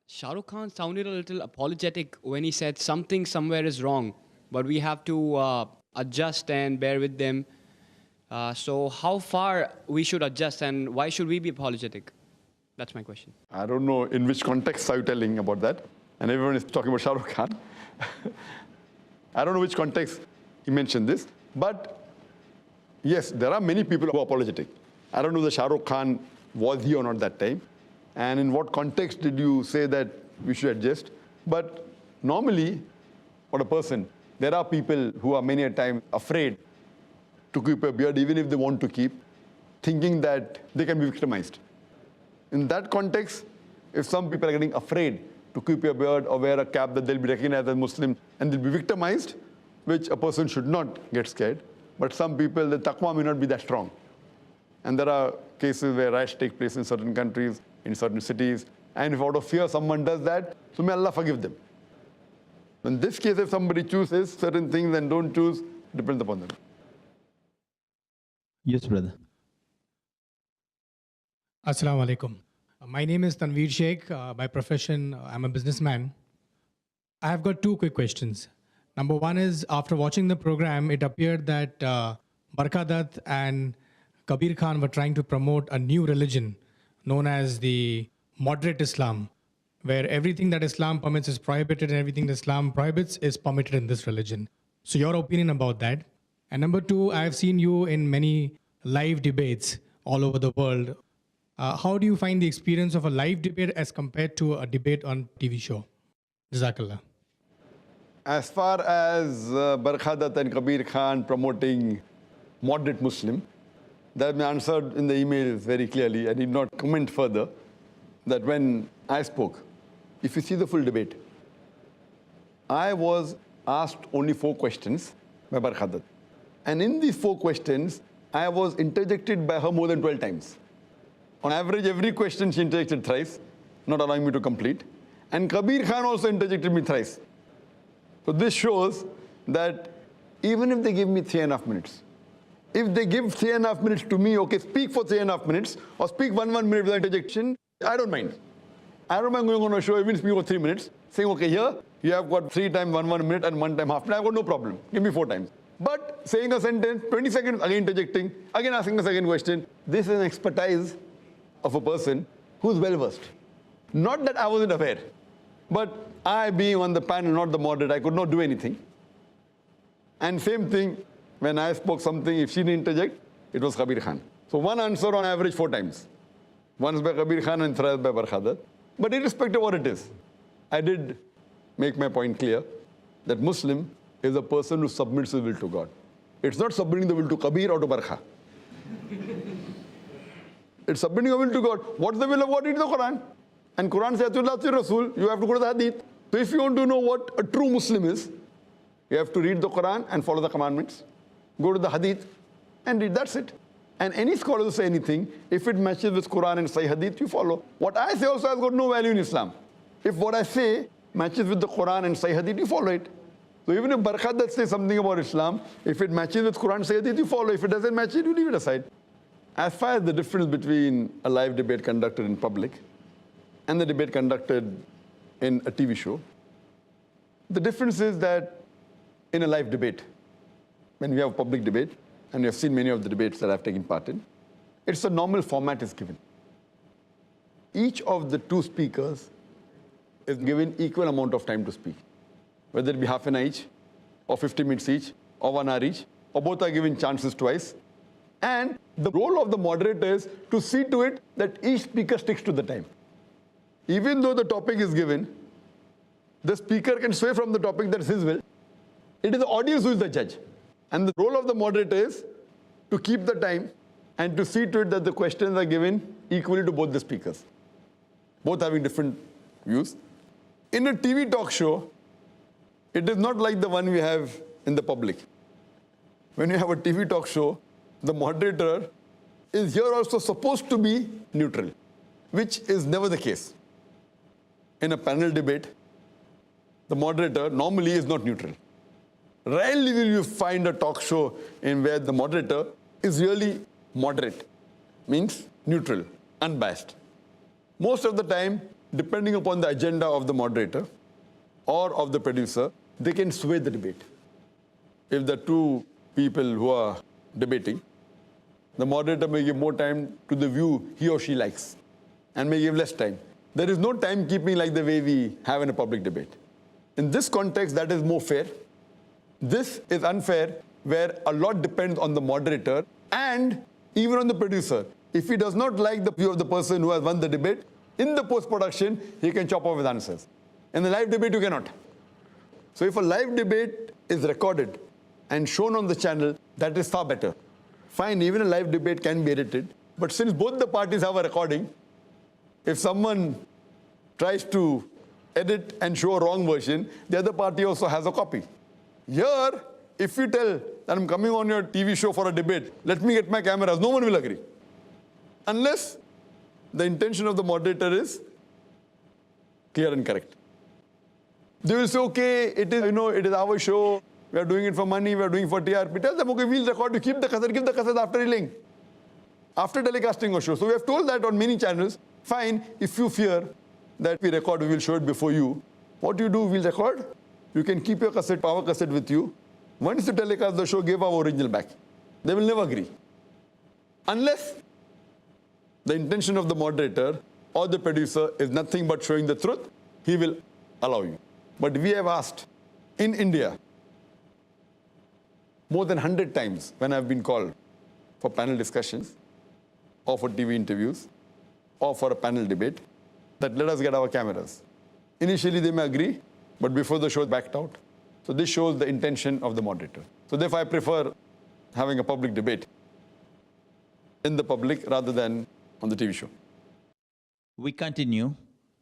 Shah Rukh Khan sounded a little apologetic when he said something somewhere is wrong, but we have to adjust and bear with them. So how far we should adjust and why should we be apologetic? That's my question. I don't know in which context are you telling about that. And everyone is talking about Shah Rukh Khan. I don't know which context he mentioned this. But yes, there are many people who are apologetic. I don't know if Shah Rukh Khan was he or not that time. And in what context did you say that we should adjust? But normally, for a person, there are people who are many a time afraid to keep a beard, even if they want to keep, thinking that they can be victimized. In that context, if some people are getting afraid to keep a beard or wear a cap that they'll be recognized as Muslim and they'll be victimized, which a person should not get scared. But some people, the taqwa may not be that strong. And there are cases where riots take place in certain countries, in certain cities. And if out of fear someone does that, so may Allah forgive them. In this case, if somebody chooses certain things and don't choose, it depends upon them. Yes, brother. Assalamu alaikum. My name is Tanveer Sheikh. By profession, I'm a businessman. I have got two quick questions. Number one is, after watching the program, it appeared that Barkadat and Kabir Khan were trying to promote a new religion known as the moderate Islam, where everything that Islam permits is prohibited and everything that Islam prohibits is permitted in this religion. So your opinion about that? And number two, I have seen you in many live debates all over the world. How do you find the experience of a live debate as compared to a debate on TV show? Jazakallah. As far as Barkhadat and Kabir Khan promoting moderate Muslim, that has been answered in the email very clearly. I need not comment further that when I spoke, if you see the full debate, I was asked only 4 questions by Barkhadat. And in these 4 questions, I was interjected by her more than 12 times. On average, every question she interjected thrice, not allowing me to complete. And Kabir Khan also interjected me thrice. So this shows that even if they give me 3.5 minutes, if they give 3.5 minutes to me, okay, speak for 3.5 minutes, or speak 1 minute without interjection, I don't mind. I don't mind going on a show, even speak for 3 minutes, saying, okay, here, you have got 3 times 1 minute and 1 time half minute, I've got no problem. Give me 4 times. But saying a sentence, 20 seconds, again interjecting, again asking a second question. This is an expertise of a person who's well-versed. Not that I wasn't aware, but I, being on the panel, not the moderator, I could not do anything. And same thing, when I spoke something, if she didn't interject, it was Kabir Khan. So one answer on average 4 times. Once by Kabir Khan and thrice by Barkhadat. But irrespective of what it is, I did make my point clear that Muslim is a person who submits his will to God. It's not submitting the will to Kabir or to Barkha. It's submitting your will to God. What's the will of God? Read the Quran. And Quran says, Rasul, you have to go to the Hadith. So if you want to know what a true Muslim is, you have to read the Quran and follow the commandments. Go to the Hadith and read. That's it. And any scholar will say anything, if it matches with Quran and Sahih Hadith, you follow. What I say also has got no value in Islam. If what I say matches with the Quran and Sahih Hadith, you follow it. So even if Barkhadat says something about Islam, if it matches with Quran and Sahih Hadith, you follow. If it doesn't match it, you leave it aside. As far as the difference between a live debate conducted in public and the debate conducted in a TV show, the difference is that in a live debate, when we have a public debate, and you have seen many of the debates that I've taken part in, it's a normal format is given. Each of the 2 speakers is given equal amount of time to speak, whether it be half an hour each, or 50 minutes each, or 1 hour each, or both are given chances twice. And the role of the moderator is to see to it that each speaker sticks to the time. Even though the topic is given, the speaker can sway from the topic, that's his will. It is the audience who is the judge. And the role of the moderator is to keep the time and to see to it that the questions are given equally to both the speakers, both having different views. In a TV talk show, it is not like the one we have in the public. When you have a TV talk show, the moderator is here also supposed to be neutral, which is never the case. In a panel debate, the moderator normally is not neutral. Rarely will you find a talk show in where the moderator is really moderate, means neutral, unbiased. Most of the time, depending upon the agenda of the moderator or of the producer, they can sway the debate. If the 2 people who are debating, the moderator may give more time to the view he or she likes and may give less time. There is no timekeeping like the way we have in a public debate. In this context, that is more fair. This is unfair, where a lot depends on the moderator and even on the producer. If he does not like the view of the person who has won the debate, in the post-production, he can chop off his answers. In the live debate, you cannot. So if a live debate is recorded and shown on the channel, that is far better. Fine, even a live debate can be edited. But since both the parties have a recording, if someone tries to edit and show a wrong version, the other party also has a copy. Here, if you tell that I'm coming on your TV show for a debate, let me get my cameras, no one will agree. Unless the intention of the moderator is clear and correct. They will say, okay, it is, it is our show, we are doing it for money, we are doing it for TRP. Tell them, okay, we'll record, you keep the cassette, give the cassette after reeling, after telecasting a show. So we have told that on many channels. Fine, if you fear that we record, we will show it before you. What you do, we'll record. You can keep your cassette, power cassette with you. Once you telecast the show, give our original back. They will never agree. Unless the intention of the moderator or the producer is nothing but showing the truth, he will allow you. But we have asked, in India, more than 100 times when I've been called for panel discussions, or for TV interviews, or for a panel debate, that let us get our cameras. Initially, they may agree, but before the show backed out. So this shows the intention of the moderator. So therefore, I prefer having a public debate in the public rather than on the TV show. We continue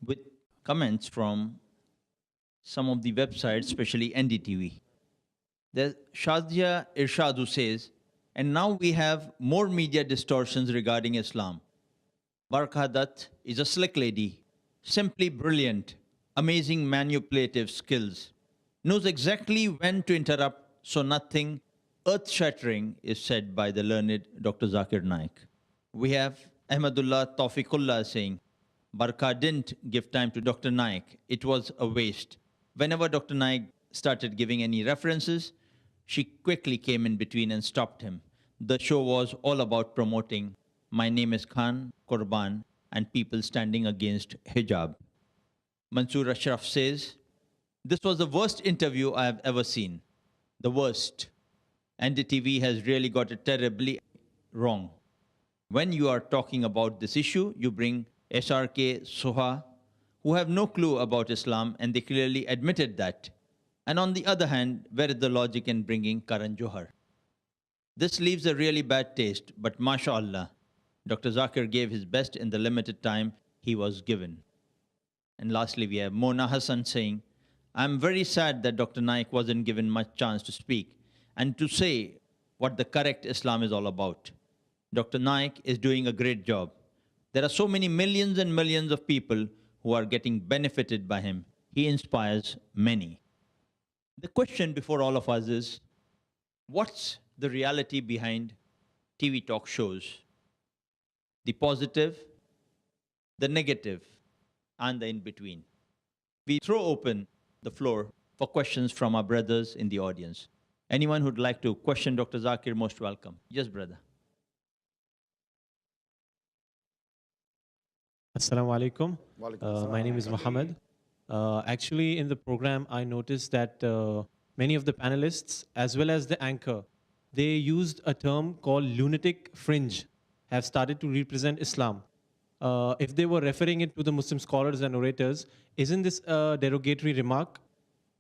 with comments from some of the websites, especially NDTV. There's Shazia Irshad says, and now we have more media distortions regarding Islam. Barkhadat is a slick lady, simply brilliant, amazing manipulative skills, knows exactly when to interrupt so nothing earth-shattering is said by the learned Dr. Zakir Naik. We have Ahmadullah Tawfiqullah saying, Barkha didn't give time to Dr. Naik. It was a waste. Whenever Dr. Naik started giving any references, She quickly came in between and stopped him. The show was all about promoting My Name is Khan, Qurban, and people standing against hijab. Mansoor Ashraf says, "This was the worst interview I have ever seen. The worst. NDTV has really got it terribly wrong. When you are talking about this issue, you bring SRK, Soha, who have no clue about Islam, and they clearly admitted that. And on the other hand, where is the logic in bringing Karan Johar? This leaves a really bad taste, but mashallah, Dr. Zakir gave his best in the limited time he was given." And lastly, we have Mona Hassan saying, "I'm very sad that Dr. Naik wasn't given much chance to speak and to say what the correct Islam is all about. Dr. Naik is doing a great job. There are so many millions and millions of people who are getting benefited by him. He inspires many." The question before all of us is, what's the reality behind TV talk shows? The positive, the negative, and the in-between. We throw open the floor for questions from our brothers in the audience. Anyone who'd like to question Dr. Zakir, most welcome. Yes, brother. Assalamu alaikum. My name is Mohammed. Actually, in the program, I noticed that many of the panelists, as well as the anchor, they used a term called lunatic fringe, have started to represent Islam. If they were referring it to the Muslim scholars and orators, isn't this a derogatory remark?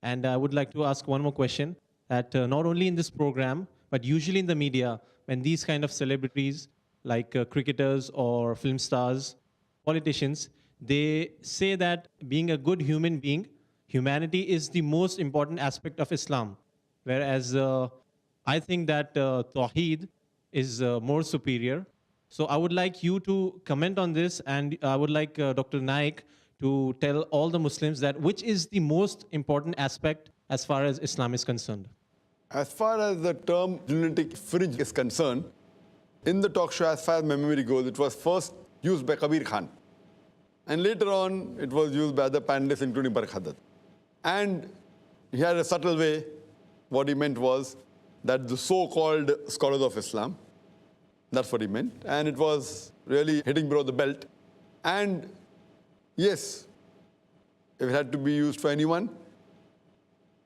And I would like to ask one more question, that not only in this program, but usually in the media, when these kind of celebrities, like cricketers or film stars, politicians, they say that being a good human being, humanity is the most important aspect of Islam. Whereas I think that Tawheed is more superior. So I would like you to comment on this, and I would like Dr. Naik to tell all the Muslims that which is the most important aspect as far as Islam is concerned. As far as the term lunatic fringe is concerned, in the talk show, as far as my memory goes, it was first used by Kabir Khan. And later on, it was used by other panelists, including Barkhadat. And he had a subtle way. What he meant was that the so-called scholars of Islam, that's what he meant. And it was really hitting below the belt. And yes, if it had to be used for anyone,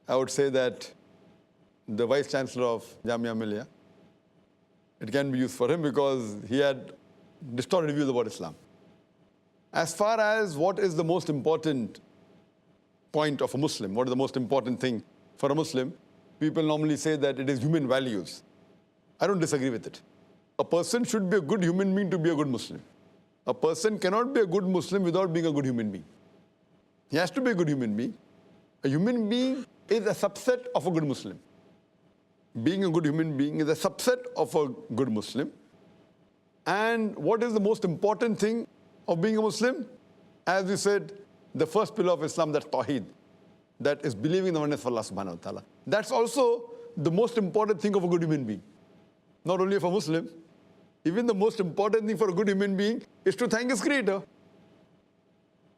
I would say that the Vice Chancellor of Jamia Millia, it can be used for him because he had distorted views about Islam. As far as what is the most important point of a Muslim, what is the most important thing for a Muslim, people normally say that it is human values. I don't disagree with it. A person should be a good human being to be a good Muslim. A person cannot be a good Muslim without being a good human being. He has to be a good human being. A human being is a subset of a good Muslim. Being a good human being is a subset of a good Muslim. And what is the most important thing of being a Muslim? As we said, the first pillar of Islam, that's Tawheed. That is believing in the oneness of Allah subhanahu wa ta'ala. That's also the most important thing of a good human being. Not only for a Muslim, even the most important thing for a good human being is to thank his Creator.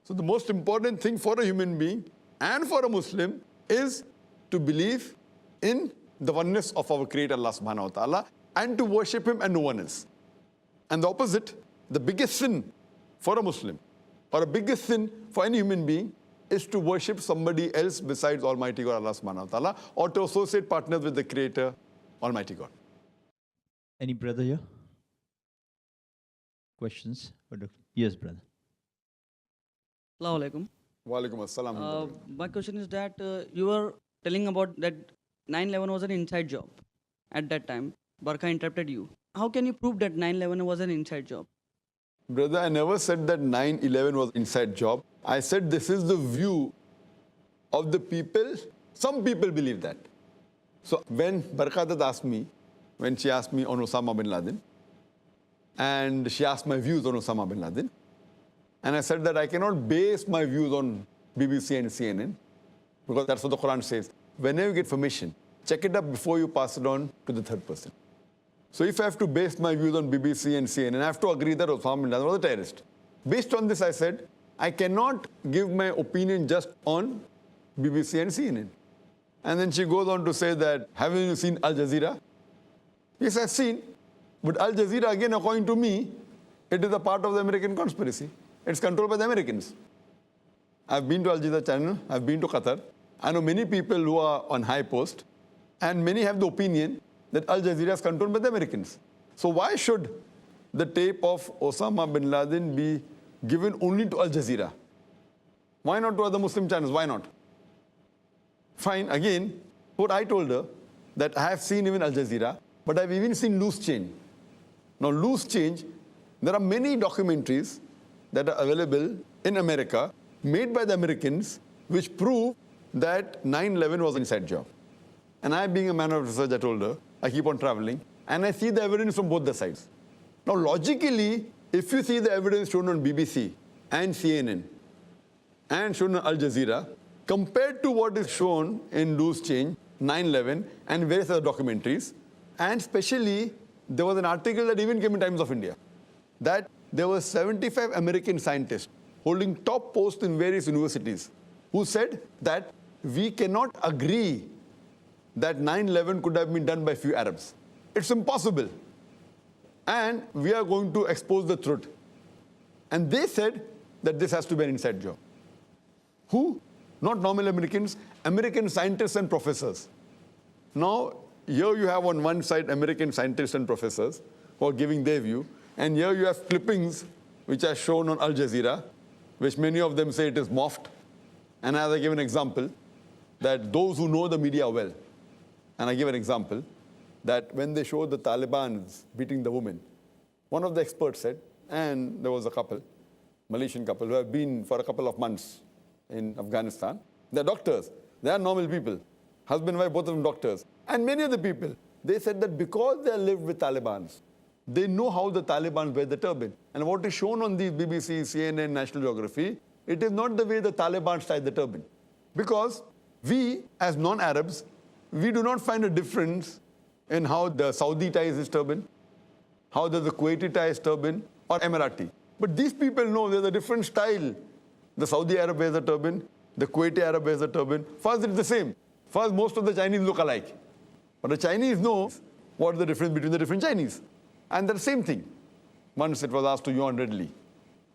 So the most important thing for a human being and for a Muslim is to believe in the oneness of our Creator Allah subhanahu wa ta'ala and to worship Him and no one else. And the opposite, the biggest sin for a Muslim or a biggest sin for any human being is to worship somebody else besides Almighty God Allah subhanahu wa ta'ala or to associate partners with the Creator, Almighty God. Any brother here? Questions? Yes, brother. Assalamu alaikum. Wa alaikum assalam. My question is that you were telling about that 9/11 was an inside job at that time. Barkha interrupted you. How can you prove that 9/11 was an inside job? Brother, I never said that 9/11 was inside job. I said this is the view of the people. Some people believe that. So when Barkhadat asked me, when she asked me on Osama bin Laden, and she asked my views on Osama bin Laden, and I said that I cannot base my views on BBC and CNN, because that's what the Quran says. Whenever you get information, check it up before you pass it on to the third person. So if I have to base my views on BBC and CNN, I have to agree that Osama bin Laden was a terrorist. Based on this, I said, I cannot give my opinion just on BBC and CNN. And then she goes on to say that, haven't you seen Al Jazeera? Yes, I've seen. But Al Jazeera, again, according to me, it is a part of the American conspiracy. It's controlled by the Americans. I've been to Al Jazeera channel. I've been to Qatar. I know many people who are on high post, and many have the opinion that Al Jazeera is controlled by the Americans. So why should the tape of Osama bin Laden be given only to Al Jazeera? Why not to other Muslim channels? Why not? Fine, again, what I told her, that I have seen even Al Jazeera, but I've even seen Loose Change. Now, Loose Change, there are many documentaries that are available in America, made by the Americans, which prove that 9/11 was an inside job. And I, being a man of research, I told her, I keep on traveling, and I see the evidence from both the sides. Now, logically, if you see the evidence shown on BBC and CNN and shown on Al Jazeera, compared to what is shown in Loose Change, 9/11, and various other documentaries, and especially, there was an article that even came in Times of India, that there were 75 American scientists holding top posts in various universities who said that we cannot agree that 9/11 could have been done by few Arabs. It's impossible. And we are going to expose the truth. And they said that this has to be an inside job. Who? Not normal Americans, American scientists and professors. Now, here you have on one side American scientists and professors who are giving their view, and here you have clippings which are shown on Al Jazeera, which many of them say it is morphed. And as I give an example, that those who know the media well, and I give an example, that when they showed the Taliban beating the women, one of the experts said, and there was a couple, Malaysian couple, who have been for a couple of months in Afghanistan. They're doctors. They are normal people. Husband and wife, both of them doctors. And many other people, they said that because they lived with Taliban, they know how the Taliban wear the turban. And what is shown on the BBC, CNN, National Geography, it is not the way the Taliban tie the turban. Because we, as non-Arabs, we do not find a difference in how the Saudi ties his turban, how does the Kuwaiti tie his turban, or Emirati. But these people know there's a different style. The Saudi Arab wears a turban, the Kuwaiti Arab wears a turban. First, it's the same. First, most of the Chinese look alike. But the Chinese know what is the difference between the different Chinese. And the same thing. Once it was asked to Yuan Redley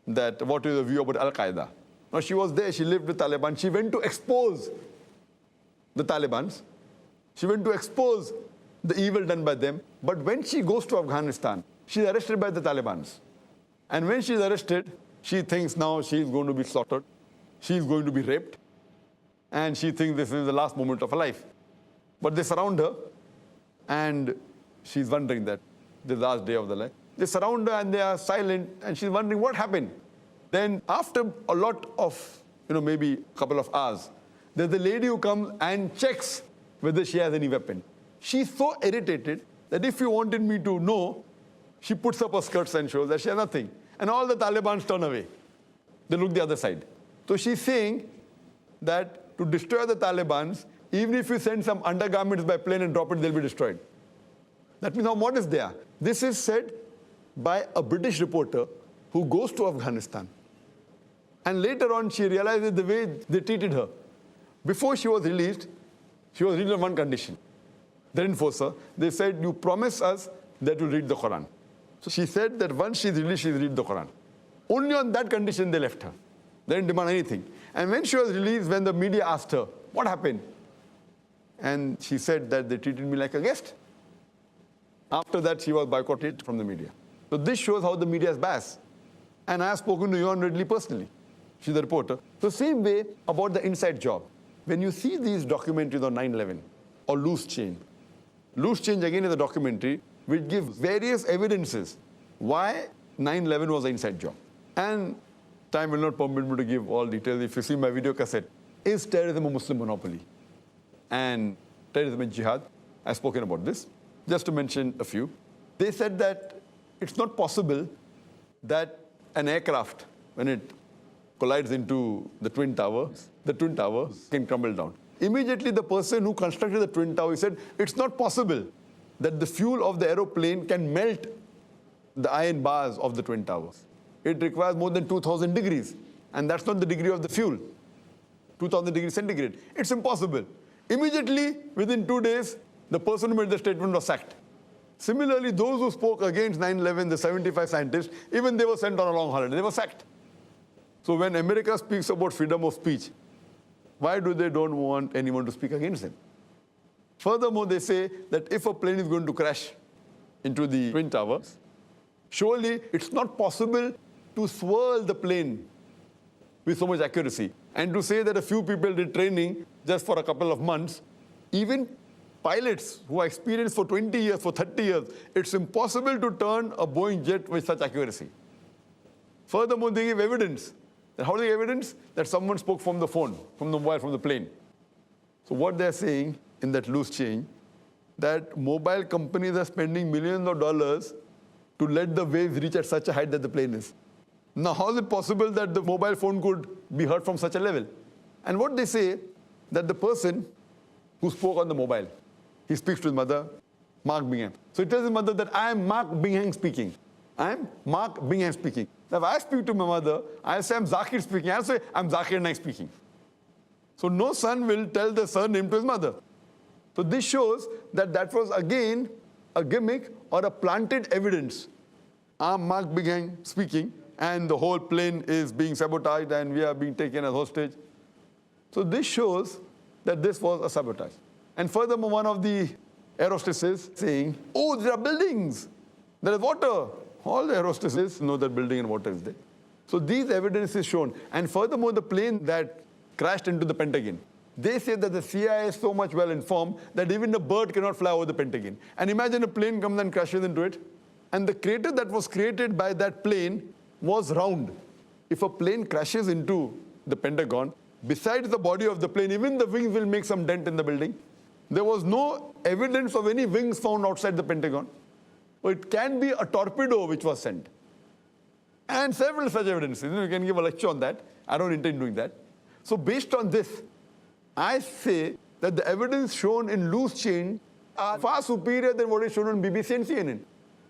that what is your view about Al-Qaeda? Now, she was there, she lived with Taliban. She went to expose the Talibans. She went to expose the evil done by them. But when she goes to Afghanistan, she's arrested by the Taliban. And when she's arrested, she thinks now she's going to be slaughtered. She's going to be raped. And she thinks this is the last moment of her life. But they surround her, and she's wondering that the last day of the life. They surround her and they are silent, and she's wondering what happened. Then after a lot of, maybe a couple of hours, there's a lady who comes and checks whether she has any weapon. She's so irritated that if you wanted me to know, she puts up her skirts and shows that she has nothing. And all the Taliban turn away. They look the other side. So she's saying that to destroy the Taliban, even if you send some undergarments by plane and drop it, they'll be destroyed. That means how modest they are. This is said by a British reporter who goes to Afghanistan. And later on, she realizes the way they treated her. Before she was released on one condition. They didn't force her. They said, you promise us that you'll read the Quran. So she said that once she's released, she'll read the Quran. Only on that condition they left her. They didn't demand anything. And when she was released, when the media asked her, what happened? And she said that they treated me like a guest. After that, she was boycotted from the media. So this shows how the media is biased. And I have spoken to Yuan Redley personally. She's the reporter. So same way about the inside job. When you see these documentaries on 9/11 or Loose Change again is a documentary which gives various evidences why 9/11 was an inside job. And time will not permit me to give all details. If you see my video cassette, is terrorism a Muslim monopoly? And terrorism and jihad, I've spoken about this. Just to mention a few. They said that it's not possible that an aircraft, when it collides into the Twin Towers can crumble down. Immediately, the person who constructed the Twin Tower said, it's not possible that the fuel of the aeroplane can melt the iron bars of the Twin Towers. It requires more than 2,000 degrees. And that's not the degree of the fuel, 2,000 degrees centigrade. It's impossible. Immediately, within 2 days, the person who made the statement was sacked. Similarly, those who spoke against 9/11, the 75 scientists, even they were sent on a long holiday. They were sacked. So when America speaks about freedom of speech, why do they don't want anyone to speak against them? Furthermore, they say that if a plane is going to crash into the Twin Towers, surely it's not possible to swirl the plane with so much accuracy. And to say that a few people did training just for a couple of months, even pilots who are experienced for 20 years, for 30 years, it's impossible to turn a Boeing jet with such accuracy. Furthermore, they give evidence. And how do they give evidence? That someone spoke from the phone, from the mobile, from the plane. So what they're saying in that loose change, that mobile companies are spending millions of dollars to let the waves reach at such a height that the plane is. Now, how is it possible that the mobile phone could be heard from such a level? And what they say, that the person who spoke on the mobile, he speaks to his mother, Mark Bingham. So he tells his mother that I am Mark Bingham speaking. I am Mark Bingham speaking. Now, if I speak to my mother, I'll say I'm Zakir speaking. I'll say I'm Zakir Naik speaking. So no son will tell the surname to his mother. So this shows that that was again a gimmick or a planted evidence. I'm Mark Bingham speaking, and the whole plane is being sabotaged and we are being taken as hostage. So this shows that this was a sabotage. And furthermore, one of the air hostesses saying, oh, there are buildings, there is water. All the air hostesses know that building and water is there. So these evidence is shown. And furthermore, the plane that crashed into the Pentagon, they say that the CIA is so much well informed that even a bird cannot fly over the Pentagon. And imagine a plane comes and crashes into it. And the crater that was created by that plane was round. If a plane crashes into the Pentagon, besides the body of the plane, even the wings will make some dent in the building. There was no evidence of any wings found outside the Pentagon. So it can be a torpedo which was sent. And several such evidences. You can give a lecture on that. I don't intend doing that. So based on this, I say that the evidence shown in loose chain are far superior than what is shown on BBC and CNN.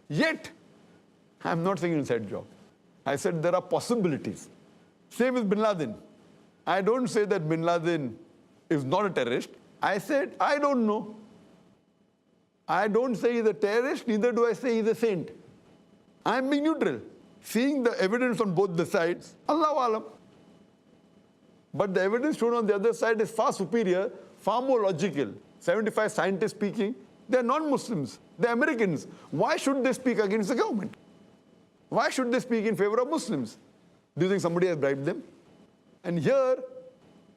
Yet, I'm not saying inside job. I said there are possibilities. Same with Bin Laden. I don't say that Bin Laden is not a terrorist. I said, I don't know. I don't say he's a terrorist, neither do I say he's a saint. I'm being neutral. Seeing the evidence on both the sides, Allahu Alam. But the evidence shown on the other side is far superior, far more logical. 75 scientists speaking, they're non-Muslims, they're Americans. Why should they speak against the government? Why should they speak in favor of Muslims? Do you think somebody has bribed them? And here,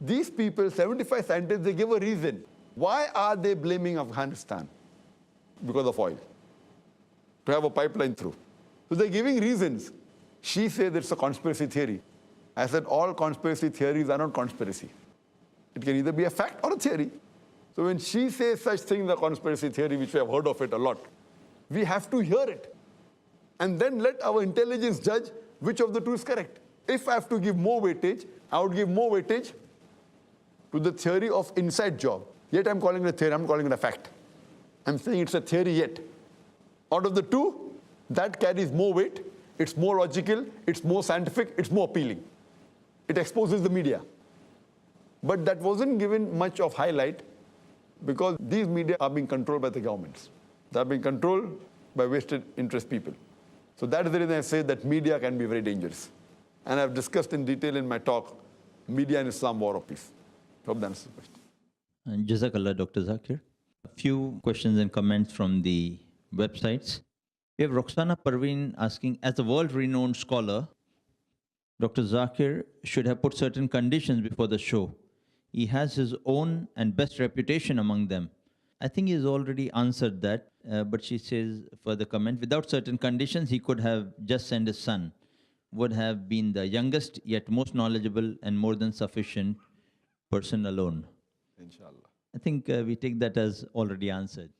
these people, 75 scientists, they give a reason. Why are they blaming Afghanistan? Because of oil. To have a pipeline through. So they're giving reasons. She says it's a conspiracy theory. I said all conspiracy theories are not conspiracy. It can either be a fact or a theory. So when she says such things, a conspiracy theory, which we have heard of it a lot, we have to hear it. And then let our intelligence judge which of the two is correct. If I have to give more weightage, I would give more weightage to the theory of inside job. Yet I'm calling it a theory, I'm calling it a fact. I'm saying it's a theory yet. Out of the two, that carries more weight, it's more logical, it's more scientific, it's more appealing. It exposes the media. But that wasn't given much of highlight because these media are being controlled by the governments. They're being controlled by vested interest people. So that is the reason I say that media can be very dangerous. And I've discussed in detail in my talk, media and Islam, war or peace. Hope that answers the question. And Jazakallah, Dr. Zakir. A few questions and comments from the websites. We have Roxana Parveen asking, as a world-renowned scholar, Dr. Zakir should have put certain conditions before the show. He has his own and best reputation among them. I think he's already answered that, but she says, further comment, without certain conditions, he could have just sent his son. Would have been the youngest, yet most knowledgeable and more than sufficient person alone. Inshallah. I think we take that as already answered.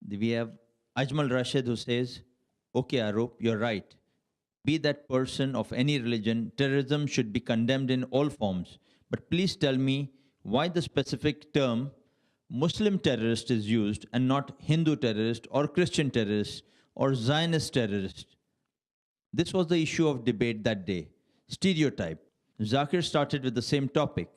We have Ajmal Rashid who says, okay, Arup, you're right. Be that person of any religion, terrorism should be condemned in all forms. But please tell me why the specific term Muslim terrorist is used and not Hindu terrorist or Christian terrorist or Zionist terrorist. This was the issue of debate that day. Stereotype. Zakir started with the same topic.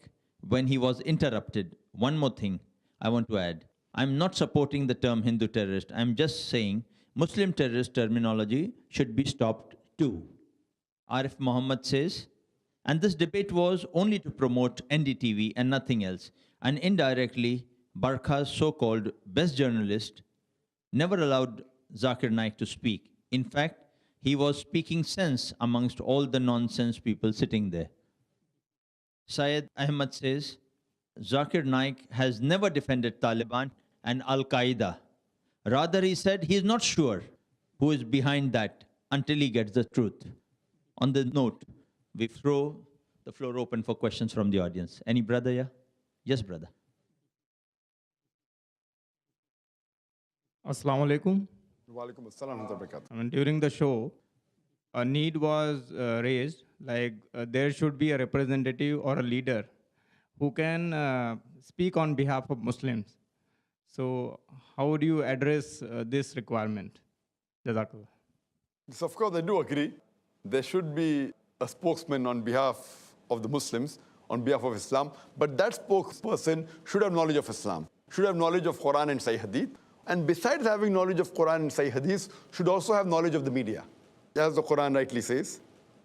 when he was interrupted. One more thing I want to add. I'm not supporting the term Hindu terrorist. I'm just saying Muslim terrorist terminology should be stopped too. Arif Muhammad says, and this debate was only to promote NDTV and nothing else. And indirectly, Barkha's so-called best journalist never allowed Zakir Naik to speak. In fact, he was speaking sense amongst all the nonsense people sitting there. Syed Ahmad says, Zakir Naik has never defended Taliban and Al-Qaeda. Rather, he said he is not sure who is behind that until he gets the truth. On the note, we throw the floor open for questions from the audience. Any brother here? Yes, brother. Assalamu alaikum. Walaikum assalam wa rahmatullahi wa barakatuh. I mean, during the show, a need was raised, like there should be a representative or a leader who can speak on behalf of Muslims. So how would you address this requirement? Jazakallah. Yes, of course, I do agree. There should be a spokesman on behalf of the Muslims, on behalf of Islam, but that spokesperson should have knowledge of Islam, should have knowledge of Quran and Sahih Hadith, and besides having knowledge of Quran and Sahih Hadith, should also have knowledge of the media. As the Quran rightly says,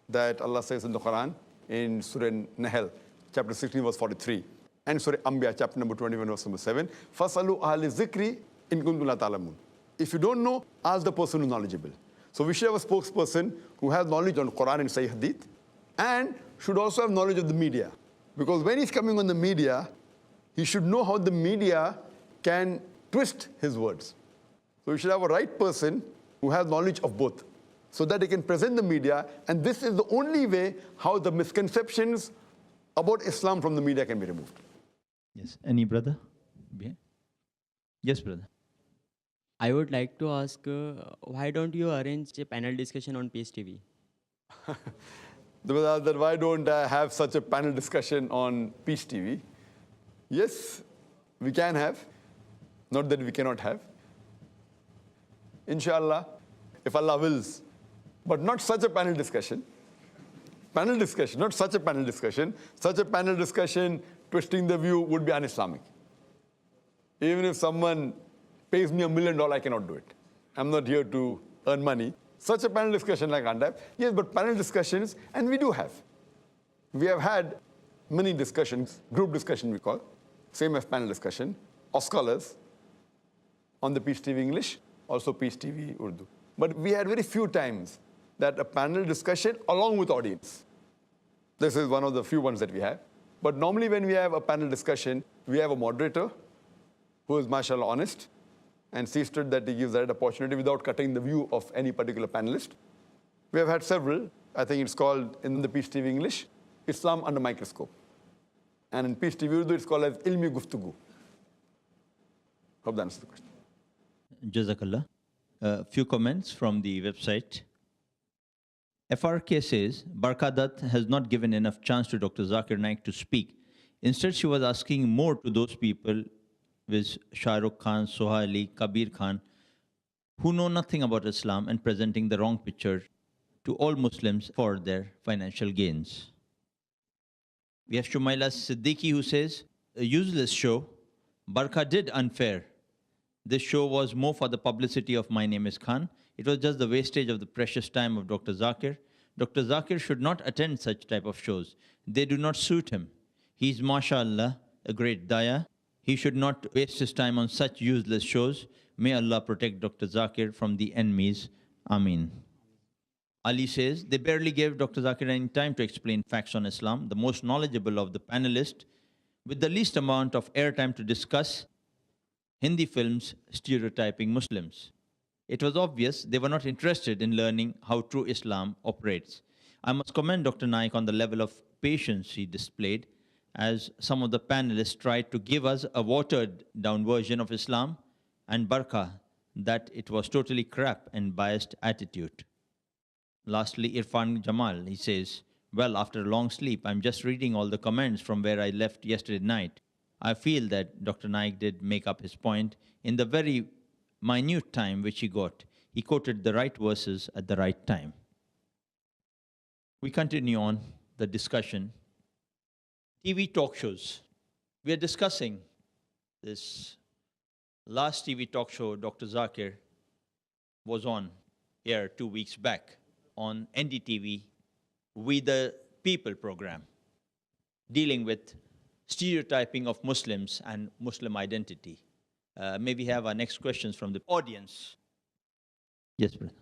that Allah says in the Quran, in Surah Nahl, chapter 16, verse 43, and Surah Anbiya, chapter number 21, verse number 7, فَاسْأَلُوا أَهْلِ الذِّكْرِ إِن كُنتُمْ لَا تَعْلَمُونَ. If you don't know, ask the person who's knowledgeable. So we should have a spokesperson who has knowledge on Quran and Sahih Hadith, and should also have knowledge of the media. Because when he's coming on the media, he should know how the media can twist his words. So we should have a right person who has knowledge of both, so that he can present the media, and this is the only way how the misconceptions about Islam from the media can be removed. Yes. Any brother? Yes, brother. I would like to ask, why don't you arrange a panel discussion on Peace TV? That why don't I have such a panel discussion on Peace TV? Yes, we can have. Not that we cannot have. Inshallah, if Allah wills. But not such a panel discussion. Panel discussion, not such a panel discussion. Such a panel discussion, twisting the view, would be un-Islamic. Even if someone pays me $1 million, I cannot do it. I'm not here to earn money. Such a panel discussion I can't have. Yes, but panel discussions, and we do have. We have had many discussions, group discussion we call, same as panel discussion, of scholars on the Peace TV English, also Peace TV Urdu. But we had very few times that a panel discussion along with audience. This is one of the few ones that we have. But normally when we have a panel discussion, we have a moderator who is, mashallah, honest, and sees to it that he gives that opportunity without cutting the view of any particular panelist. We have had several. I think it's called, in the Peace TV English, Islam Under Microscope. And in Peace TV Urdu, it's called as Ilmi Guftugu. Hope that answers the question. Jazakallah. A few comments from the website. FRK says, Barkadat has not given enough chance to Dr. Zakir Naik to speak. Instead, she was asking more to those people with Shah Rukh Khan, Sohaili, Kabir Khan, who know nothing about Islam and presenting the wrong picture to all Muslims for their financial gains. We have Shumaila Siddiqui who says, a useless show. Barkha did unfair. This show was more for the publicity of My Name is Khan. It was just the wastage of the precious time of Dr. Zakir. Dr. Zakir should not attend such type of shows. They do not suit him. He's, mashallah, a great daya. He should not waste his time on such useless shows. May Allah protect Dr. Zakir from the enemies. Ameen. Ali says, they barely gave Dr. Zakir any time to explain facts on Islam, the most knowledgeable of the panelists, with the least amount of airtime to discuss Hindi films stereotyping Muslims. It was obvious they were not interested in learning how true Islam operates. I must commend Dr. Naik on the level of patience he displayed, as some of the panelists tried to give us a watered-down version of Islam, and Barkha that it was totally crap and biased attitude. Lastly, Irfan Jamal, he says, well, after a long sleep, I'm just reading all the comments from where I left yesterday night. I feel that Dr. Naik did make up his point in the very minute time which he got. He quoted the right verses at the right time. We continue on the discussion. TV talk shows. We are discussing this last TV talk show Dr. Zakir was on air 2 weeks back on NDTV, We the People program, dealing with stereotyping of Muslims and Muslim identity. May we have our next questions from the audience? Yes, brother.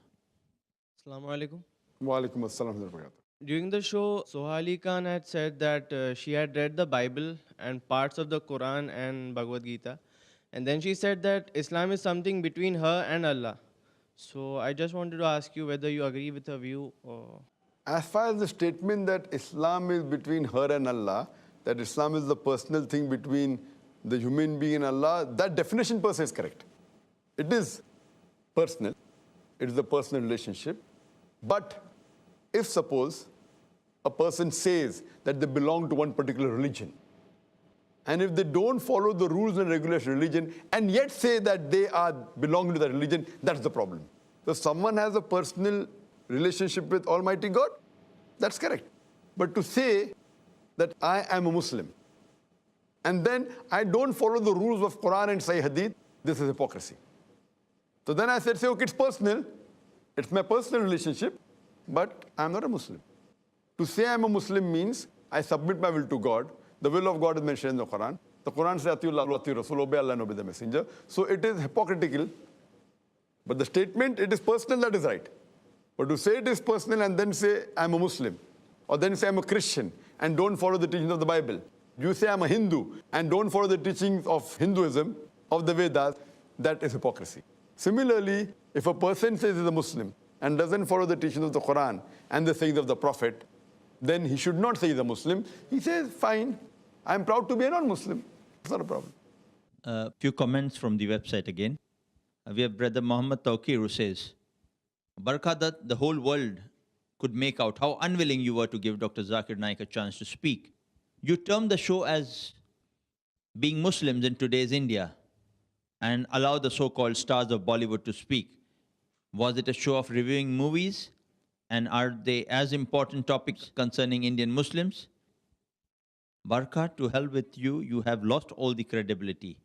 Assalamu alaikum. Wa alaikum assalam wa rahmatullah. During the show, Sohali Khan had said that she had read the Bible and parts of the Quran and Bhagavad Gita. And then she said that Islam is something between her and Allah. So I just wanted to ask you whether you agree with her view or... As far as the statement that Islam is between her and Allah, that Islam is the personal thing between the human being and Allah, that definition per se is correct. It is personal. It is a personal relationship. But if suppose a person says that they belong to one particular religion, and if they don't follow the rules and regulations of religion and yet say that they are belonging to that religion, that's the problem. So someone has a personal relationship with Almighty God, that's correct. But to say that I am a Muslim and then I don't follow the rules of Quran and Sahih Hadith, this is hypocrisy. So then I said, say, okay, it's personal. It's my personal relationship, but I'm not a Muslim. To say I'm a Muslim means I submit my will to God. The will of God is mentioned in the Quran. The Quran says, Atiullah, Atiur Rasul, obey Allah and obey the Messenger. So it is hypocritical. But the statement, it is personal, that is right. But to say it is personal and then say I'm a Muslim, or then say I'm a Christian and don't follow the teachings of the Bible. You say I'm a Hindu and don't follow the teachings of Hinduism, of the Vedas, that is hypocrisy. Similarly, if a person says he's a Muslim and doesn't follow the teachings of the Quran and the sayings of the Prophet, then he should not say he's a Muslim. He says, fine, I'm proud to be a non-Muslim. It's not a problem. A few comments from the website again. We have Brother Muhammad Tawqir who says, Barkadat, the whole world could make out how unwilling you were to give Dr. Zakir Naik a chance to speak. You termed the show as being Muslims in today's India and allow the so-called stars of Bollywood to speak. Was it a show of reviewing movies? And are they as important topics concerning Indian Muslims? Barkat, to hell with you, you have lost all the credibility.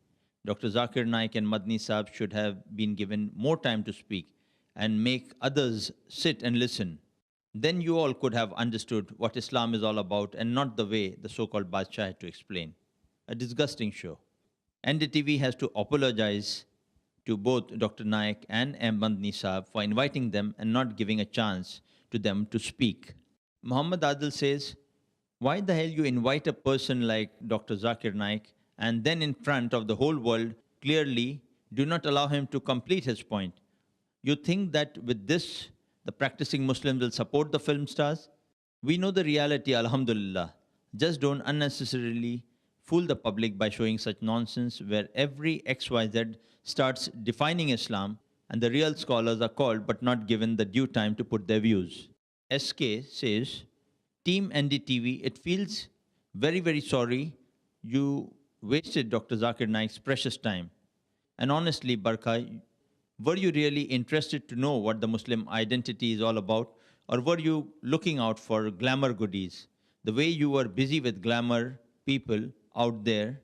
Dr. Zakir Naik and Madni Saab should have been given more time to speak and make others sit and listen. Then you all could have understood what Islam is all about and not the way the so-called Badshah had to explain. A disgusting show. NDTV has to apologize to both Dr. Naik and Madni Saab for inviting them and not giving a chance to them to speak. Muhammad Adil says, why the hell you invite a person like Dr. Zakir Naik and then in front of the whole world clearly do not allow him to complete his point? You think that with this, the practicing Muslims will support the film stars? We know the reality, alhamdulillah. Just don't unnecessarily fool the public by showing such nonsense where every XYZ starts defining Islam and the real scholars are called but not given the due time to put their views. SK says, Team NDTV, it feels very, very sorry you wasted Dr. Zakir Naik's precious time. And honestly, Barka, were you really interested to know what the Muslim identity is all about? Or were you looking out for glamour goodies? The way you were busy with glamour people out there,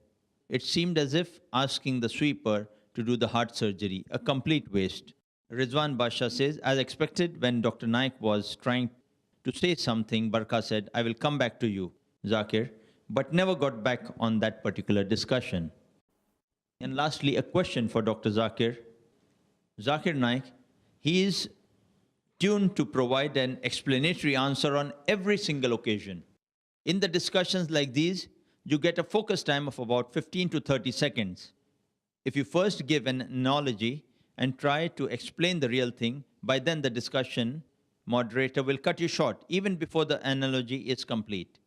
it seemed as if asking the sweeper to do the heart surgery, a complete waste. Rizwan Basha says, as expected, when Dr. Naik was trying to say something, Barka said, I will come back to you, Zakir, but never got back on that particular discussion. And lastly, a question for Dr. Zakir. Zakir Naik, he is tuned to provide an explanatory answer on every single occasion. In the discussions like these, you get a focus time of about 15 to 30 seconds. If you first give an analogy and try to explain the real thing, by then the discussion moderator will cut you short, even before the analogy is complete.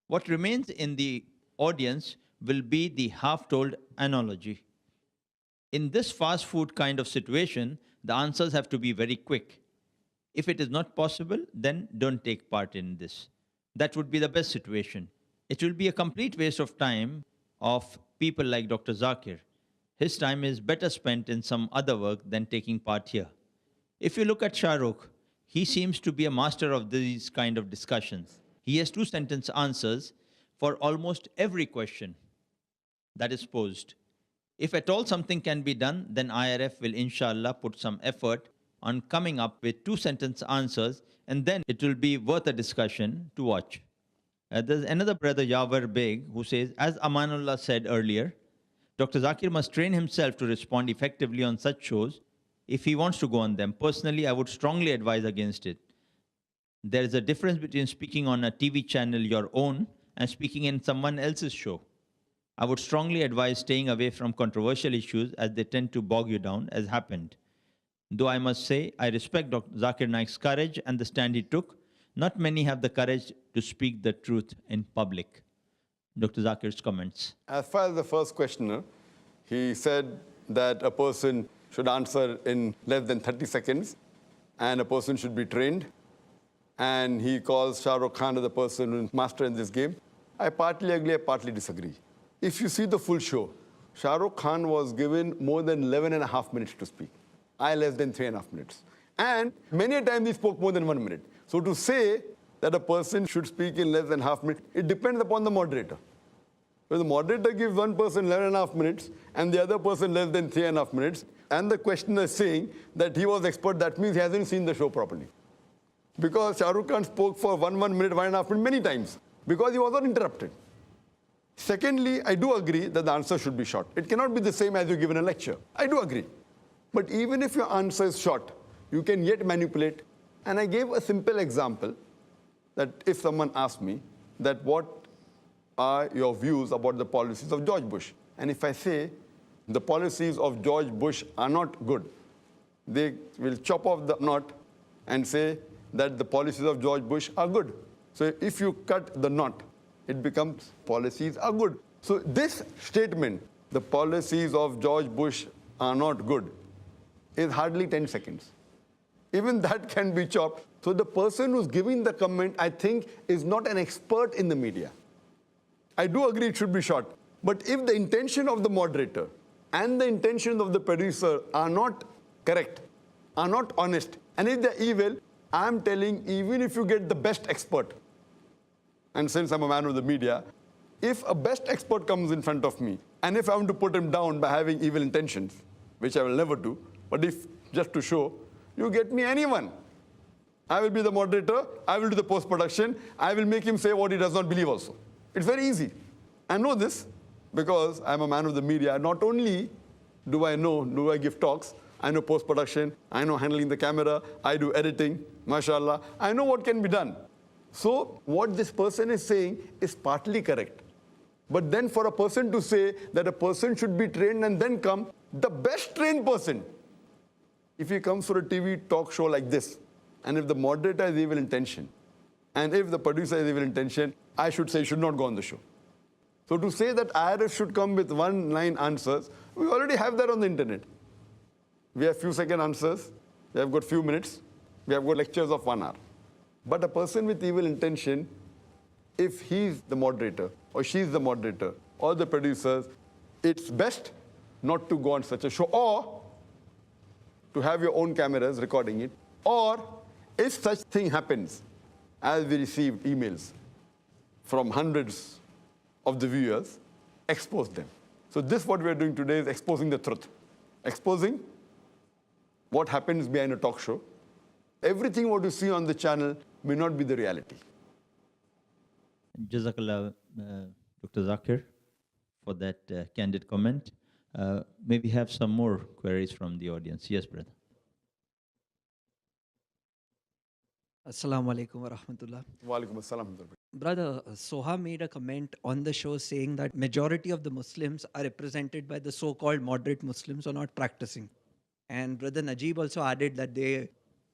What remains in the audience will be the half-told analogy. In this fast food kind of situation, the answers have to be very quick. If it is not possible, then don't take part in this. That would be the best situation. It will be a complete waste of time of people like Dr. Zakir. His time is better spent in some other work than taking part here. If you look at Shah Rukh, he seems to be a master of these kind of discussions. He has 2-sentence answers for almost every question. that is posed. If at all something can be done, then IRF will inshallah put some effort on coming up with 2-sentence answers, and then it will be worth a discussion to watch. There's another brother, Yavar Beg, who says, as Amanullah said earlier, Dr. Zakir must train himself to respond effectively on such shows if he wants to go on them. Personally, I would strongly advise against it. There is a difference between speaking on a TV channel your own and speaking in someone else's show. I would strongly advise staying away from controversial issues as they tend to bog you down, as happened. Though I must say, I respect Dr. Zakir Naik's courage and the stand he took. Not many have the courage to speak the truth in public. Dr. Zakir's comments. As far as the first questioner, he said that a person should answer in less than 30 seconds and a person should be trained. And he calls Shah Rukh Khan as the person who is master in this game. I partly agree, I partly disagree. If you see the full show, Shah Rukh Khan was given more than 11 and a half minutes to speak. I less than 3.5 minutes. And many a time he spoke more than 1 minute. So to say that a person should speak in less than half minute, it depends upon the moderator. If the moderator gives one person 11.5 minutes and the other person less than 3.5 minutes, and the questioner is saying that he was expert, that means he hasn't seen the show properly. Because Shah Rukh Khan spoke for 1 minute, 1.5 minutes many times, because he was not interrupted. Secondly, I do agree that the answer should be short. It cannot be the same as you give in a lecture. I do agree. But even if your answer is short, you can yet manipulate. And I gave a simple example that if someone asked me that what are your views about the policies of George Bush? And if I say the policies of George Bush are not good, they will chop off the knot and say that the policies of George Bush are good. So if you cut the knot, it becomes policies are good. So this statement, the policies of George Bush are not good, is hardly 10 seconds. Even that can be chopped. So the person who's giving the comment, I think, is not an expert in the media. I do agree it should be short. But if the intention of the moderator and the intention of the producer are not correct, are not honest, and if they're evil, I'm telling, even if you get the best expert, and since I'm a man of the media, if a best expert comes in front of me, and if I want to put him down by having evil intentions, which I will never do, but if just to show, you get me anyone. I will be the moderator, I will do the post-production, I will make him say what he does not believe also. It's very easy. I know this because I'm a man of the media. Not only do I give talks, I know post-production, I know handling the camera, I do editing, mashallah. I know what can be done. So what this person is saying is partly correct. But then for a person to say that a person should be trained and then come, the best trained person, if he comes for a TV talk show like this, and if the moderator has evil intention, and if the producer has evil intention, I should say he should not go on the show. So to say that IRF should come with 1-line answers, we already have that on the internet. We have few second answers, we have got few minutes, we have got lectures of 1 hour. But a person with evil intention, if he's the moderator, or she's the moderator, or the producers, it's best not to go on such a show, or to have your own cameras recording it, or if such thing happens, as we received emails from hundreds of the viewers, expose them. So this what we are doing today is exposing the truth. Exposing what happens behind a talk show. Everything what you see on the channel may not be the reality. Jazakallah, Dr. Zakir, for that candid comment. May we have some more queries from the audience? Yes, brother. Assalamu alaikum wa rahmatullah. Wa alaikum assalam. Brother, Soha made a comment on the show saying that majority of the Muslims are represented by the so-called moderate Muslims who are not practicing. And Brother Najib also added that they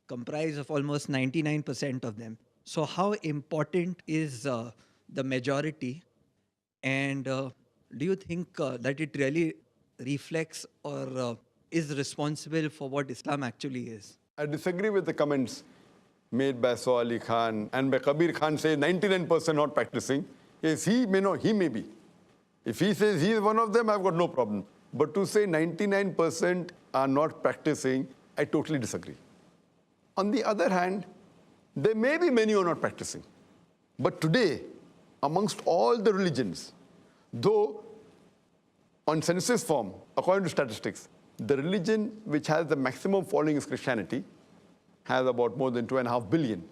comprise of almost 99% of them. So how important is the majority? And do you think that it really reflects or is responsible for what Islam actually is? I disagree with the comments made by Soh Ali Khan and by Kabir Khan say 99% not practicing. Yes, he may be. If he says he is one of them, I've got no problem. But to say 99% are not practicing, I totally disagree. On the other hand, there may be many who are not practicing. But today, amongst all the religions, though On census form, according to statistics, the religion which has the maximum following is Christianity, has about more than 2.5 billion.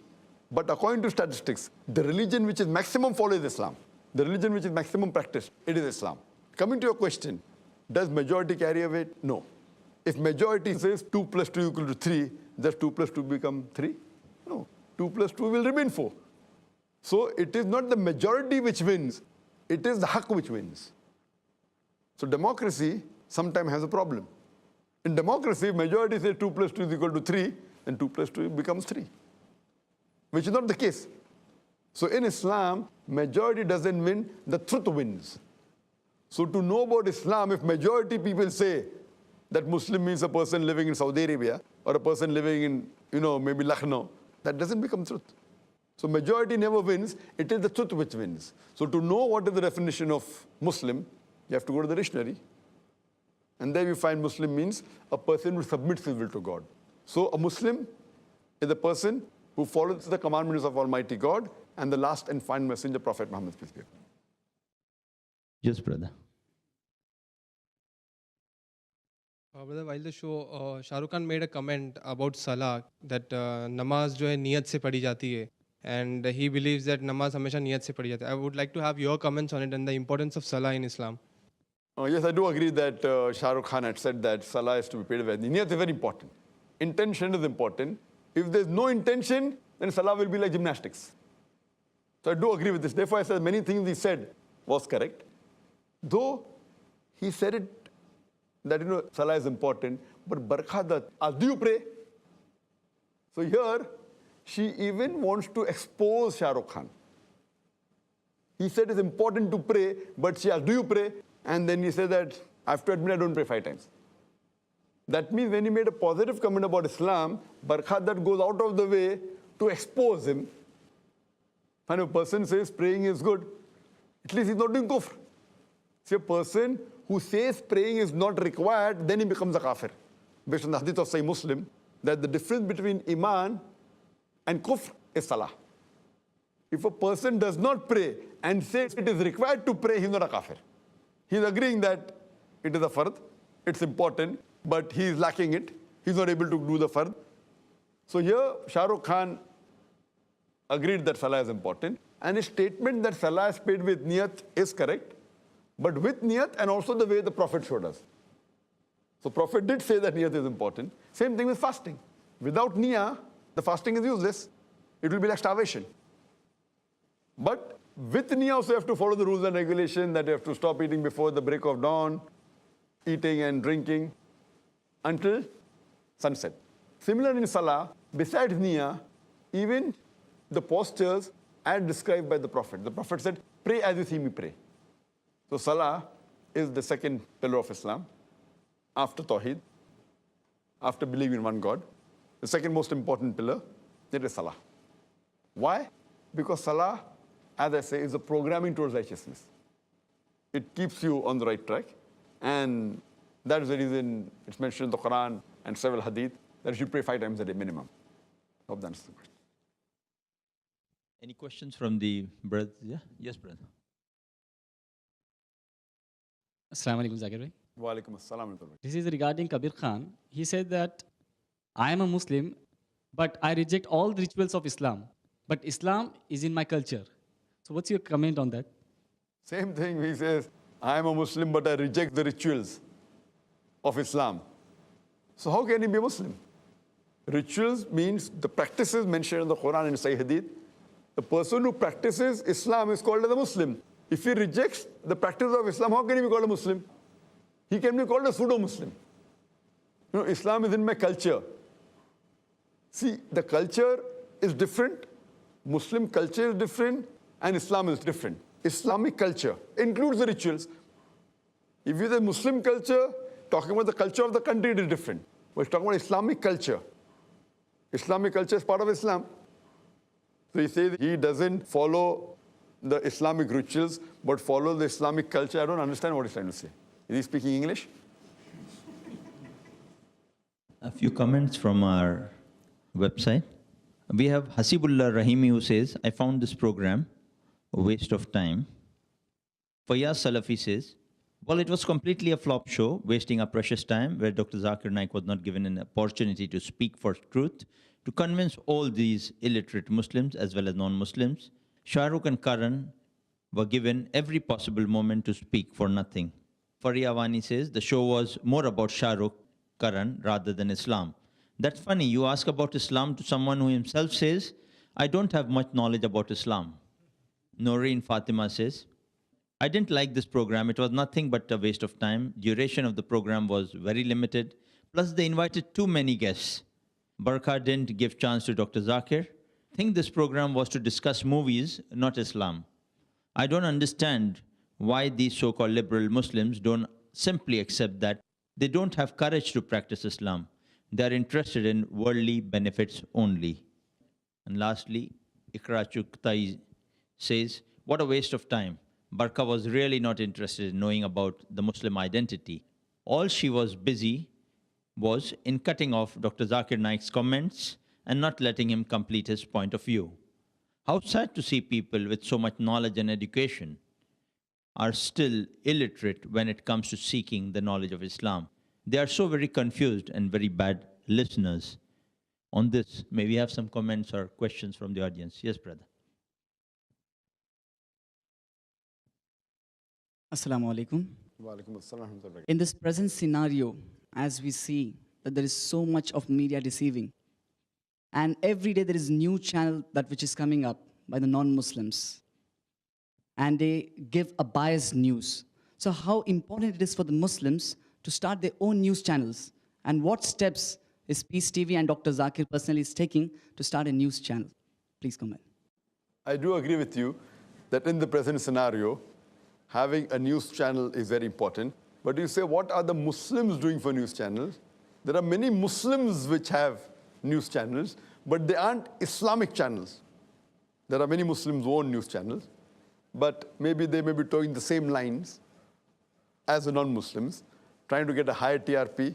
But according to statistics, the religion which is maximum followed is Islam. The religion which is maximum practiced, it is Islam. Coming to your question, does majority carry a weight? No. If majority says 2 plus 2 equal to 3, does 2 plus 2 become 3? No. 2 plus 2 will remain 4. So it is not the majority which wins, it is the haqq which wins. So democracy sometimes has a problem. In democracy, if majority says 2 plus 2 is equal to 3, then 2 plus 2 becomes 3, which is not the case. So in Islam, majority doesn't win, the truth wins. So to know about Islam, if majority people say that Muslim means a person living in Saudi Arabia or a person living in, maybe Lucknow, that doesn't become truth. So majority never wins, it is the truth which wins. So to know what is the definition of Muslim, you have to go to the dictionary. And there you find Muslim means a person who submits his will to God. So a Muslim is a person who follows the commandments of Almighty God and the last and final messenger, Prophet Muhammad, peace be upon him. Yes, brother. Brother, while the show, Shah Rukh Khan made a comment about Salah, that namaz jo hai niyat se padhi jati hai, and he believes that namaz hamesha niyat se padhi jati hai. I would like to have your comments on it and the importance of Salah in Islam. Yes, I do agree that Shah Rukh Khan had said that Salah is to be paid with. Niyat is very important. Intention is important. If there's no intention, then Salah will be like gymnastics. So I do agree with this. Therefore, I said many things he said was correct. Though he said it that Salah is important, but Barkhadat, do you pray? So here, she even wants to expose Shah Rukh Khan. He said it's important to pray, but she asked, do you pray? And then he said that, I have to admit I don't pray 5 times. That means when he made a positive comment about Islam, Barkhadat goes out of the way to expose him. When a person says praying is good, at least he's not doing kufr. See, a person who says praying is not required, then he becomes a kafir. Based on the hadith of Sahih Muslim, that the difference between iman and kufr is salah. If a person does not pray and says it is required to pray, he's not a kafir. He's agreeing that it is a fard, it's important, but he is lacking it. He's not able to do the fard. So here, Shah Rukh Khan agreed that Salah is important. And his statement that Salah is paid with niyat is correct, but with niyat and also the way the Prophet showed us. So Prophet did say that niyat is important. Same thing with fasting. Without niyah, the fasting is useless. It will be like starvation. But with niyah also you have to follow the rules and regulations that you have to stop eating before the break of dawn, eating and drinking until sunset. Similar in Salah, besides niyah, even the postures as described by the Prophet. The Prophet said, pray as you see me pray. So Salah is the second pillar of Islam after Tawheed, after believing in one God. The second most important pillar, it is Salah. Why? Because Salah, as I say, is a programming towards righteousness. It keeps you on the right track. And that is the reason it's mentioned in the Quran and several hadith that you should pray 5 times a day minimum. Hope that answers the question. Any questions from the brother? Yeah? Yes, brother. Assalamu alaikum, Zakir bhai. Wa alaikum assalam. This is regarding Kabir Khan. He said that I am a Muslim, but I reject all the rituals of Islam. But Islam is in my culture. So what's your comment on that? Same thing, he says, I am a Muslim, but I reject the rituals of Islam. So how can he be a Muslim? Rituals means the practices mentioned in the Quran and Sahih Hadith. The person who practices Islam is called as a Muslim. If he rejects the practice of Islam, how can he be called a Muslim? He can be called a pseudo-Muslim. Islam is in my culture. See, the culture is different, Muslim culture is different, and Islam is different. Islamic culture includes the rituals. If you say Muslim culture, talking about the culture of the country, it is different. We're talking about Islamic culture. Islamic culture is part of Islam. So he says he doesn't follow the Islamic rituals, but follow the Islamic culture. I don't understand what he's trying to say. Is he speaking English? A few comments from our website. We have Hasibullah Rahimi who says, I found this program a waste of time. Fayaz Salafi says, Well, it was completely a flop show, wasting our precious time, where Dr. Zakir Naik was not given an opportunity to speak for truth, to convince all these illiterate Muslims as well as non-Muslims. Shah Rukh and Karan were given every possible moment to speak for nothing. Faria Wani says the show was more about Shah Rukh, Karan, rather than Islam. That's funny. You ask about Islam to someone who himself says, I don't have much knowledge about Islam. Noreen Fatima says, I didn't like this program. It was nothing but a waste of time. Duration of the program was very limited. Plus, they invited too many guests. Barkha didn't give chance to Dr. Zakir. I think this program was to discuss movies, not Islam. I don't understand why these so-called liberal Muslims don't simply accept that they don't have courage to practice Islam. They are interested in worldly benefits only. And lastly, Ikra Chuktai says, what a waste of time. Barkha was really not interested in knowing about the Muslim identity. All she was busy was in cutting off Dr. Zakir Naik's comments and not letting him complete his point of view. How sad to see people with so much knowledge and education are still illiterate when it comes to seeking the knowledge of Islam. They are so very confused and very bad listeners. On this, may we have some comments or questions from the audience? Yes, brother. Assalamu alaikum. Walaikum assalam. In this present scenario, as we see that there is so much of media deceiving, and every day there is new channel that which is coming up by the non-Muslims, and they give a biased news. So how important it is for the Muslims to start their own news channels, and what steps is Peace TV and Dr. Zakir personally is taking to start a news channel? Please comment. I do agree with you that in the present scenario, having a news channel is very important. But you say, what are the Muslims doing for news channels? There are many Muslims which have news channels, but they aren't Islamic channels. There are many Muslims who own news channels, but maybe they may be towing the same lines as the non-Muslims, trying to get a higher TRP,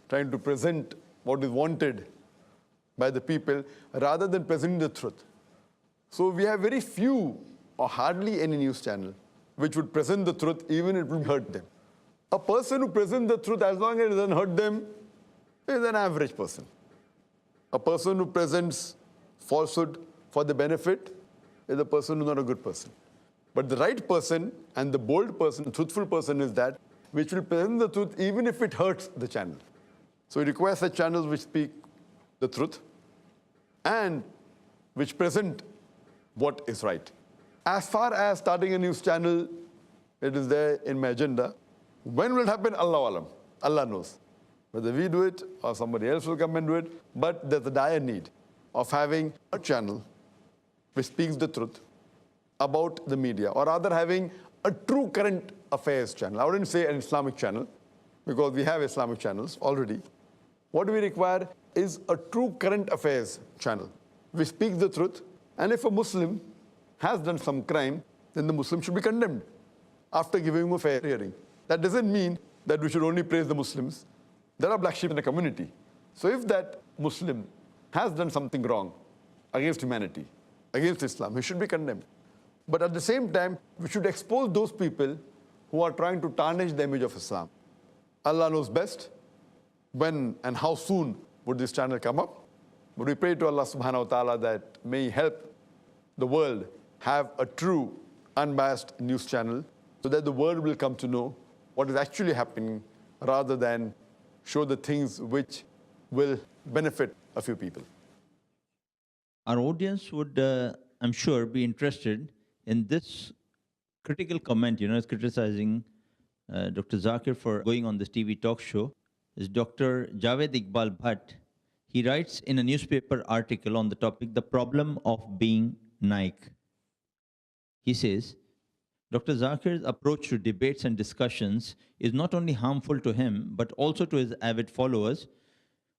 trying to present what is wanted by the people, rather than presenting the truth. So we have very few or hardly any news channel which would present the truth even if it would hurt them. A person who presents the truth, as long as it doesn't hurt them, is an average person. A person who presents falsehood for the benefit is a person who's not a good person. But the right person and the bold person, the truthful person is that which will present the truth even if it hurts the channel. So it requires such channels which speak the truth and which present what is right. As far as starting a news channel, it is there in my agenda. When will it happen? Allah alam. Allah knows. Whether we do it or somebody else will come and do it, but there's a dire need of having a channel which speaks the truth about the media, or rather having a true current affairs channel. I wouldn't say an Islamic channel, because we have Islamic channels already. What we require is a true current affairs channel which speaks the truth, and if a Muslim has done some crime, then the Muslim should be condemned after giving him a fair hearing. That doesn't mean that we should only praise the Muslims. There are black sheep in the community. So if that Muslim has done something wrong against humanity, against Islam, he should be condemned. But at the same time, we should expose those people who are trying to tarnish the image of Islam. Allah knows best when and how soon would this channel come up. But we pray to Allah subhanahu wa ta'ala that may He help the world have a true, unbiased news channel so that the world will come to know what is actually happening rather than show the things which will benefit a few people. Our audience would, I'm sure, be interested in this critical comment, is criticizing Dr. Zakir for going on this TV talk show, is Dr. Javed Iqbal Bhatt. He writes in a newspaper article on the topic, The Problem of Being Naik. He says, Dr. Zakir's approach to debates and discussions is not only harmful to him, but also to his avid followers.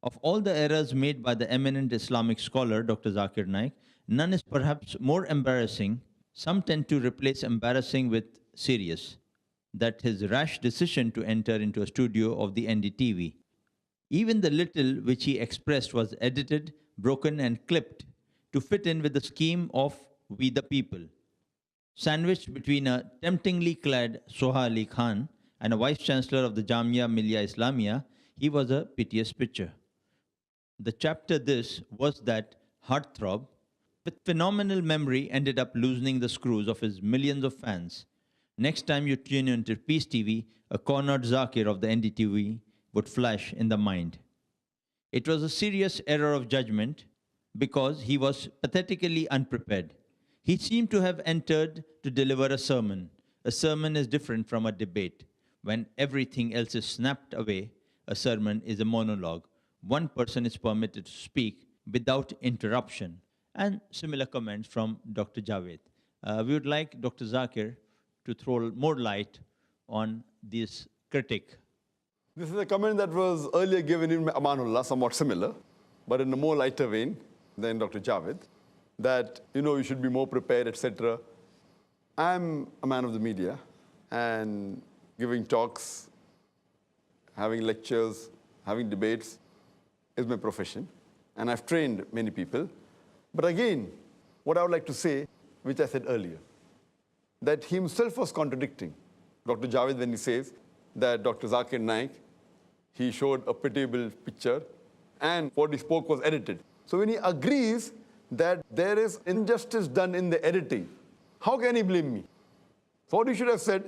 Of all the errors made by the eminent Islamic scholar, Dr. Zakir Naik, none is perhaps more embarrassing. Some tend to replace embarrassing with serious. That his rash decision to enter into a studio of the NDTV. Even the little which he expressed was edited, broken, and clipped to fit in with the scheme of We the People. Sandwiched between a temptingly clad Soha Ali Khan and a vice chancellor of the Jamia Millia Islamia, he was a piteous picture. The chapter this was that heartthrob, with phenomenal memory, ended up loosening the screws of his millions of fans. Next time you tune into Peace TV, a cornered Zakir of the NDTV would flash in the mind. It was a serious error of judgment because he was pathetically unprepared. He seemed to have entered to deliver a sermon. A sermon is different from a debate. When everything else is snapped away, a sermon is a monologue. One person is permitted to speak without interruption. And similar comments from Dr. Javed. We would like Dr. Zakir to throw more light on this critic. This is a comment that was earlier given in Amanullah, somewhat similar, but in a more lighter vein than Dr. Javed, that, you should be more prepared, etc. I'm a man of the media, and giving talks, having lectures, having debates is my profession, and I've trained many people. But again, what I would like to say, which I said earlier, that he himself was contradicting Dr. Javed when he says that Dr. Zakir Naik, he showed a pitiable picture and what he spoke was edited. So when he agrees that there is injustice done in the editing, how can he blame me? So what he should have said,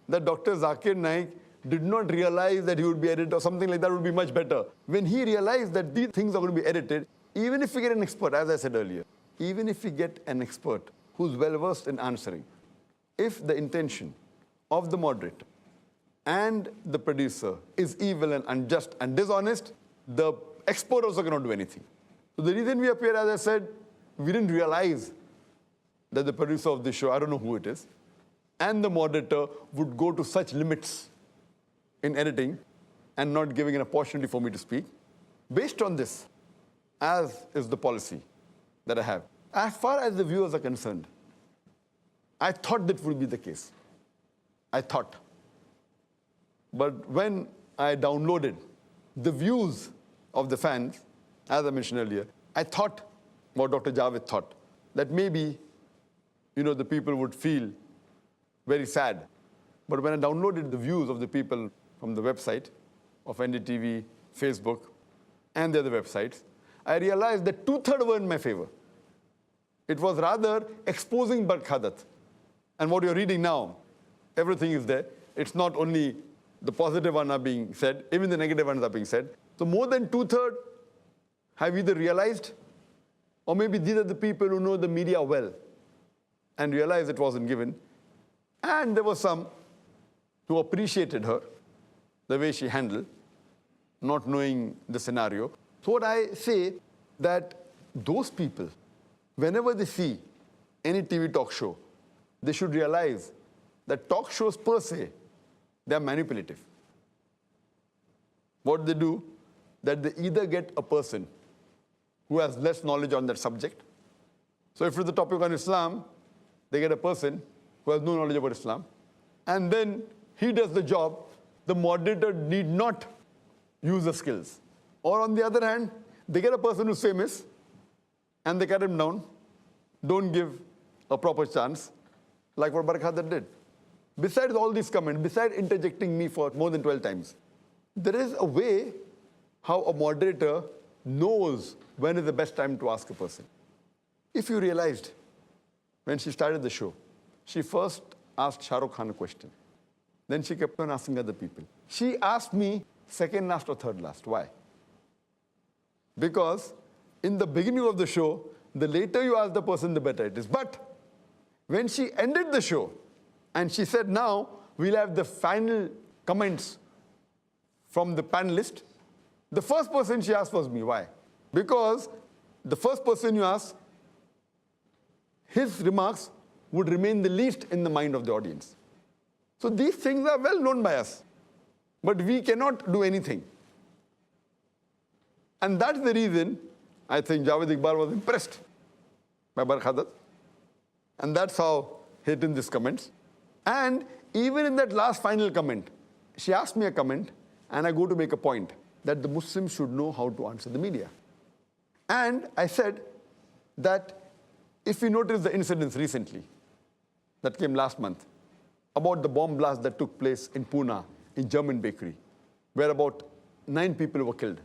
that Dr. Zakir Naik did not realize that he would be edited or something like that would be much better. When he realized that these things are going to be edited, even if we get an expert, as I said earlier, even if we get an expert who's well-versed in answering, if the intention of the moderator and the producer is evil and unjust and dishonest, the expert also cannot do anything. So the reason we appear, as I said, we didn't realize that the producer of the show, I don't know who it is, and the moderator would go to such limits in editing and not giving an opportunity for me to speak. Based on this, as is the policy that I have, as far as the viewers are concerned, I thought that would be the case. I thought. But when I downloaded the views of the fans, as I mentioned earlier, I thought what Dr. Javed thought, that maybe, the people would feel very sad. But when I downloaded the views of the people from the website of NDTV, Facebook, and the other websites, I realized that 2/3 were in my favor. It was rather exposing Barkhadat. And what you're reading now, everything is there. It's not only the positive ones are being said, even the negative ones are being said. So more than 2/3 have either realized, or maybe these are the people who know the media well and realized it wasn't given. And there were some who appreciated her, the way she handled, not knowing the scenario. So what I say, that those people, whenever they see any TV talk show, they should realize that talk shows per se, they are manipulative. What they do, that they either get a person who has less knowledge on that subject. So if it's the topic on Islam, they get a person who has no knowledge about Islam, and then he does the job. The moderator need not use the skills. Or on the other hand, they get a person who's famous, and they cut him down, don't give a proper chance, like what Barkhadat did. Besides all these comments, besides interjecting me for more than 12 times, there is a way how a moderator knows when is the best time to ask a person. If you realized, when she started the show, she first asked Shah Rukh Khan a question. Then she kept on asking other people. She asked me second last or third last. Why? Because in the beginning of the show, the later you ask the person, the better it is. But when she ended the show, and she said, now we'll have the final comments from the panelist, the first person she asked was me. Why? Because the first person you ask, his remarks would remain the least in the mind of the audience. So these things are well known by us, but we cannot do anything. And that's the reason I think Javed Iqbal was impressed by Barkhadat. And that's how he hit in these comments. And even in that last final comment, she asked me a comment, and I go to make a point that the Muslims should know how to answer the media. And I said that if we notice the incidents recently that came last month about the bomb blast that took place in Pune in German bakery, where about 9 people were killed.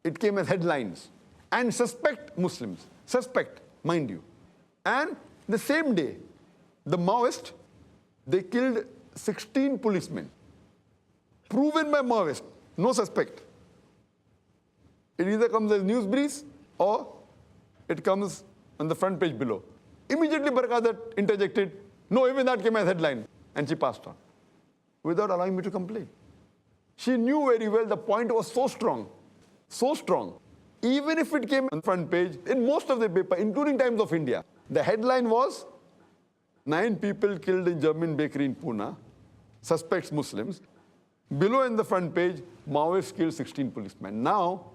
It came as headlines. And suspect Muslims. Suspect, mind you. And the same day, the Maoists, they killed 16 policemen. Proven by Maoists, no suspect. It either comes as news breeze or it comes on the front page below. Immediately Barkadat interjected, no, even that came as headline, and she passed on, without allowing me to complain. She knew very well the point was so strong, even if it came on the front page, in most of the paper, including Times of India, the headline was, 9 people killed in German bakery in Pune, suspects Muslims. Below in the front page, Maoists killed 16 policemen. Now,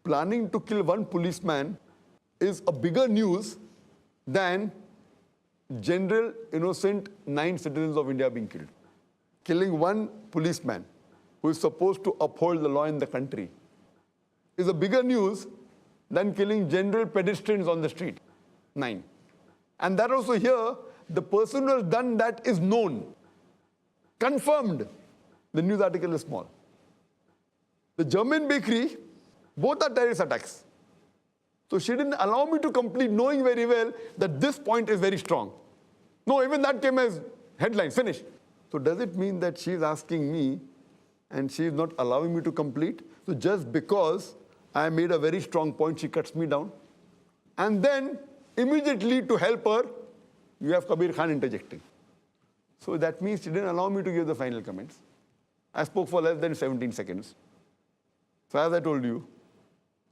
planning to kill 1 policeman is a bigger news than general innocent 9 citizens of India being killed. Killing 1 policeman who is supposed to uphold the law in the country is a bigger news than killing general pedestrians on the street, 9. And that also here, the person who has done that is known, confirmed. The news article is small. The German bakery, both are terrorist attacks. So she didn't allow me to complete, knowing very well that this point is very strong. No, even that came as headlines, finished. So does it mean that she's asking me and she's not allowing me to complete? So just because I made a very strong point, she cuts me down. And then immediately to help her, you have Kabir Khan interjecting. So that means she didn't allow me to give the final comments. I spoke for less than 17 seconds. So as I told you,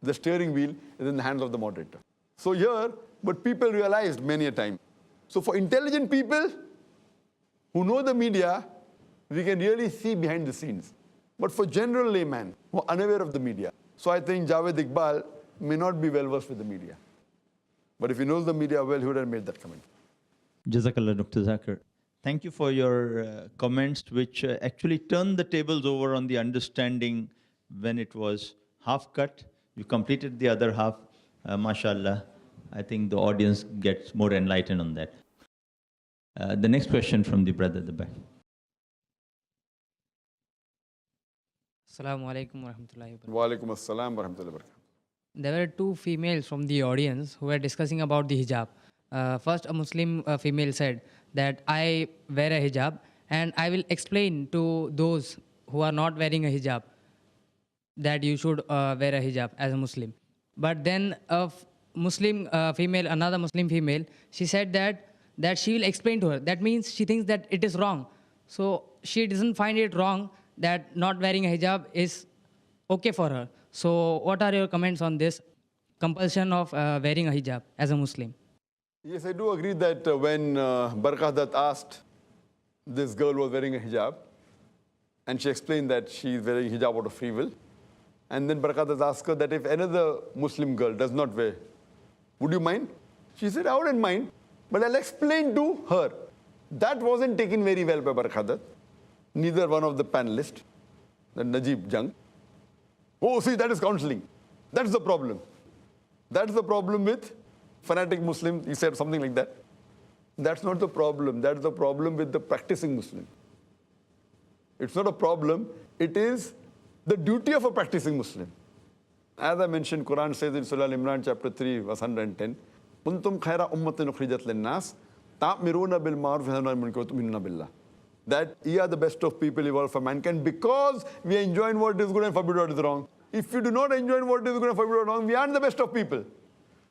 the steering wheel is in the hands of the moderator. So here, but people realized many a time. So for intelligent people who know the media, we can really see behind the scenes. But for general layman who are unaware of the media, so I think Javed Iqbal may not be well versed with the media. But if he knows the media well, he would have made that comment. Jazakallah, Dr. Zakir. Thank you for your comments, which actually turned the tables over on the understanding when it was half cut. You completed the other half, mashallah. I think the audience gets more enlightened on that. The next question from the brother at the back. Assalamu alaikum wa rahmatullahi wa barakatuh. Wa alaikum assalam wa rahmatullahi wa barakatuh. There were 2 females from the audience who were discussing about the hijab. First, a Muslim female said that I wear a hijab and I will explain to those who are not wearing a hijab that you should wear a hijab as a Muslim. But then a Muslim female, another Muslim female, she said that she will explain to her. That means she thinks that it is wrong. So she doesn't find it wrong that not wearing a hijab is okay for her. So what are your comments on this compulsion of wearing a hijab as a Muslim? Yes, I do agree that when Barkadat asked, this girl was wearing a hijab, and she explained that she's wearing hijab out of free will. And then Barkadat asked her that if another Muslim girl does not wear, would you mind? She said, I wouldn't mind, but I'll explain to her. That wasn't taken very well by Barkadat. Neither one of the panelists, the Najib Jung. Oh, see, that is counseling. That's the problem. That's the problem with fanatic Muslims. He said something like that. That's not the problem. That's the problem with the practicing Muslim. It's not a problem. It is the duty of a practicing Muslim. As I mentioned, Quran says in Surah Al-Imran, chapter 3, verse 110, "Kuntum khaira ummatin ukhrijat lin-nas, ta'miruna bil ma'ruf wa tanhauna 'anil munkar wa tu'minuna billah." That ye are the best of people evolved for mankind because we enjoin what is good and forbid what is wrong. If we do not enjoin what is good and forbid what is wrong, we aren't the best of people.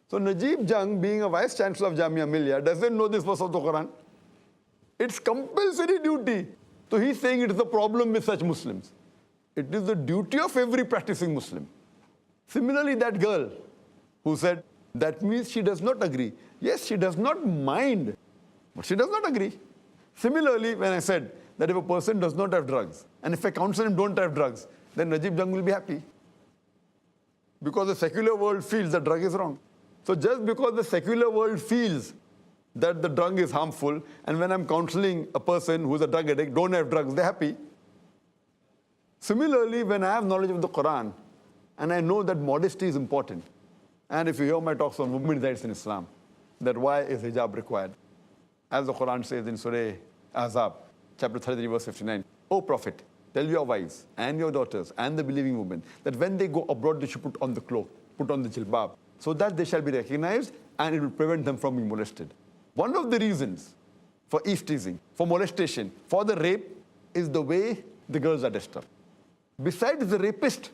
So Najib Jung, being a vice chancellor of Jamia Millia, doesn't know this verse of the Quran. It's compulsory duty. So he's saying it is the problem with such Muslims. It is the duty of every practicing Muslim. Similarly, that girl who said, that means she does not agree. Yes, she does not mind, but she does not agree. Similarly, when I said that if a person does not have drugs, and if I counsel him don't have drugs, then Najib Jung will be happy. Because the secular world feels that drug is wrong. So just because the secular world feels that the drug is harmful, and when I'm counseling a person who's a drug addict, don't have drugs, they're happy. Similarly, when I have knowledge of the Quran, and I know that modesty is important, and if you hear my talks on women's rights in Islam, that why is hijab required? As the Quran says in Surah Ahzab, chapter 33, verse 59, O Prophet, tell your wives and your daughters and the believing women that when they go abroad, they should put on the cloak, put on the jilbab, so that they shall be recognized and it will prevent them from being molested. One of the reasons for eavesdropping, for molestation, for the rape is the way the girls are dressed up. Besides the rapist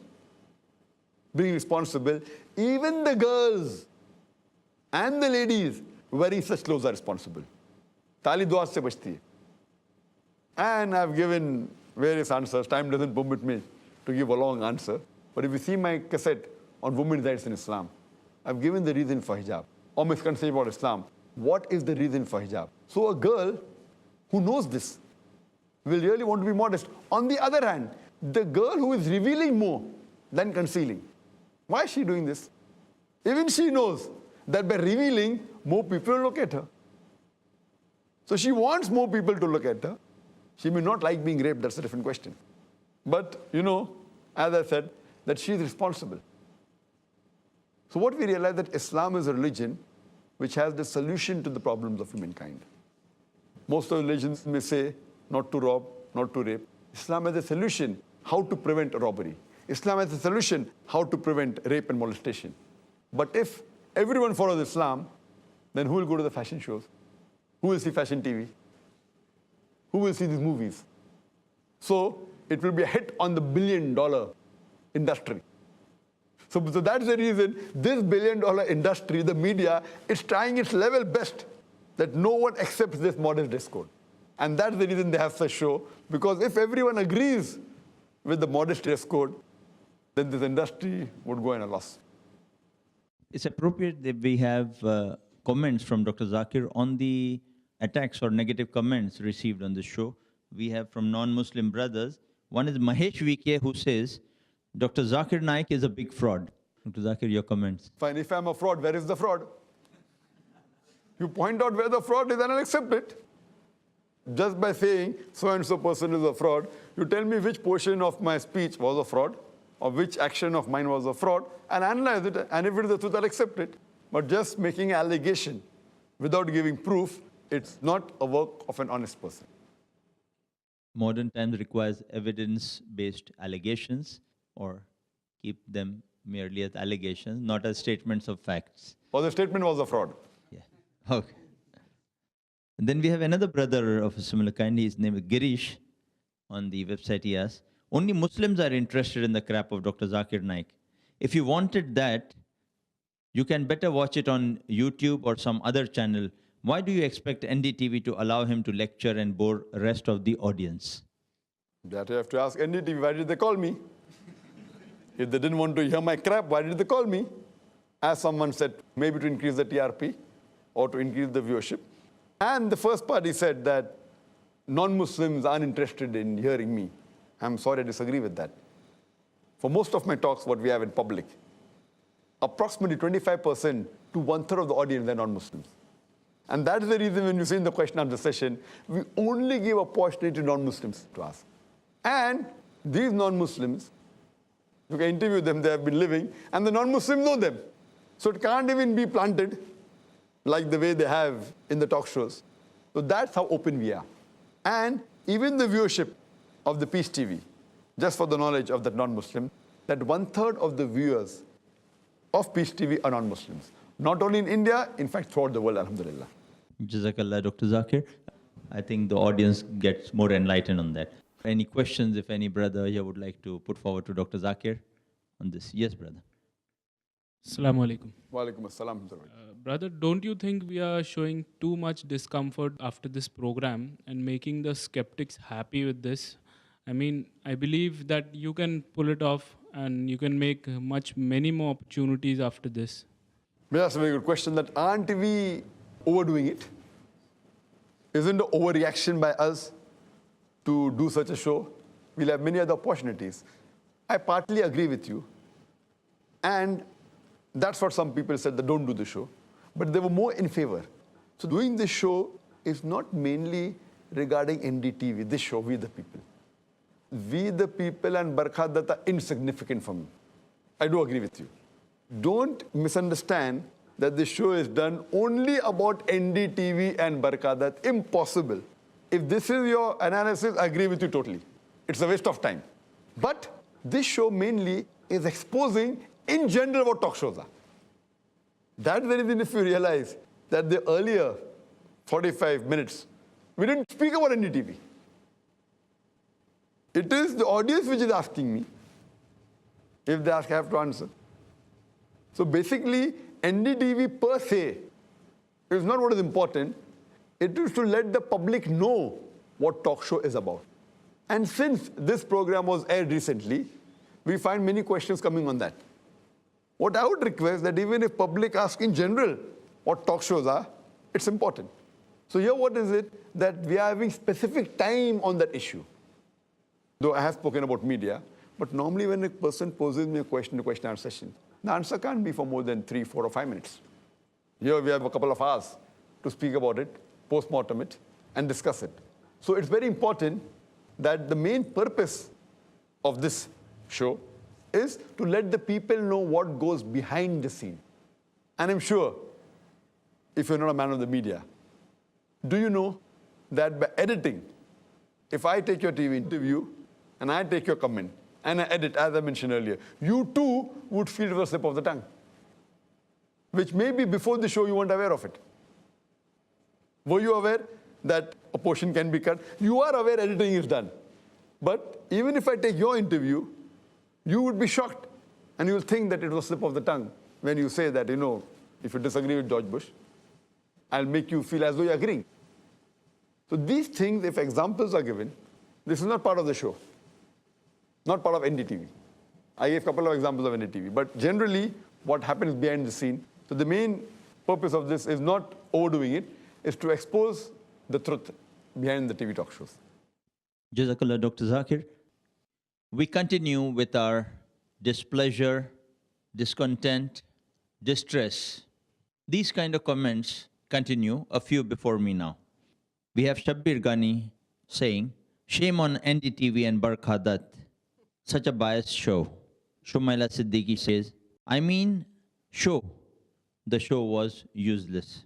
being responsible, even the girls and the ladies wearing such clothes are responsible. Tali dua se bachti hai. And I've given various answers. Time doesn't permit me to give a long answer. But if you see my cassette on women's rights in Islam, I've given the reason for hijab, or misconception about Islam. What is the reason for hijab? So a girl who knows this will really want to be modest. On the other hand, the girl who is revealing more than concealing, why is she doing this? Even she knows that by revealing, more people look at her. So she wants more people to look at her. She may not like being raped, that's a different question. But, you know, as I said, that she is responsible. So what we realize that Islam is a religion which has the solution to the problems of humankind. Most of the religions may say not to rob, not to rape. Islam has a solution how to prevent robbery. Islam has a solution how to prevent rape and molestation. But if everyone follows Islam, then who will go to the fashion shows? Who will see fashion TV? Who will see these movies? So it will be a hit on the billion-dollar industry. So that's the reason this billion-dollar industry, the media, is trying its level best that no one accepts this modest dress code. And that's the reason they have such show, because if everyone agrees with the modest dress code, then this industry would go in a loss. It's appropriate that we have comments from Dr. Zakir on the attacks or negative comments received on the show. We have from non-Muslim brothers. One is Mahesh VK, who says, Dr. Zakir Naik is a big fraud. Dr. Zakir, your comments. Fine, if I'm a fraud, where is the fraud? You point out where the fraud is and I'll accept it. Just by saying so-and-so person is a fraud, you tell me which portion of my speech was a fraud, or which action of mine was a fraud, and analyze it, and if it is the truth, I'll accept it. But just making an allegation without giving proof, it's not a work of an honest person. Modern times requires evidence-based allegations, or keep them merely as allegations, not as statements of facts. Or the statement was a fraud. Yeah. Okay. And then we have another brother of a similar kind. His name is Girish. On the website he asks, only Muslims are interested in the crap of Dr. Zakir Naik. If you wanted that, you can better watch it on YouTube or some other channel. Why do you expect NDTV to allow him to lecture and bore the rest of the audience? That you have to ask NDTV, why did they call me? If they didn't want to hear my crap, why did they call me? As someone said, maybe to increase the TRP or to increase the viewership. And the first party said that non-Muslims aren't interested in hearing me. I'm sorry, I disagree with that. For most of my talks, what we have in public, approximately 25% to one-third of the audience are non-Muslims. And that's the reason when you see in the question answer session, we only give opportunity to non-Muslims to ask. And these non-Muslims, you can interview them, they have been living, and the non-Muslims know them. So it can't even be planted like the way they have in the talk shows. So that's how open we are. And even the viewership of the Peace TV, just for the knowledge of the non-Muslim, that one-third of the viewers of Peace TV are non-Muslims. Not only in India, in fact, throughout the world, alhamdulillah. Jazakallah, Dr. Zakir. I think the audience gets more enlightened on that. Any questions, if any brother here would like to put forward to Dr. Zakir on this? Yes, brother. Assalamu alaikum. Wa alaikum assalam. Brother, don't you think we are showing too much discomfort after this program and making the skeptics happy with this? I mean, I believe that you can pull it off and you can make many more opportunities after this. That's a very good question. That aren't we overdoing it? Isn't the overreaction by us to do such a show? We'll have many other opportunities. I partly agree with you. And that's what some people said, that don't do the show. But they were more in favor. So doing this show is not mainly regarding NDTV, this show, We the People. We the People and Barkhadat are insignificant for me. I do agree with you. Don't misunderstand that this show is done only about NDTV and Barkhadat. Impossible. If this is your analysis, I agree with you totally. it's a waste of time. But this show mainly is exposing, in general, what talk shows are. That's the reason if you realize that the earlier 45 minutes, we didn't speak about NDTV. It is the audience which is asking me. If they ask, I have to answer. So basically, NDTV per se is not what is important. It is to let the public know what talk show is about. And since this program was aired recently, we find many questions coming on that. What I would request that even if public ask in general what talk shows are, it's important. So here what is it that we are having specific time on that issue? Though I have spoken about media, but normally when a person poses me a question, answer session, the answer can't be for more than 3, 4, or 5 minutes. Here we have a couple of hours to speak about it, post-mortem it, and discuss it. So it's very important that the main purpose of this show is to let the people know what goes behind the scene. And I'm sure, if you're not a man of the media, do you know that by editing, if I take your TV interview and I take your comment and I edit, as I mentioned earlier, you too would feel the slip of the tongue, which maybe before the show you weren't aware of it. Were you aware that a portion can be cut? You are aware editing is done. But even if I take your interview, you would be shocked and you will think that it was a slip of the tongue when you say that, if you disagree with George Bush, I'll make you feel as though you're agreeing. So these things, if examples are given, this is not part of the show, not part of NDTV. I gave a couple of examples of NDTV, but generally what happens behind the scene. So the main purpose of this is not overdoing it, is to expose the truth behind the TV talk shows. Jazakallah, Dr. Zakir. We continue with our displeasure, discontent, distress. These kind of comments continue, a few before me now. We have Shabbir Ghani saying, shame on NDTV and Barkha. Such a biased show. Shumaila Siddiqui says, show. The show was useless.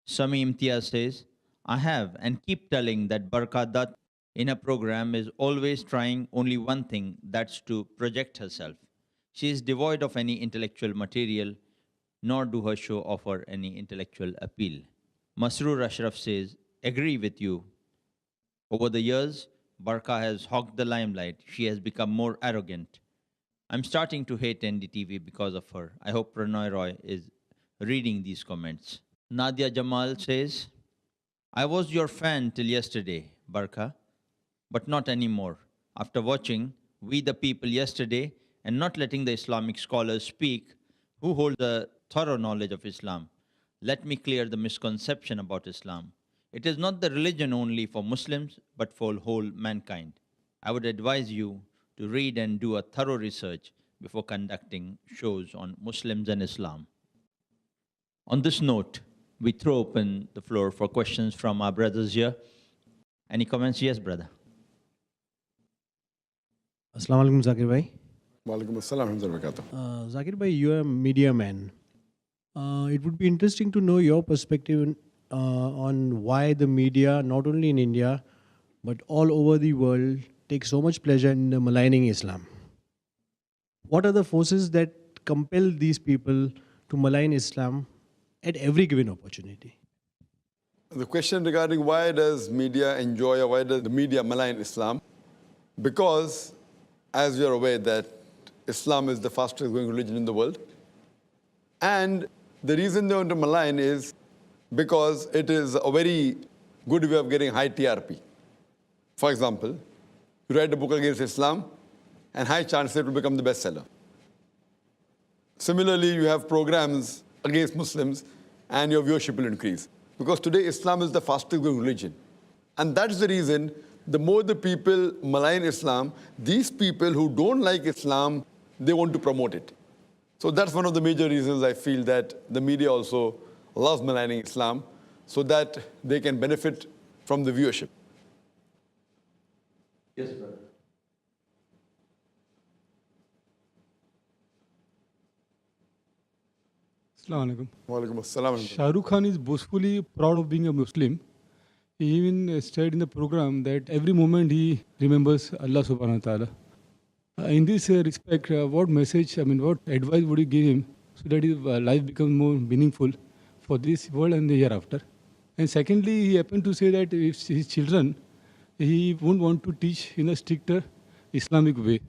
Sami Imtiaz says, I have and keep telling that Barkha in a program is always trying only one thing, that's to project herself. She is devoid of any intellectual material, nor do her show offer any intellectual appeal. Masroor Ashraf says, agree with you. Over the years, Barkha has hogged the limelight. She has become more arrogant. I'm starting to hate NDTV because of her. I hope Pranoy Roy is reading these comments. Nadia Jamal says, I was your fan till yesterday, Barkha, but not anymore. After watching We the People yesterday and not letting the Islamic scholars speak who hold a thorough knowledge of Islam, let me clear the misconception about Islam. It is not the religion only for Muslims, but for whole mankind. I would advise you to read and do a thorough research before conducting shows on Muslims and Islam. On this note, we throw open the floor for questions from our brothers here. Any comments? Yes, brother. Assalamu alaikum, Zakir bhai. Wa alaikum assalam wa rahmatullahi wa barakatuh. Zakir bhai, you are a media man. It would be interesting to know your perspective on why the media, not only in India, but all over the world, take so much pleasure in maligning Islam. What are the forces that compel these people to malign Islam at every given opportunity? The question regarding why does media enjoy or why does the media malign Islam? Because, as you are aware, that Islam is the fastest growing religion in the world. And the reason they want to malign is because it is a very good way of getting high TRP. For example, you write a book against Islam, and high chance it will become the bestseller. Similarly, you have programs against Muslims, and your viewership will increase. Because today, Islam is the fastest growing religion. And that's the reason, the more the people malign Islam, these people who don't like Islam, they want to promote it. So that's one of the major reasons I feel that the media also loves maligning Islam, so that they can benefit from the viewership. Yes, brother. Assalamu alaikum. Wa alaikum assalam. Shah Rukh Khan is boastfully proud of being a Muslim. He even said in the program that every moment he remembers Allah subhanahu wa ta'ala. In this respect, what message, what advice would you give him so that his life becomes more meaningful for this world and the hereafter? And secondly, he happened to say that if his children, he won't want to teach in a stricter Islamic way.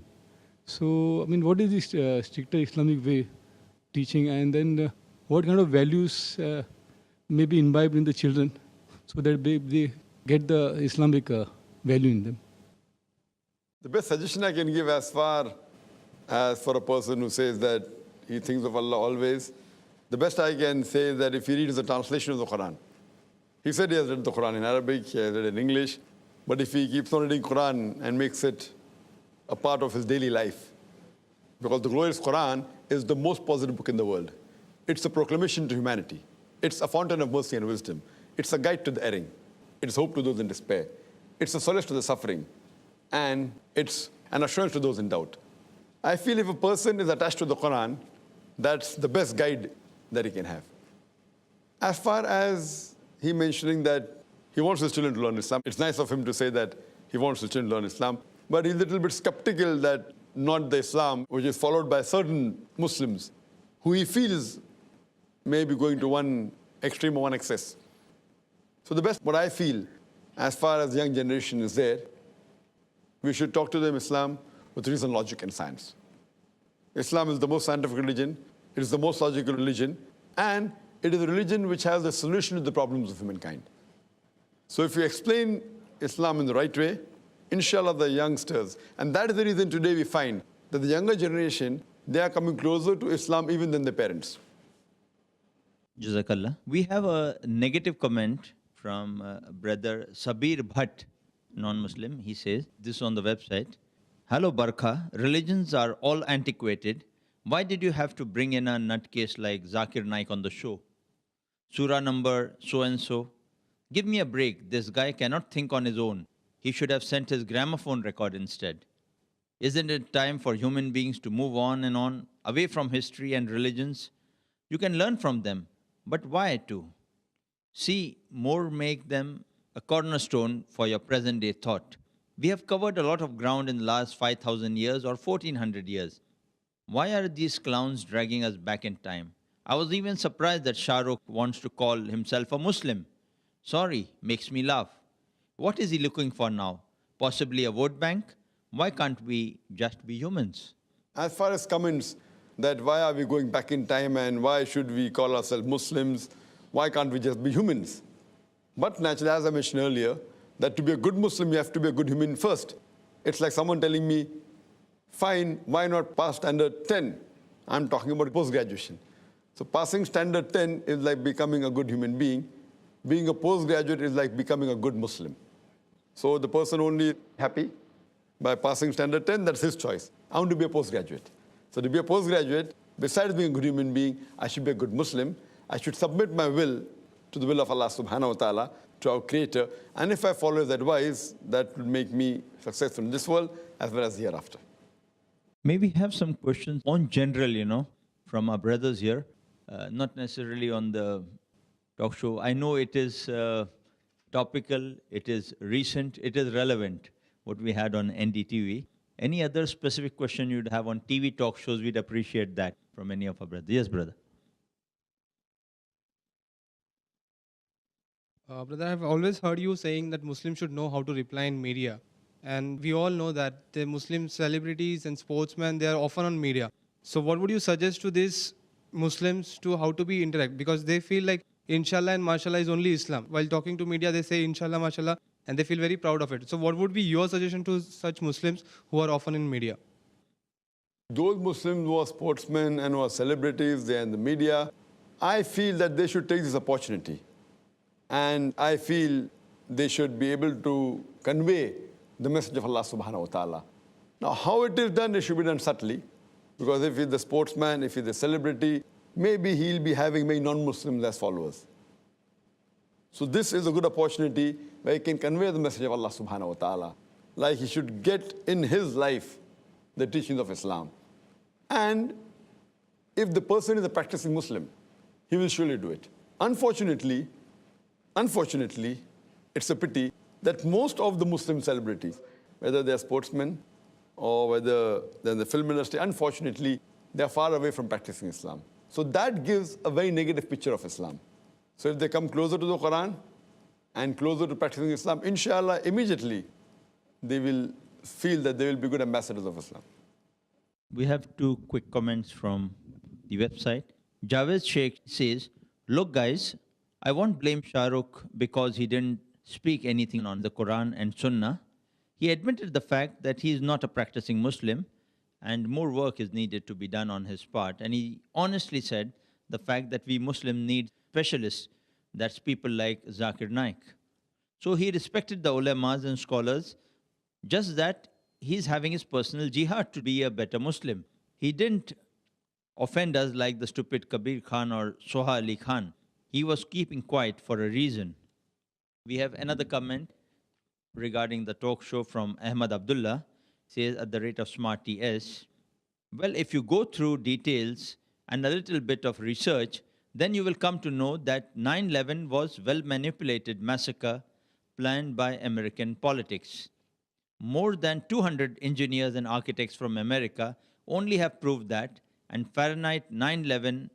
So, what is this stricter Islamic way teaching, and then what kind of values may be imbibed in the children so that they get the Islamic value in them? The best suggestion I can give as far as for a person who says that he thinks of Allah always, the best I can say is that if he reads the translation of the Quran. He said he has read the Quran in Arabic, he has read it in English, but if he keeps on reading Quran and makes it a part of his daily life, because the glorious Quran is the most positive book in the world. It's a proclamation to humanity. It's a fountain of mercy and wisdom. It's a guide to the erring. It's hope to those in despair. It's a solace to the suffering. And it's an assurance to those in doubt. I feel if a person is attached to the Quran, that's the best guide that he can have. As far as he mentioning that he wants his children to learn Islam, it's nice of him to say that he wants his children to learn Islam, but he's a little bit skeptical that not the Islam which is followed by certain Muslims who he feels may be going to one extreme or one excess. So the best, what I feel, as far as the young generation is there, we should talk to them Islam with reason, logic, and science. Islam is the most scientific religion, it is the most logical religion, and it is a religion which has the solution to the problems of humankind. So if you explain Islam in the right way, inshallah the youngsters, and that is the reason today we find that the younger generation, they are coming closer to Islam even than their parents. Jazakallah. We have a negative comment from brother Sabir Bhatt, non-Muslim. He says, this on the website, "Hello Barkha, religions are all antiquated. Why did you have to bring in a nutcase like Zakir Naik on the show? Surah number so-and-so. Give me a break. This guy cannot think on his own. He should have sent his gramophone record instead. Isn't it time for human beings to move on, away from history and religions? You can learn from them, but why to? See, more make them a cornerstone for your present-day thought. We have covered a lot of ground in the last 5,000 years or 1,400 years. Why are these clowns dragging us back in time? I was even surprised that Shah Rukh wants to call himself a Muslim. Sorry, makes me laugh. What is he looking for now? Possibly a vote bank? Why can't we just be humans?" As far as comments that why are we going back in time and why should we call ourselves Muslims, why can't we just be humans? But naturally, as I mentioned earlier, that to be a good Muslim, you have to be a good human first. It's like someone telling me, fine, why not pass standard 10? I'm talking about post-graduation. So passing standard 10 is like becoming a good human being. Being a postgraduate is like becoming a good Muslim. So the person only happy by passing standard 10, that's his choice. I want to be a postgraduate. So to be a postgraduate, besides being a good human being, I should be a good Muslim. I should submit my will to the will of Allah subhanahu wa ta'ala, to our Creator. And if I follow His advice, that will make me successful in this world as well as hereafter. May we have some questions on general, from our brothers here, not necessarily on the talk show. I know it is topical, it is recent, it is relevant, what we had on NDTV. Any other specific question you'd have on TV talk shows, we'd appreciate that from any of our brothers. Yes, brother. Brother, I've always heard you saying that Muslims should know how to reply in media. And we all know that the Muslim celebrities and sportsmen, they are often on media. So what would you suggest to these Muslims to how to be interact? Because they feel like Inshallah and Mashallah is only Islam. While talking to media, they say Inshallah, Mashallah, and they feel very proud of it. So what would be your suggestion to such Muslims who are often in media? Those Muslims who are sportsmen and who are celebrities, they are in the media, I feel that they should take this opportunity. And I feel they should be able to convey the message of Allah subhanahu wa ta'ala. Now, how it is done, it should be done subtly. Because if he's the sportsman, if he's the celebrity, maybe he'll be having many non-Muslims as followers. So this is a good opportunity where he can convey the message of Allah subhanahu wa ta'ala. Like he should get in his life the teachings of Islam. And if the person is a practicing Muslim, he will surely do it. Unfortunately, it's a pity that most of the Muslim celebrities, whether they're sportsmen or whether they're in the film industry, unfortunately, they're far away from practicing Islam. So that gives a very negative picture of Islam. So if they come closer to the Quran and closer to practicing Islam, inshallah, immediately they will feel that they will be good ambassadors of Islam. We have two quick comments from the website. Javed Sheikh says, look guys, I won't blame Shah Rukh because he didn't speak anything on the Quran and Sunnah. He admitted the fact that he is not a practicing Muslim and more work is needed to be done on his part. And he honestly said the fact that we Muslims need specialists, that's people like Zakir Naik. So he respected the ulamas and scholars, just that he's having his personal jihad to be a better Muslim. He didn't offend us like the stupid Kabir Khan or Soha Ali Khan. He was keeping quiet for a reason. We have another comment regarding the talk show from Ahmad Abdullah, says at the rate of Smart TS. Well, if you go through details and a little bit of research, then you will come to know that 9/11 was well-manipulated massacre planned by American politics. More than 200 engineers and architects from America only have proved that, and Fahrenheit 9/11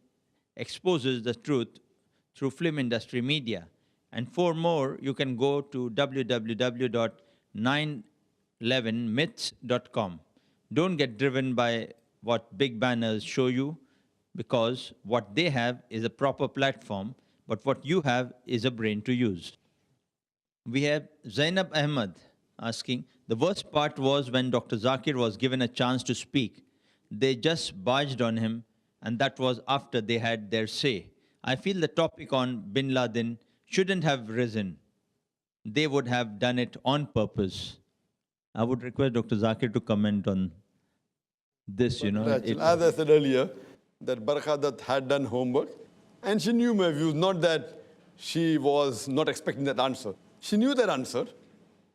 exposes the truth through film industry media. And for more, you can go to www.911myths.com. Don't get driven by what big banners show you, because what they have is a proper platform, but what you have is a brain to use. We have Zainab Ahmed asking, the worst part was when Dr. Zakir was given a chance to speak. They just barged on him, and that was after they had their say. I feel the topic on Bin Laden shouldn't have risen. They would have done it on purpose. I would request Dr. Zakir to comment on this, As I said earlier, that Barkhadat had done homework, and she knew my views, not that she was not expecting that answer. She knew that answer,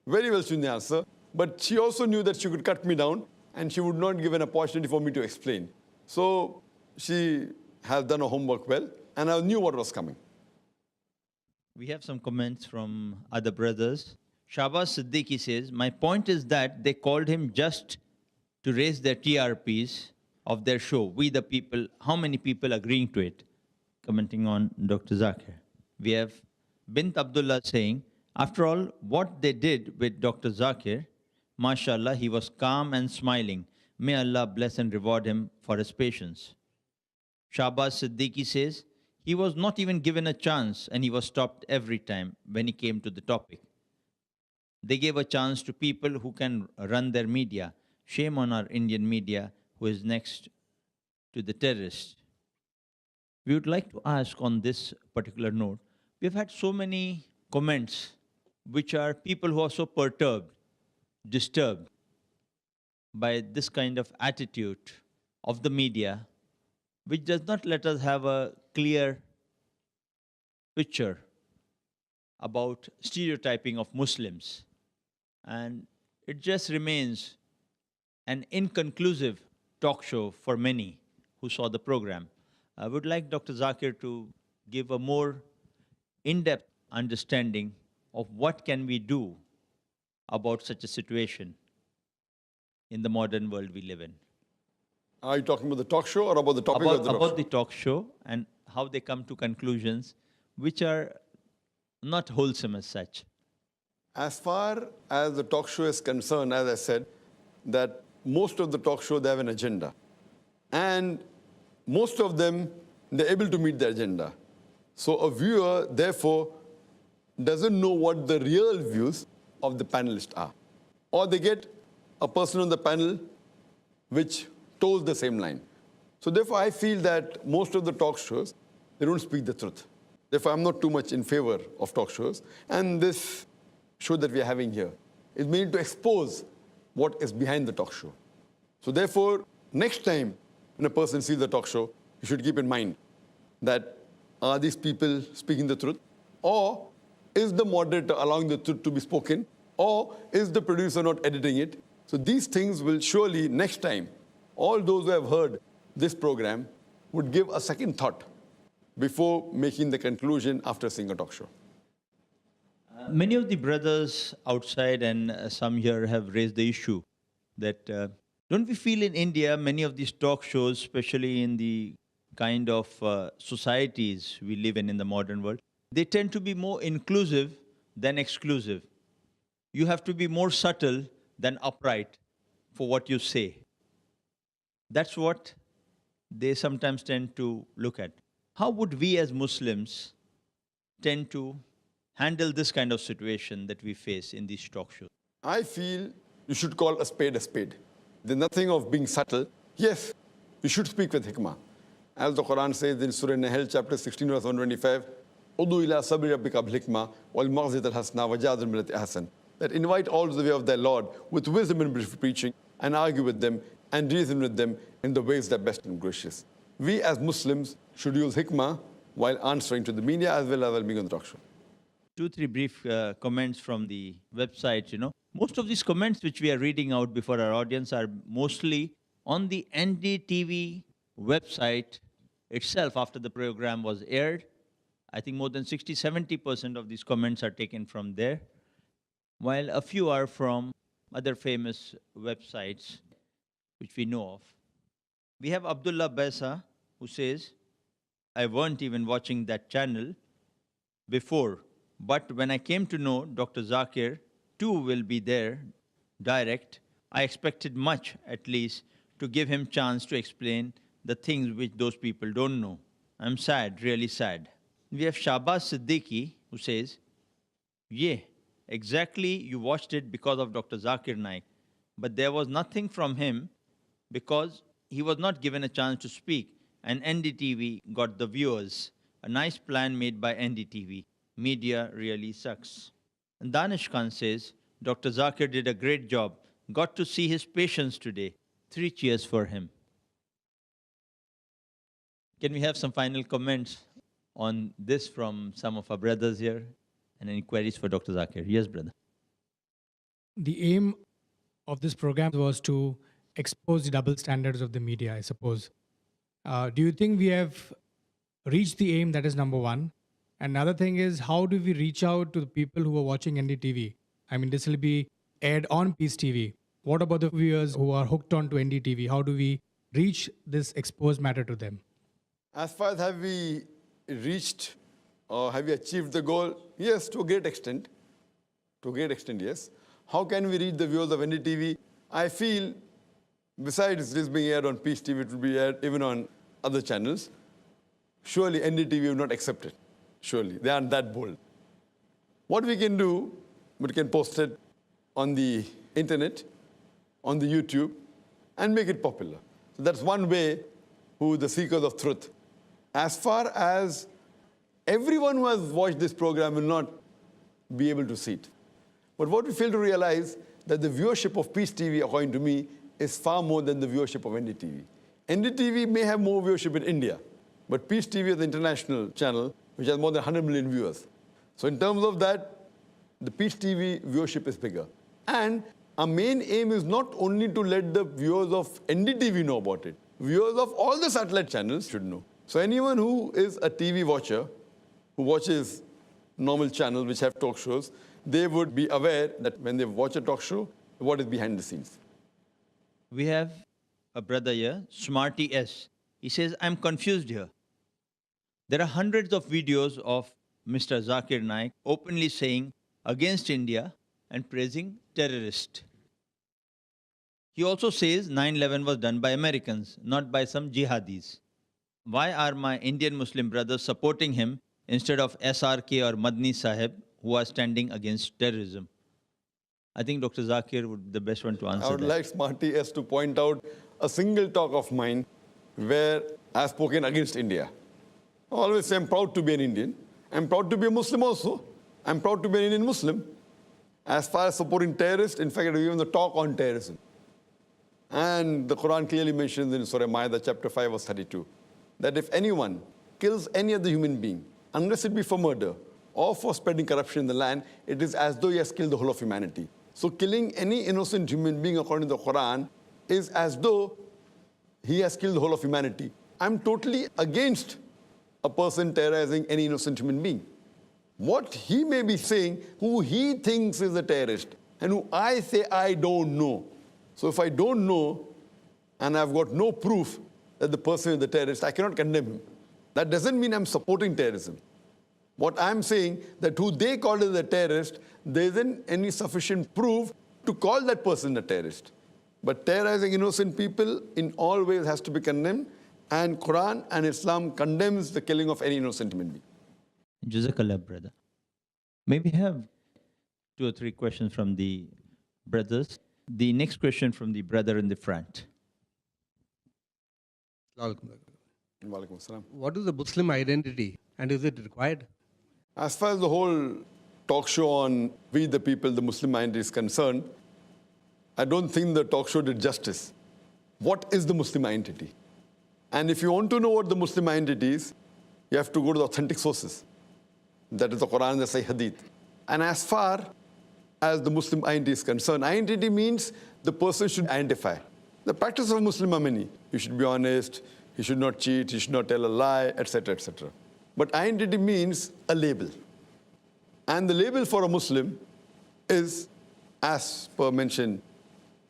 very well she knew the answer, but she also knew that she could cut me down, and she would not give an opportunity for me to explain. So she has done her homework well, and I knew what was coming. We have some comments from other brothers. Shahbaz Siddiqui says, my point is that they called him just to raise their TRPs of their show. We the people, how many people agreeing to it? Commenting on Dr. Zakir. We have Bint Abdullah saying, after all, what they did with Dr. Zakir, mashallah, he was calm and smiling. May Allah bless and reward him for his patience. Shahbaz Siddiqui says, he was not even given a chance and he was stopped every time when he came to the topic. They gave a chance to people who can run their media. Shame on our Indian media who is next to the terrorists. We would like to ask on this particular note, we've had so many comments which are people who are so perturbed, disturbed by this kind of attitude of the media, which does not let us have a clear picture about stereotyping of Muslims. And it just remains an inconclusive talk show for many who saw the program. I would like Dr. Zakir to give a more in-depth understanding of what can we do about such a situation in the modern world we live in. Are you talking about the talk show or about the topic of the talk show? About the talk show and how they come to conclusions which are not wholesome as such. As far as the talk show is concerned, as I said, that most of the talk show, they have an agenda. And most of them, they're able to meet the agenda. So a viewer, therefore, doesn't know what the real views of the panelists are. Or they get a person on the panel which toes the same line. So therefore, I feel that most of the talk shows, they don't speak the truth. Therefore, I'm not too much in favor of talk shows. And this show that we are having here is made to expose what is behind the talk show. So therefore, next time when a person sees the talk show, you should keep in mind that are these people speaking the truth? Or is the moderator allowing the truth to be spoken? Or is the producer not editing it? So these things will surely, next time, all those who have heard this program would give a second thought before making the conclusion after seeing a talk show. Many of the brothers outside and some here have raised the issue that don't we feel in India, many of these talk shows, especially in the kind of societies we live in the modern world, they tend to be more inclusive than exclusive. You have to be more subtle than upright for what you say. That's what they sometimes tend to look at. How would we as Muslims tend to handle this kind of situation that we face in these talk shows? I feel you should call a spade a spade. There's nothing of being subtle. Yes, you should speak with hikmah. As the Quran says in Surah Nahl, chapter 16, verse 125, Udu ila sabri rabbika bil hikmah wal maghzit al hasna wajadil millati ahsan. That invite all to the way of their Lord with wisdom and preaching and argue with them and reason with them in the ways that are best and gracious. We as Muslims should use hikmah while answering to the media as well as while being on the talk show. 2-3 brief comments from the website. Most of these comments which we are reading out before our audience are mostly on the NDTV website itself after the program was aired. I think more than 60-70% of these comments are taken from there, while a few are from other famous websites which we know of. We have Abdullah Besa, who says, I weren't even watching that channel before, but when I came to know Dr. Zakir too will be there, direct, I expected much, at least, to give him chance to explain the things which those people don't know. I'm sad, really sad. We have Shahbaz Siddiqui, who says, yeah, exactly, you watched it because of Dr. Zakir Naik, but there was nothing from him because he was not given a chance to speak, and NDTV got the viewers. A nice plan made by NDTV. Media really sucks. And Danish Khan says, Dr. Zakir did a great job. Got to see his patients today. 3 cheers for him. Can we have some final comments on this from some of our brothers here? And any queries for Dr. Zakir? Yes, brother. The aim of this program was to expose the double standards of the media, I suppose. Do you think we have reached the aim? That is number one. Another thing is, how do we reach out to the people who are watching NDTV? I mean, this will be aired on Peace TV. What about the viewers who are hooked on to NDTV? How do we reach this exposed matter to them? As far as have we reached or have we achieved the goal? Yes, to a great extent. To a great extent, yes. How can we reach the viewers of NDTV? I feel, besides this being aired on Peace TV, it will be aired even on other channels. Surely NDTV will not accept it. Surely, they aren't that bold. What we can do, we can post it on the internet, on the YouTube, and make it popular. So that's one way who the seekers of truth. As far as everyone who has watched this program will not be able to see it. But what we fail to realize that the viewership of Peace TV, according to me, is far more than the viewership of NDTV. NDTV may have more viewership in India, but Peace TV is the international channel which has more than 100 million viewers. So in terms of that, the Peace TV viewership is bigger. And our main aim is not only to let the viewers of NDTV know about it. Viewers of all the satellite channels should know. So anyone who is a TV watcher, who watches normal channels which have talk shows, they would be aware that when they watch a talk show, what is behind the scenes. We have a brother here, Smarty S. He says, I'm confused here. There are hundreds of videos of Mr. Zakir Naik openly saying against India and praising terrorists. He also says 9/11 was done by Americans, not by some jihadis. Why are my Indian Muslim brothers supporting him instead of SRK or Madni Sahib, who are standing against terrorism? I think Dr. Zakir would be the best one to answer I would that. like Smarty S to point out a single talk of mine where I have spoken against India. I always say I'm proud to be an Indian. I'm proud to be a Muslim also. I'm proud to be an Indian Muslim. As far as supporting terrorists, in fact, I given the talk on terrorism. And the Quran clearly mentions in Surah Ma'idah, chapter 5, verse 32, that if anyone kills any other human being, unless it be for murder or for spreading corruption in the land, it is as though he has killed the whole of humanity. So killing any innocent human being, according to the Quran, is as though he has killed the whole of humanity. I'm totally against a person terrorizing any innocent human being. what he may be saying, who he thinks is a terrorist, and who I say I don't know. So if I don't know, and I've got no proof that the person is the terrorist, I cannot condemn him. That doesn't mean I'm supporting terrorism. What I'm saying, that who they call as a terrorist, there isn't any sufficient proof to call that person a terrorist. But terrorizing innocent people in all ways has to be condemned, and Quran and Islam condemns the killing of any innocent human being. Jazakallah, brother. May we have 2 or 3 questions from the brothers? The next question from the brother in the front. What is the Muslim identity, and is it required? As far as the whole talk show on We the People, the Muslim identity is concerned, I don't think the talk show did justice. What is the Muslim identity? And if you want to know what the Muslim identity is, you have to go to the authentic sources. That is the Quran and the Sahih Hadith. And as far as the Muslim identity is concerned, identity means the person should identify. The practice of a Muslim are many. You should be honest, he should not cheat, he should not tell a lie, etc., etc. But identity means a label. And the label for a Muslim is, as per mentioned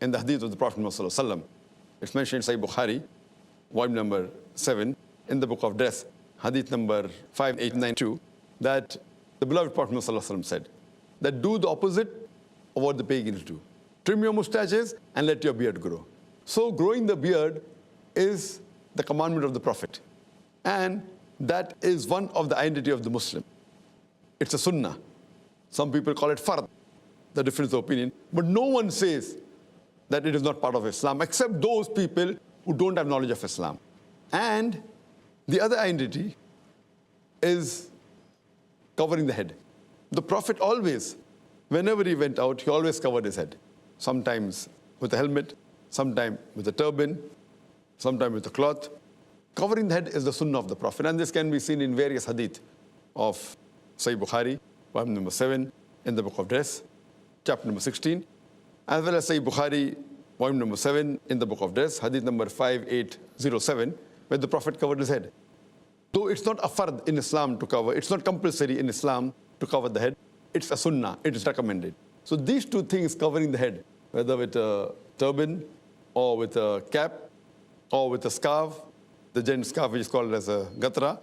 in the hadith of the Prophet Muhammad, it's mentioned in Sahih Bukhari, volume number 7, in the book of dress, hadith number 5892, that the beloved Prophet Muhammad said, that do the opposite of what the pagans do. Trim your mustaches and let your beard grow. So growing the beard is the commandment of the Prophet. And that is one of the identity of the Muslim. It's a sunnah. Some people call it fard, the difference of opinion. But no one says that it is not part of Islam, except those people who don't have knowledge of Islam. And the other identity is covering the head. The Prophet always, whenever he went out, he always covered his head. Sometimes with a helmet, sometimes with a turban, sometimes with a cloth. Covering the head is the sunnah of the Prophet. And this can be seen in various hadith of Sahih Bukhari, volume number 7, in the book of dress, chapter number 16, as well as Sahih Bukhari, volume number 7, in the book of dress, hadith number 5807, where the Prophet covered his head. Though it's not a fard in Islam to cover, it's not compulsory in Islam to cover the head, it's a sunnah, it is recommended. So these two things, covering the head, whether with a turban or with a cap or with a scarf, the gents scarf which is called as a gatra,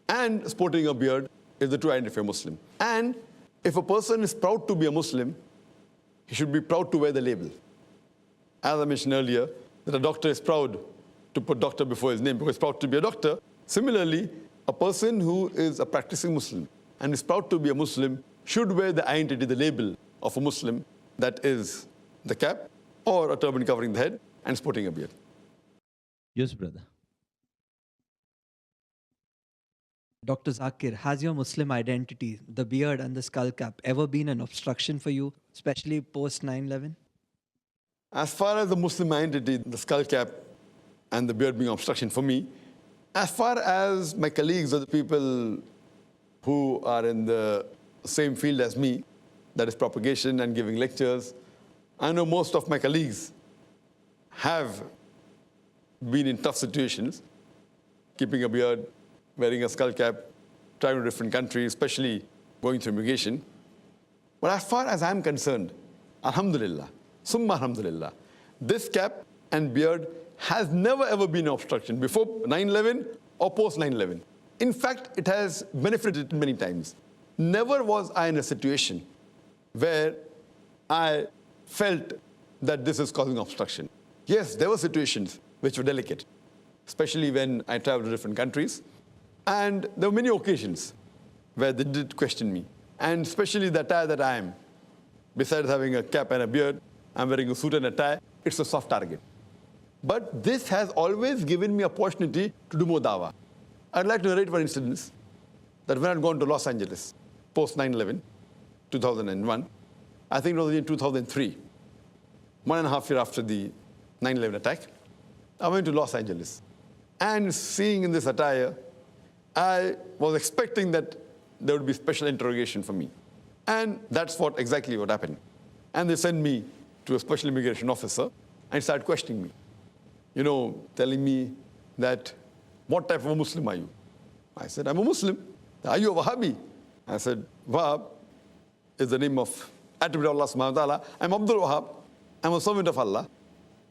and sporting a beard, is the true identity of a Muslim. And if a person is proud to be a Muslim, he should be proud to wear the label. As I mentioned earlier, that a doctor is proud to put doctor before his name because he's proud to be a doctor. Similarly, a person who is a practicing Muslim and is proud to be a Muslim should wear the identity, the label of a Muslim, that is the cap or a turban covering the head and sporting a beard. Yes, brother. Dr. Zakir, has your Muslim identity, the beard and the skull cap, ever been an obstruction for you, especially post 9/11? As far as the Muslim identity, the skull cap and the beard being obstruction for me, as far as my colleagues or the people who are in the same field as me, that is propagation and giving lectures, I know most of my colleagues have been in tough situations, keeping a beard, wearing a skull cap, traveling to different countries, especially going through immigration. But as far as I'm concerned, alhamdulillah, summa alhamdulillah, this cap and beard has never ever been an obstruction before 9/11 or post 9/11. In fact, it has benefited many times. Never was I in a situation where I felt that this is causing obstruction. Yes, there were situations which were delicate, especially when I traveled to different countries. And there were many occasions where they did question me. And especially the attire that I am. Besides having a cap and a beard, I'm wearing a suit and a tie. It's a soft target. But this has always given me opportunity to do more dawah. I'd like to narrate one incident that when I'd gone to Los Angeles, post 9/11, 2001, I think it was in 2003, 1.5 years after the 9/11 attack, I went to Los Angeles. And seeing in this attire, I was expecting that there would be special interrogation for me. And that's exactly what happened. And they sent me to a special immigration officer and started questioning me. Telling me that, what type of a Muslim are you? I said, I'm a Muslim. Are you a Wahhabi? I said, Wahab is the name of attribute of Allah subhanahu wa ta'ala. I'm Abdul Wahab. I'm a servant of Allah.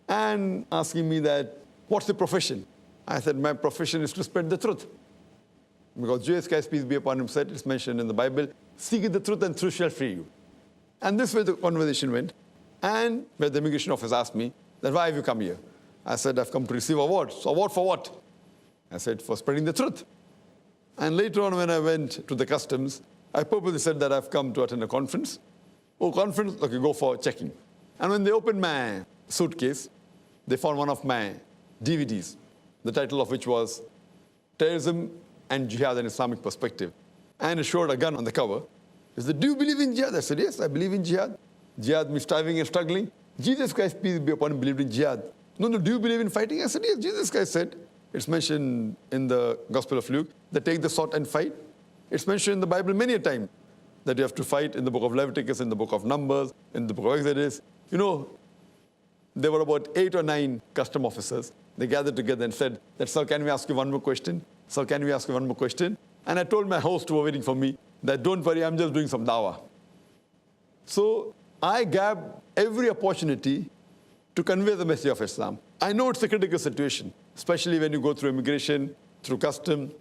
And asking me that, what's the profession? I said, my profession is to spread the truth. Because Jesus Christ, peace be upon him, said, it's mentioned in the Bible, seek the truth and truth shall free you. And this way the conversation went. And where the immigration officer asked me, that why have you come here? I said, I've come to receive awards. So award for what? I said, for spreading the truth. And later on when I went to the customs, I purposely said that I've come to attend a conference. Oh, conference? Okay, go for checking. And when they opened my suitcase, they found one of my DVDs, the title of which was Terrorism and Jihad in Islamic Perspective. And it showed a gun on the cover. He said, do you believe in jihad? I said, yes, I believe in jihad. Jihad means striving and struggling. Jesus Christ, peace be upon him, believed in jihad. No, do you believe in fighting? I said, yes, Jesus Christ said. It's mentioned in the Gospel of Luke, that take the sword and fight. It's mentioned in the Bible many a time that you have to fight in the book of Leviticus, in the book of Numbers, in the book of Exodus. You know, there were about 8 or 9 custom officers. They gathered together and said, that, sir, can we ask you one more question? Sir, can we ask you one more question? And I told my host who were waiting for me that, don't worry, I'm just doing some dawah. So I grabbed every opportunity to convey the message of Islam. I know it's a critical situation, especially when you go through immigration, through custom,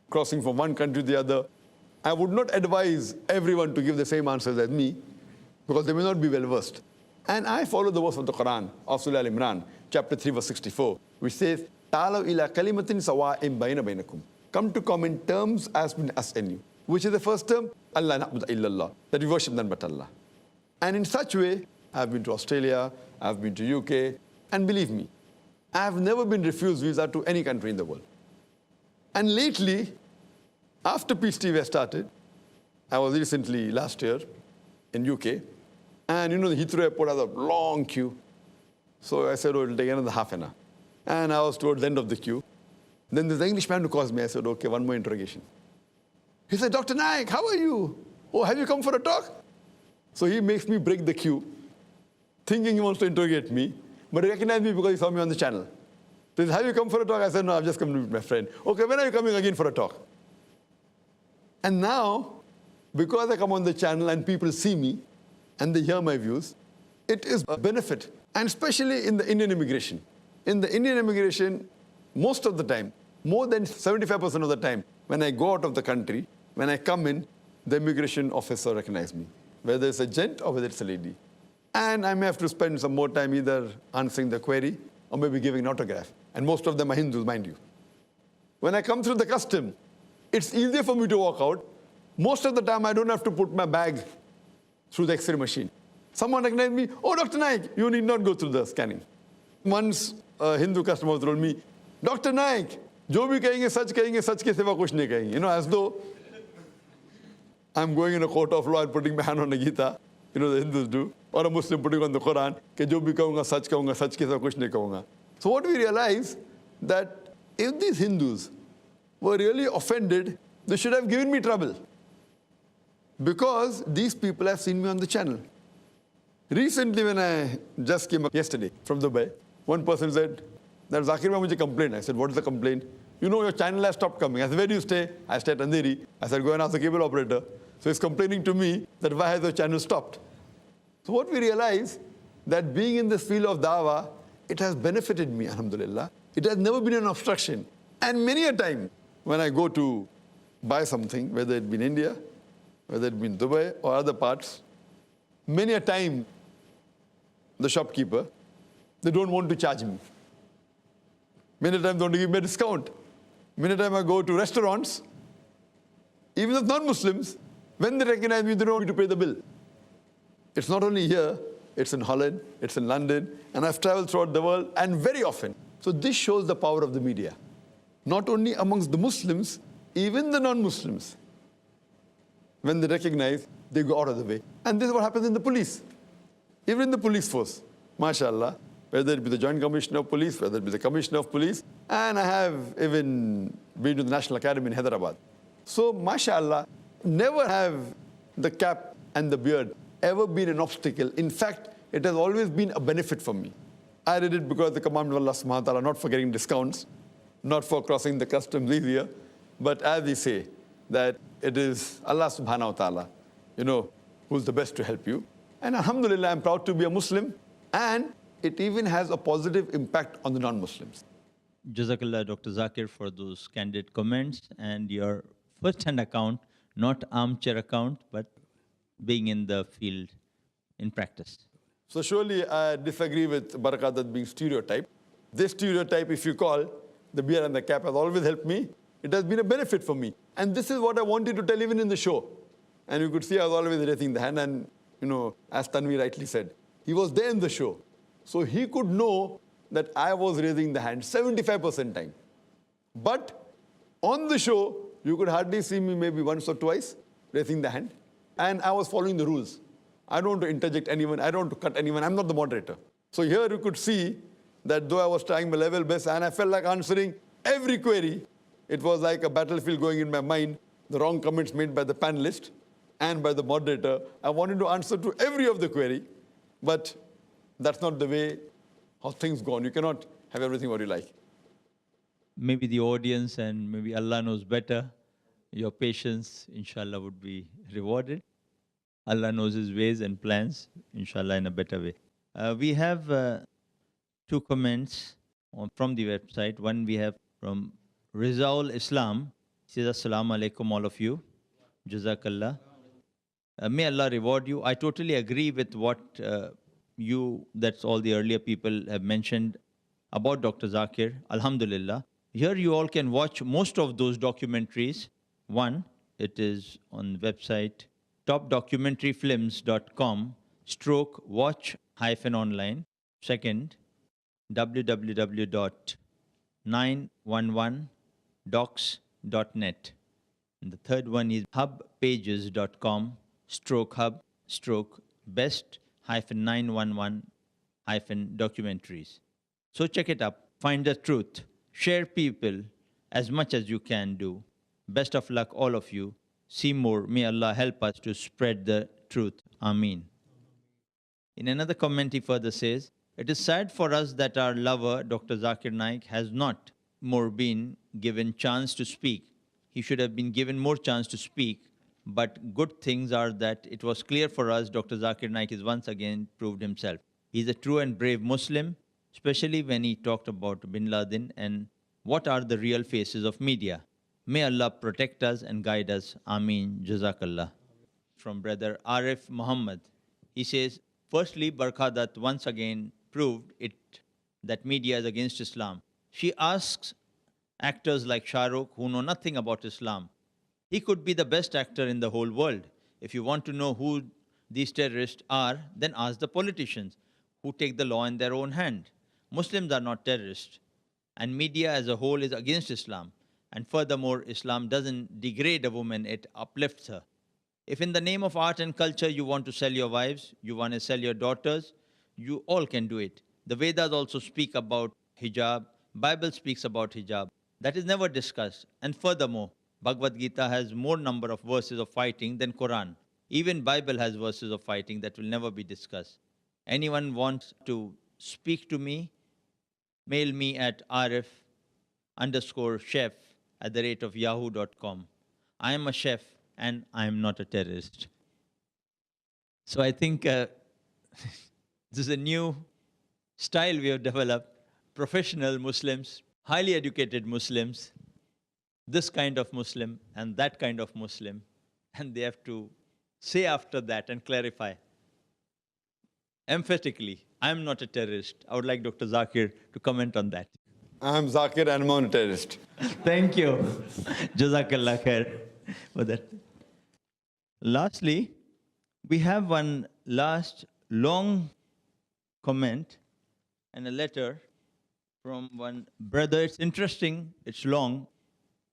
crossing from one country to the other. I would not advise everyone to give the same answers as me, because they may not be well versed. And I follow the verse of the Quran, of Surah Al-Imran, chapter 3, verse 64, which says, "Ta'alaw ila kalimatin sawa'in bayna bainakum." Come to common terms as between us and you. Which is the first term? Allah na'budu illallah, that we worship none but Allah. And in such way, I've been to Australia, I've been to UK, and believe me, I have never been refused visa to any country in the world. And lately, after Peace TV started, I was recently last year in UK, and you know the Heathrow airport has a long queue. So I said, oh, it'll take another half an hour. And I was towards the end of the queue. Then there's an Englishman who calls me. I said, okay, one more interrogation. He said, Dr. Naik, how are you? Oh, have you come for a talk? So he makes me break the queue, thinking he wants to interrogate me, but he recognized me because he saw me on the channel. So he said, have you come for a talk? I said, no, I've just come to meet my friend. Okay, when are you coming again for a talk? And now, because I come on the channel and people see me and they hear my views, it is a benefit. And especially in the Indian immigration. In the Indian immigration, most of the time, more than 75% of the time, when I go out of the country, when I come in, the immigration officer recognizes me, whether it's a gent or whether it's a lady. And I may have to spend some more time either answering the query or maybe giving an autograph. And most of them are Hindus, mind you. When I come through the custom, it's easier for me to walk out. Most of the time, I don't have to put my bag through the X-ray machine. Someone recognized me, oh, Dr. Naik, you need not go through the scanning. Once a Hindu customer told me, Dr. Naik, jo bhi kahenge, sach ke siva kuch nahi kahenge. You know, as though I'm going in a court of law and putting my hand on a Gita, you know, the Hindus do, or a Muslim putting on the Quran, ke jo bhi kahunga, sach ke siva kuch nahi kahunga. So what we realize, that if these Hindus were really offended, they should have given me trouble. Because these people have seen me on the channel. Recently, when I just came up yesterday from Dubai, one person said, that Zakir bhai mujhe complained. I said, what is the complaint? You know, your channel has stopped coming. I said, where do you stay? I stay at Andheri. I said, go and ask the cable operator. So he's complaining to me that why has your channel stopped? So what we realize, that being in this field of dawah, it has benefited me, alhamdulillah. It has never been an obstruction. And many a time, when I go to buy something, whether it be in India, whether it be in Dubai or other parts, many a time, the shopkeeper, they don't want to charge me. Many times they want to give me a discount. Many times I go to restaurants, even as non-Muslims, when they recognize me, they don't want me to pay the bill. It's not only here, it's in Holland, it's in London, and I've traveled throughout the world, and very often. So this shows the power of the media. Not only amongst the Muslims, even the non-Muslims. When they recognize, they go out of the way. And this is what happens in the police. Even in the police force, mashallah, whether it be the Joint Commissioner of Police, whether it be the Commissioner of Police, and I have even been to the National Academy in Hyderabad. So, mashallah, never have the cap and the beard ever been an obstacle. In fact, it has always been a benefit for me. I did it because the commandment of Allah subhanahu wa ta'ala, not for getting discounts, not for crossing the customs easier, but as we say, that it is Allah subhanahu wa ta'ala, who's the best to help you. And alhamdulillah, I'm proud to be a Muslim, and it even has a positive impact on the non-Muslims. Jazakallah, Dr. Zakir, for those candid comments and your first-hand account, not armchair account, but being in the field in practice. So surely I disagree with Barakadat being stereotyped. This stereotype, if you call, the beard and the cap has always helped me. It has been a benefit for me. And this is what I wanted to tell even in the show. And you could see I was always raising the hand, and as Tanvi rightly said, he was there in the show. So he could know that I was raising the hand 75% time. But on the show, you could hardly see me maybe once or twice raising the hand. And I was following the rules. I don't want to interject anyone. I don't want to cut anyone. I'm not the moderator. So here you could see that though I was trying my level best and I felt like answering every query, it was like a battlefield going in my mind, the wrong comments made by the panelist and by the moderator. I wanted to answer to every of the query, but that's not the way how things go on. You cannot have everything what you like. Maybe the audience and maybe Allah knows better. Your patience, inshallah, would be rewarded. Allah knows His ways and plans, inshallah, in a better way. We have two comments from the website. One we have from Rizaul Islam. He says, Assalamu alaikum, all of you. Jazakallah. May Allah reward you. I totally agree with what that's all the earlier people have mentioned about Dr. Zakir. Alhamdulillah. Here you all can watch most of those documentaries. One, it is on the website topdocumentaryfilms.com/watch-online. Second, www.911docs.net. And the third one is hubpages.com/best-911-documentaries. So check it up, find the truth, share people as much as you can do. Best of luck, all of you. See more. May Allah help us to spread the truth. Ameen. In another comment, he further says, it is sad for us that our lover, Dr. Zakir Naik, has not more been given chance to speak. He should have been given more chance to speak. But good things are that it was clear for us Dr. Zakir Naik is once again proved himself. He's a true and brave Muslim, especially when he talked about Bin Laden and what are the real faces of media. May Allah protect us and guide us. Ameen. Jazakallah. From brother Arif Muhammad. He says, firstly, Barkhadat once again proved it that media is against Islam. She asks actors like Shah Rukh who know nothing about Islam. He could be the best actor in the whole world. If you want to know who these terrorists are, then ask the politicians who take the law in their own hand. Muslims are not terrorists. And media as a whole is against Islam. And furthermore, Islam doesn't degrade a woman, it uplifts her. If in the name of art and culture you want to sell your wives, you want to sell your daughters, you all can do it. The Vedas also speak about hijab. Bible speaks about hijab. That is never discussed. And furthermore, Bhagavad Gita has more number of verses of fighting than Quran. Even Bible has verses of fighting that will never be discussed. Anyone wants to speak to me, mail me at arif_chef@yahoo.com. I am a chef and I am not a terrorist. So I think this is a new style we have developed. Professional Muslims, highly educated Muslims, this kind of Muslim and that kind of Muslim, and they have to say after that and clarify emphatically, I am not a terrorist. I would like Dr. Zakir to comment on that. I am Zakir and I'm not a terrorist. Thank you. Jazakallah khair for that. Lastly, we have one last long comment and a letter from one brother. It's interesting, it's long,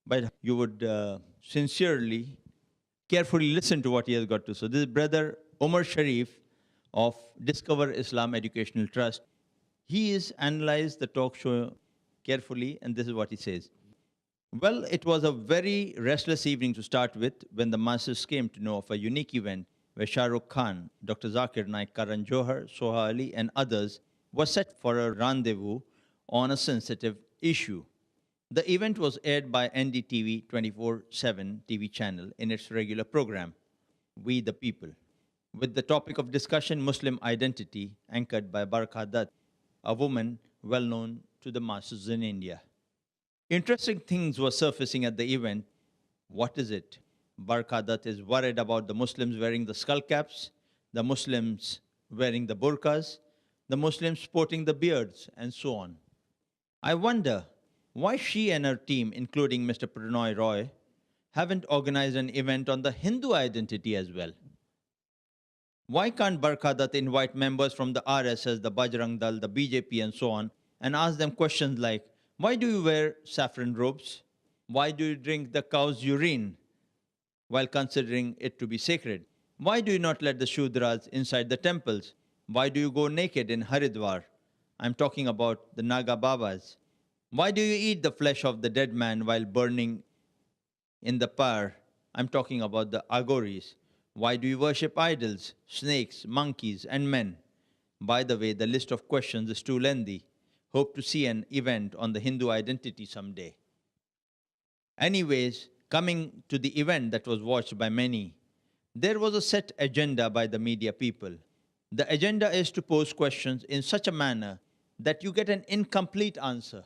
but you would sincerely, carefully listen to what he has got to say. So this is brother Omar Sharif of Discover Islam Educational Trust. He has analyzed the talk show carefully, and this is what he says. Well, it was a very restless evening to start with when the masses came to know of a unique event where Shah Rukh Khan, Dr. Zakir Naik, Karan Johar, Soha Ali, and others were set for a rendezvous on a sensitive issue. The event was aired by NDTV 24/7 TV channel in its regular program, We the People, with the topic of discussion Muslim identity, anchored by Barkha Dutt, a woman well known to the masses in India. Interesting things were surfacing at the event. What is it? Barkha Dutt is worried about the Muslims wearing the skull caps, the Muslims wearing the burqas, the Muslims sporting the beards, and so on. I wonder why she and her team, including Mr. Pranoy Roy, haven't organized an event on the Hindu identity as well. Why can't Barkha Dutt invite members from the RSS, the Bajrang Dal, the BJP, and so on, and ask them questions like, why do you wear saffron robes? Why do you drink the cow's urine while considering it to be sacred? Why do you not let the Shudras inside the temples? Why do you go naked in Haridwar? I'm talking about the Naga Babas. Why do you eat the flesh of the dead man while burning in the pyre? I'm talking about the Agoris. Why do you worship idols, snakes, monkeys, and men? By the way, the list of questions is too lengthy. Hope to see an event on the Hindu identity someday. Anyways, coming to the event that was watched by many, there was a set agenda by the media people. The agenda is to pose questions in such a manner that you get an incomplete answer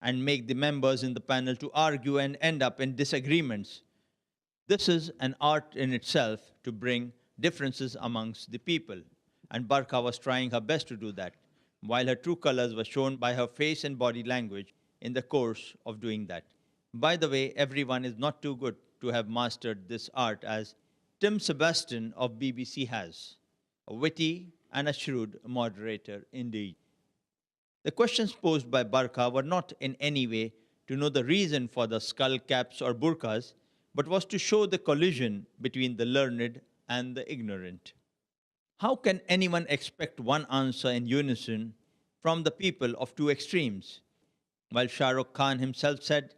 and make the members in the panel to argue and end up in disagreements. This is an art in itself to bring differences amongst the people, and Barkha was trying her best to do that, while her true colors were shown by her face and body language in the course of doing that. By the way, everyone is not too good to have mastered this art as Tim Sebastian of BBC has, a witty and a shrewd moderator indeed. The questions posed by Barkha were not in any way to know the reason for the skull caps or burqas, but was to show the collision between the learned and the ignorant. How can anyone expect one answer in unison from the people of two extremes? While Shah Rukh Khan himself said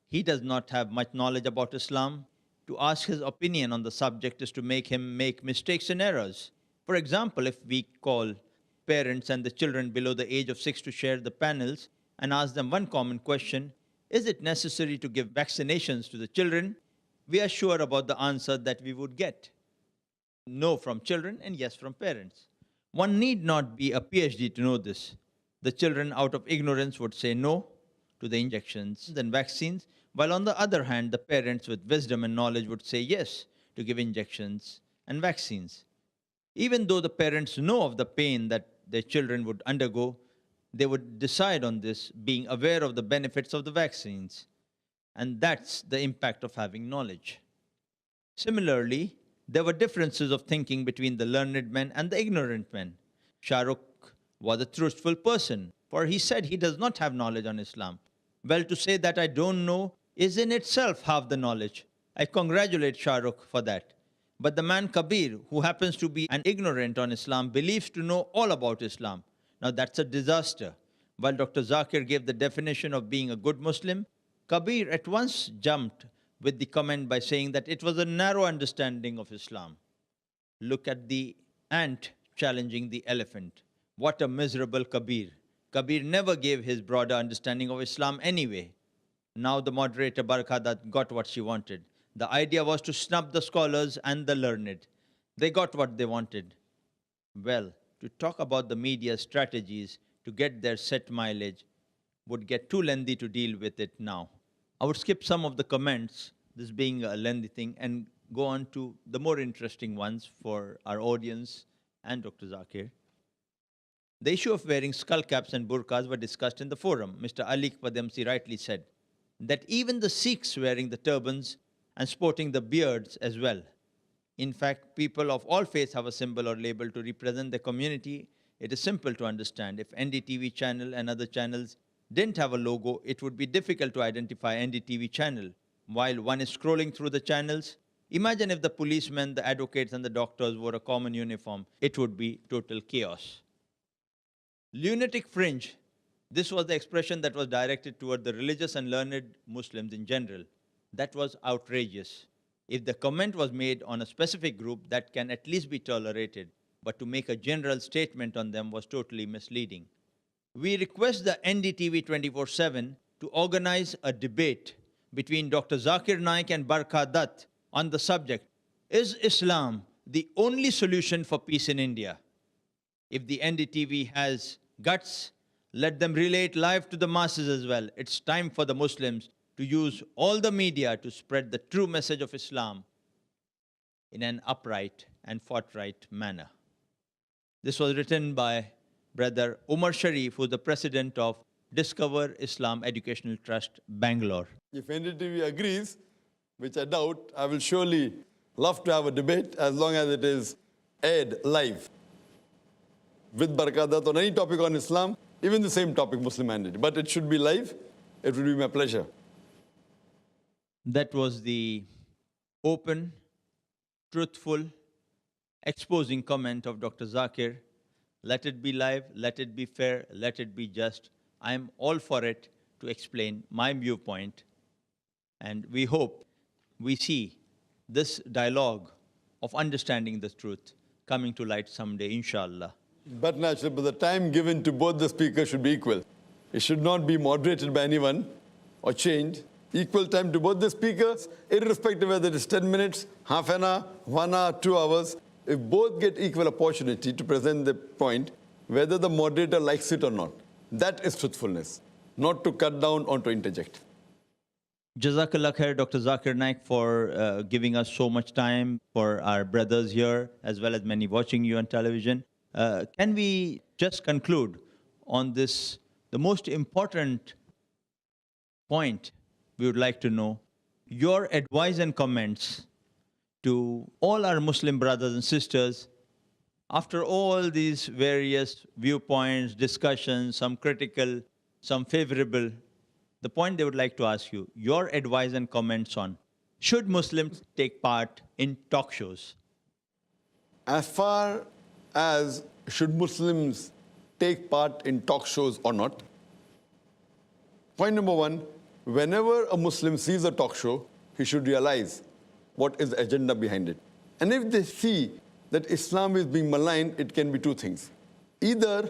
he does not have much knowledge about Islam, to ask his opinion on the subject is to make him make mistakes and errors. For example, if we call parents and the children below the age of 6 to share the panels and ask them one common question, is it necessary to give vaccinations to the children? We are sure about the answer that we would get. No from children and yes from parents. One need not be a PhD to know this. The children out of ignorance would say no to the injections and vaccines, while on the other hand, the parents with wisdom and knowledge would say yes to give injections and vaccines. Even though the parents know of the pain that their children would undergo, they would decide on this, being aware of the benefits of the vaccines. And that's the impact of having knowledge. Similarly, there were differences of thinking between the learned men and the ignorant men. Shah Rukh was a truthful person, for he said he does not have knowledge on Islam. Well, to say that I don't know is in itself half the knowledge. I congratulate Shah Rukh for that. But the man Kabir, who happens to be an ignorant on Islam, believes to know all about Islam. Now that's a disaster. While Dr. Zakir gave the definition of being a good Muslim, Kabir at once jumped with the comment by saying that it was a narrow understanding of Islam. Look at the ant challenging the elephant. What a miserable Kabir. Kabir never gave his broader understanding of Islam anyway. Now the moderator Barkha Dutt got what she wanted. The idea was to snub the scholars and the learned. They got what they wanted. Well, to talk about the media's strategies to get their set mileage would get too lengthy to deal with it now. I would skip some of the comments, this being a lengthy thing, and go on to the more interesting ones for our audience and Dr. Zakir. The issue of wearing skull caps and burqas were discussed in the forum. Mr. Ali Padamsi rightly said that even the Sikhs wearing the turbans and sporting the beards as well. In fact, people of all faiths have a symbol or label to represent their community. It is simple to understand. If NDTV channel and other channels didn't have a logo, it would be difficult to identify NDTV channel. While one is scrolling through the channels, imagine if the policemen, the advocates, and the doctors wore a common uniform. It would be total chaos. Lunatic fringe. This was the expression that was directed toward the religious and learned Muslims in general. That was outrageous. If the comment was made on a specific group, that can at least be tolerated, but to make a general statement on them was totally misleading. We request the NDTV 24/7 to organize a debate between Dr. Zakir Naik and Barkha Dutt on the subject, is Islam the only solution for peace in India? If the NDTV has guts, let them relay it live to the masses as well. It's time for the Muslims to use all the media to spread the true message of Islam in an upright and forthright manner. This was written by Brother Umar Sharif, who is the president of Discover Islam Educational Trust, Bangalore. If NDTV agrees, which I doubt, I will surely love to have a debate as long as it is aired live with Barkha Dutt on any topic on Islam, even the same topic, Muslim mandate. But it should be live. It would be my pleasure. That was the open, truthful, exposing comment of Dr. Zakir. Let it be live, let it be fair, let it be just. I am all for it to explain my viewpoint. And we hope we see this dialogue of understanding the truth coming to light someday, inshallah. But naturally, but the time given to both the speakers should be equal. It should not be moderated by anyone or changed. Equal time to both the speakers, irrespective whether it is 10 minutes, half an hour, 1 hour, 2 hours. If both get equal opportunity to present the point, whether the moderator likes it or not, that is truthfulness, not to cut down or to interject. Jazakallah khair, Dr. Zakir Naik, for giving us so much time, for our brothers here, as well as many watching you on television. Can we just conclude on this, the most important point we would like to know, your advice and comments to all our Muslim brothers and sisters after all these various viewpoints, discussions, some critical, some favorable. The point they would like to ask you, your advice and comments on, should Muslims take part in talk shows? As far as should Muslims take part in talk shows or not, point number one, whenever a Muslim sees a talk show, he should realize what is the agenda behind it. And if they see that Islam is being maligned, it can be two things. Either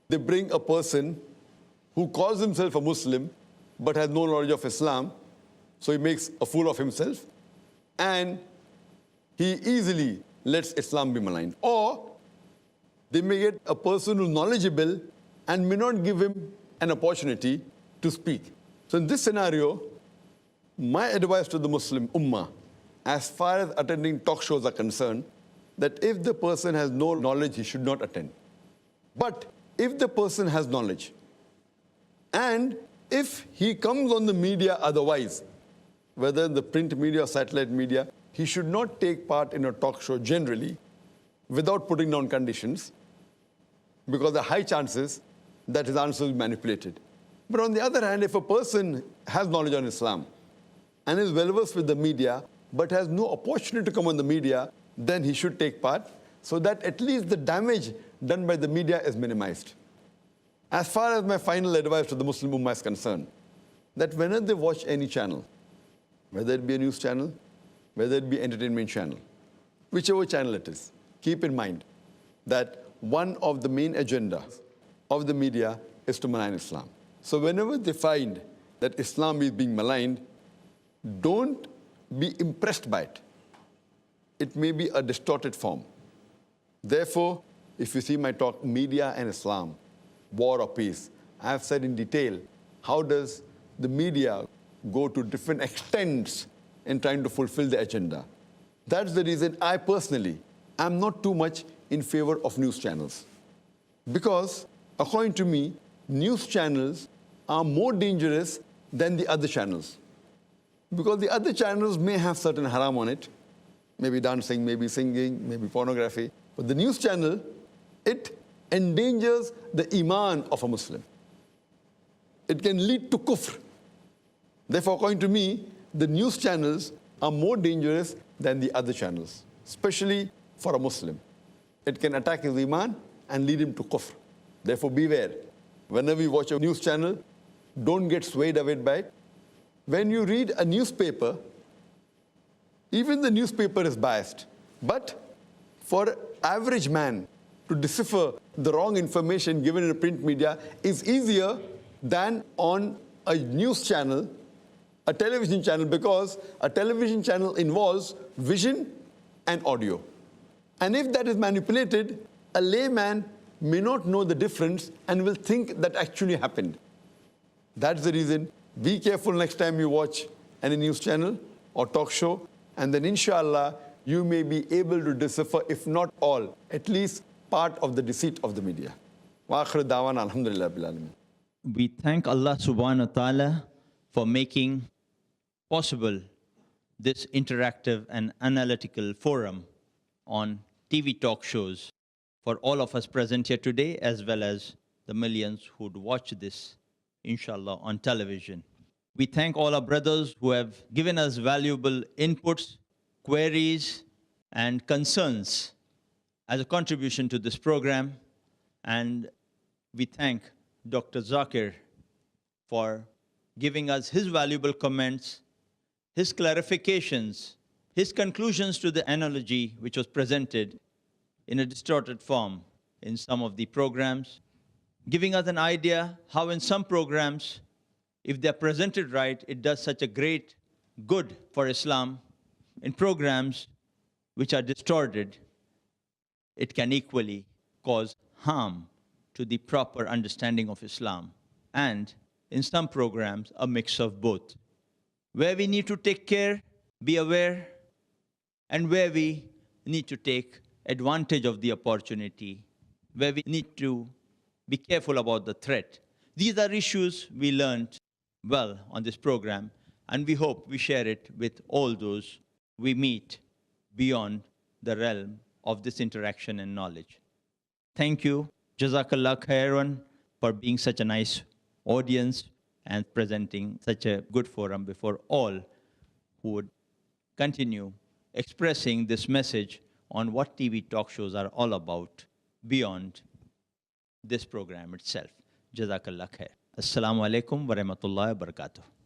they bring a person who calls himself a Muslim but has no knowledge of Islam, so he makes a fool of himself, and he easily lets Islam be maligned. Or they may get a person who's knowledgeable and may not give him an opportunity to speak. So in this scenario, my advice to the Muslim Ummah, as far as attending talk shows are concerned, that if the person has no knowledge, he should not attend. But if the person has knowledge, and if he comes on the media otherwise, whether in the print media or satellite media, he should not take part in a talk show generally without putting down conditions, because there are high chances that his answer will be manipulated. But on the other hand, if a person has knowledge on Islam and is well-versed with the media, but has no opportunity to come on the media, then he should take part so that at least the damage done by the media is minimized. As far as my final advice to the Muslim Ummah is concerned, that whenever they watch any channel, whether it be a news channel, whether it be entertainment channel, whichever channel it is, keep in mind that one of the main agendas of the media is to malign Islam. So whenever they find that Islam is being maligned, don't be impressed by it. It may be a distorted form. Therefore, if you see my talk, Media and Islam, War or Peace, I have said in detail how does the media go to different extents in trying to fulfill the agenda. That's the reason I personally am not too much in favor of news channels. Because, according to me, news channels are more dangerous than the other channels. Because the other channels may have certain haram on it, maybe dancing, maybe singing, maybe pornography. But the news channel, it endangers the iman of a Muslim. It can lead to kufr. Therefore, according to me, the news channels are more dangerous than the other channels, especially for a Muslim. It can attack his iman and lead him to kufr. Therefore, beware. Whenever you watch a news channel, don't get swayed away by it. When you read a newspaper, even the newspaper is biased. But for an average man to decipher the wrong information given in a print media is easier than on a news channel a television channel, because a television channel involves vision and audio. And if that is manipulated, a layman may not know the difference and will think that actually happened. That's the reason. Be careful next time you watch any news channel or talk show, and then inshallah, you may be able to decipher, if not all, at least part of the deceit of the media. Wa akhir da'wana alhamdulillah bil alamin. We thank Allah subhanahu wa ta'ala for making possible this interactive and analytical forum on TV talk shows for all of us present here today, as well as the millions who'd watch this, inshallah, on television. We thank all our brothers who have given us valuable inputs, queries, and concerns as a contribution to this program. And we thank Dr. Zakir for giving us his valuable comments, his clarifications, his conclusions to the analogy which was presented in a distorted form in some of the programs, giving us an idea how in some programs, if they're presented right, it does such a great good for Islam. In programs which are distorted, it can equally cause harm to the proper understanding of Islam. And in some programs, a mix of both. Where we need to take care, be aware, and where we need to take advantage of the opportunity, where we need to be careful about the threat. These are issues we learned well on this program, and we hope we share it with all those we meet beyond the realm of this interaction and knowledge. Thank you, Jazakallah khairan, for being such a nice audience and presenting such a good forum before all who would continue expressing this message on what TV talk shows are all about beyond this program itself. Jazakallah khair. Assalamu alaikum wa rahmatullahi wa barakatuh.